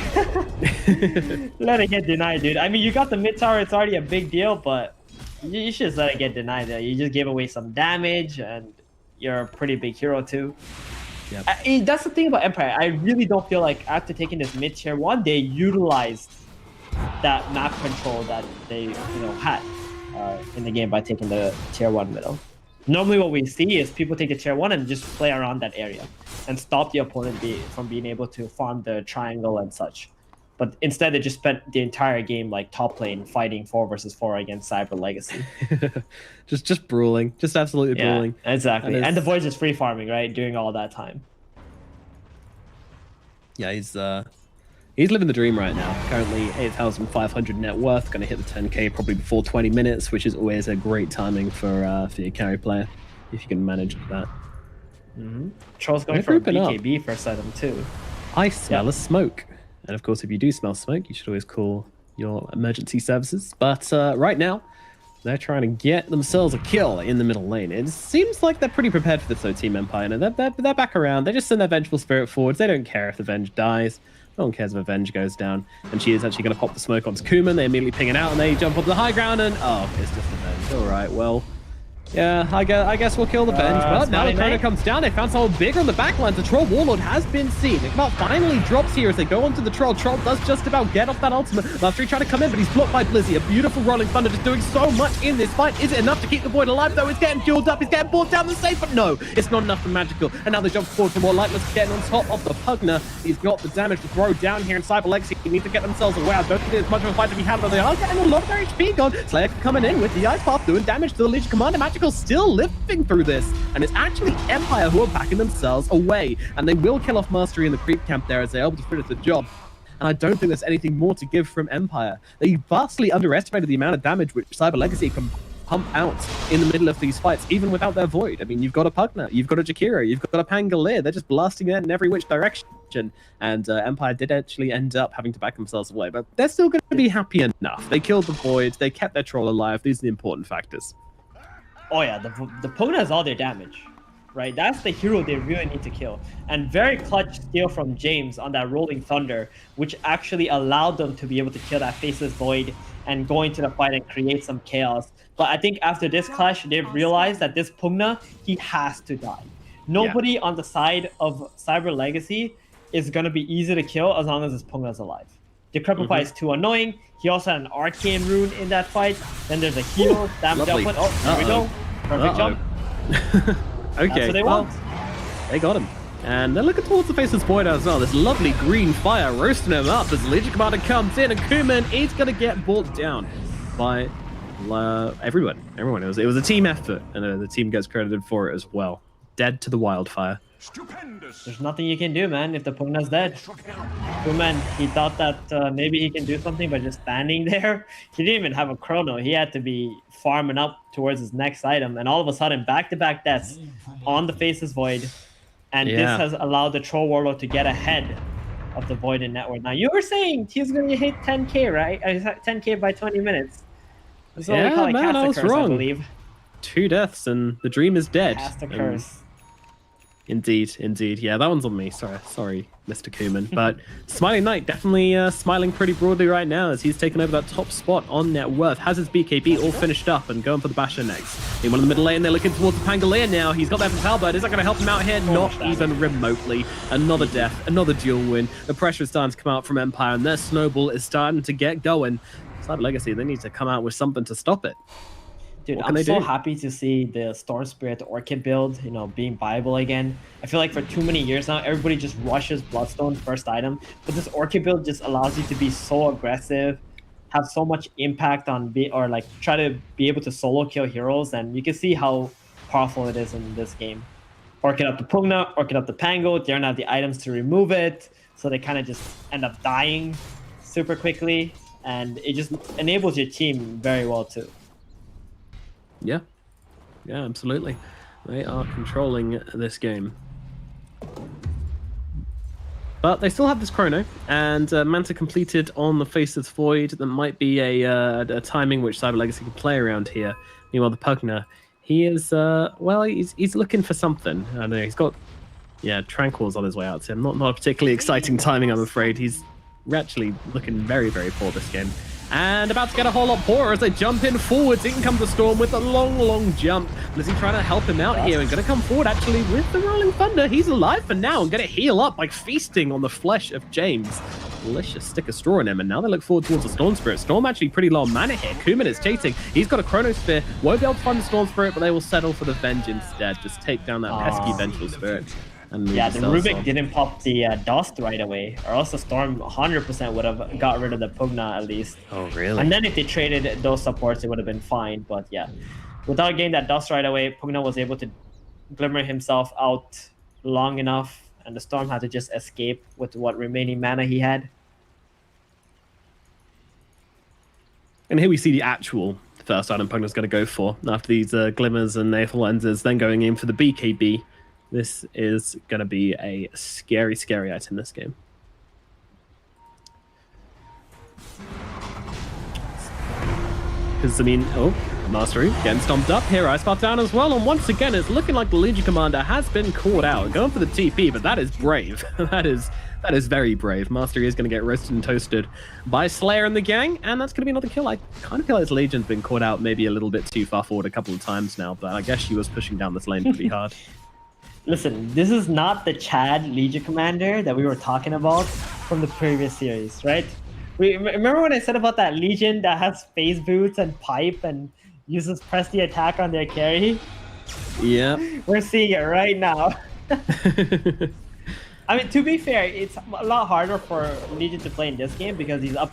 Let it get denied, dude. I mean, you got the mid tower, it's already a big deal, but you should just let it get denied. You just gave away some damage, and you're a pretty big hero too. Yep. That's the thing about Empire. I really don't feel like after taking this mid tier 1, they utilized that map control that they had in the game by taking the tier 1 middle. Normally what we see is people take the tier 1 and just play around that area and stop the opponent from being able to farm the triangle and such. But instead, they just spent the entire game like top lane fighting 4 versus 4 against Cyber Legacy. just brawling, just absolutely brawling. Exactly. And the Void is free farming, right, during all that time. Yeah, he's living the dream right now. Currently 8,500 net worth, going to hit the 10k probably before 20 minutes, which is always a great timing for your carry player. if you can manage that. Troll's going They're for a grouping up. BKB first item too. I smell a smoke. And of course, if you do smell smoke, you should always call your emergency services. But right now, they're trying to get themselves a kill in the middle lane. It seems like they're pretty prepared for this, though, Team Empire. And they're back around. They just send their Vengeful Spirit forwards. They don't care if the Venge dies. No one cares if a Venge goes down. And she is actually going to pop the smoke onto Kuman. They immediately ping it out, and they jump up the high ground, and oh, it's just a Venge. All right, well... yeah, I guess we'll kill the Venge. But now the Chrono comes down. They found someone bigger on the backlines. The Troll Warlord has been seen. Iqbal finally drops here as they go onto the Troll. Troll does just about get off that ultimate. Last3 trying to come in, but he's blocked by Blizzy. A beautiful Rolling Thunder just doing so much in this fight. Is it enough to keep the Void alive, though? It's getting fueled up. He's getting brought down the safe, but no, it's not enough for Magical. And now they jump forward for more Lightless, getting on top of the Pugner. He's got the damage to throw down here in Cyber Legacy. He needs to get themselves away. I don't think there's much of a fight to be had, but they are getting a lot of their HP gone. Slayer coming in with the Ice Path doing damage to the Legion Commander. Magical still living through this, and it's actually Empire who are backing themselves away, and they will kill off Mastery in the creep camp there as they're able to finish the job. And I don't think there's anything more to give from Empire. They vastly underestimated the amount of damage which Cyber Legacy can pump out in the middle of these fights, even without their Void. I mean, you've got a Pugna, you've got a Jakiro, you've got a Pangolier. They're just blasting it in every which direction, and Empire did actually end up having to back themselves away, but they're still going to be happy enough. They killed the Void, they kept their Troll alive. These are the important factors. Oh yeah, the Pugna has all their damage, right? That's the hero they really need to kill. And very clutch steal from James on that Rolling Thunder, which actually allowed them to be able to kill that Faceless Void and go into the fight and create some chaos. But I think after this clash, they've realized that this Pugna, he has to die. Nobody on the side of Cyber Legacy is going to be easy to kill as long as this Pugna is alive. Decrepify is too annoying. He also had an Arcane Rune in that fight. Then there's a heal. Damage output. Oh, there we go. Perfect jump. Okay, That's what they want. They got him. And they're looking towards the Faceless Void as well. This lovely green fire roasting him up as Legion Commander comes in, and Kuman is going to get brought down by everyone. It was a team effort, and the team gets credited for it as well. Dead to the wildfire. Stupendous. There's nothing you can do, man, if the Pugna's dead. Kuman, he thought that maybe he can do something by just standing there. He didn't even have a chrono. He had to be farming up towards his next item. And all of a sudden, back-to-back deaths on the Faceless Void. And this has allowed the Troll Warlord to get ahead of the Void in network. Now, you were saying he's going to hit 10k, right? 10k by 20 minutes. That's what we call it, man, I was curse, wrong. I believe. 2 deaths and the dream is dead. Cast a curse. Indeed. Yeah, that one's on me. Sorry, Mr. Kuman. But Smiling Knight definitely smiling pretty broadly right now as he's taken over that top spot on net worth. Has his BKB all finished up and going for the Basher next. Meanwhile, in the middle lane, they're looking towards the Pangolier now. He's got that from Talbot. Is that going to help him out here? Not even remotely. Another death, another duel win. The pressure is starting to come out from Empire, and their snowball is starting to get going. Cyber Legacy, they need to come out with something to stop it. Dude, I'm so happy to see the Storm Spirit Orchid build, being viable again. I feel like for too many years now, everybody just rushes Bloodstone first item, but this Orchid build just allows you to be so aggressive, have so much impact on try to be able to solo kill heroes, and you can see how powerful it is in this game. Orchid up the Pugna, Orchid up the Pango. They don't have the items to remove it, so they kind of just end up dying super quickly, and it just enables your team very well too. Yeah, absolutely. They are controlling this game. But they still have this chrono, and Manta completed on the Faceless Void. That might be a timing which Cyber Legacy can play around here. Meanwhile, the Pugna, he is, he's looking for something. I don't know, he's got, Tranquils on his way out to him. Not a particularly exciting timing, I'm afraid. He's actually looking very, very poor this game. And about to get a whole lot poorer as they jump in forwards. In comes the Storm with a long jump. Lizzie trying to help him out here and going to come forward actually with the Rolling Thunder. He's alive for now and going to heal up by feasting on the flesh of James. Delicious stick of straw in him, and now they look forward towards the Storm Spirit. Storm actually pretty low on mana here. Kuman is chasing. He's got a Chrono Sphere. Won't be able to find the Storm Spirit, but they will settle for the Venge instead. Just take down that pesky Vengeful Spirit. Yeah, the Rubik didn't pop the Dust right away, or else the Storm 100% would have got rid of the Pugna at least. Oh, really? And then if they traded those supports, it would have been fine. But yeah, without getting that Dust right away, Pugna was able to glimmer himself out long enough, and the Storm had to just escape with what remaining mana he had. And here we see the actual first item Pugner's going to go for after these glimmers and naval lenses, then going in for the BKB. This is going to be a scary, scary item this game. Because, I mean, oh, Mastery getting stomped up here. Ice Path down as well. And once again, it's looking like the Legion Commander has been caught out. Going for the TP, but that is brave. That is very brave. Mastery is going to get roasted and toasted by Slayer and the gang, and that's going to be another kill. I kind of feel like this Legion's been caught out maybe a little bit too far forward a couple of times now, but I guess she was pushing down this lane pretty hard. Listen, this is not the Chad Legion Commander that we were talking about from the previous series, right? Remember when I said about that Legion that has phase boots and pipe and uses press the attack on their carry? Yeah. We're seeing it right now. I mean, to be fair, it's a lot harder for Legion to play in this game because he's up against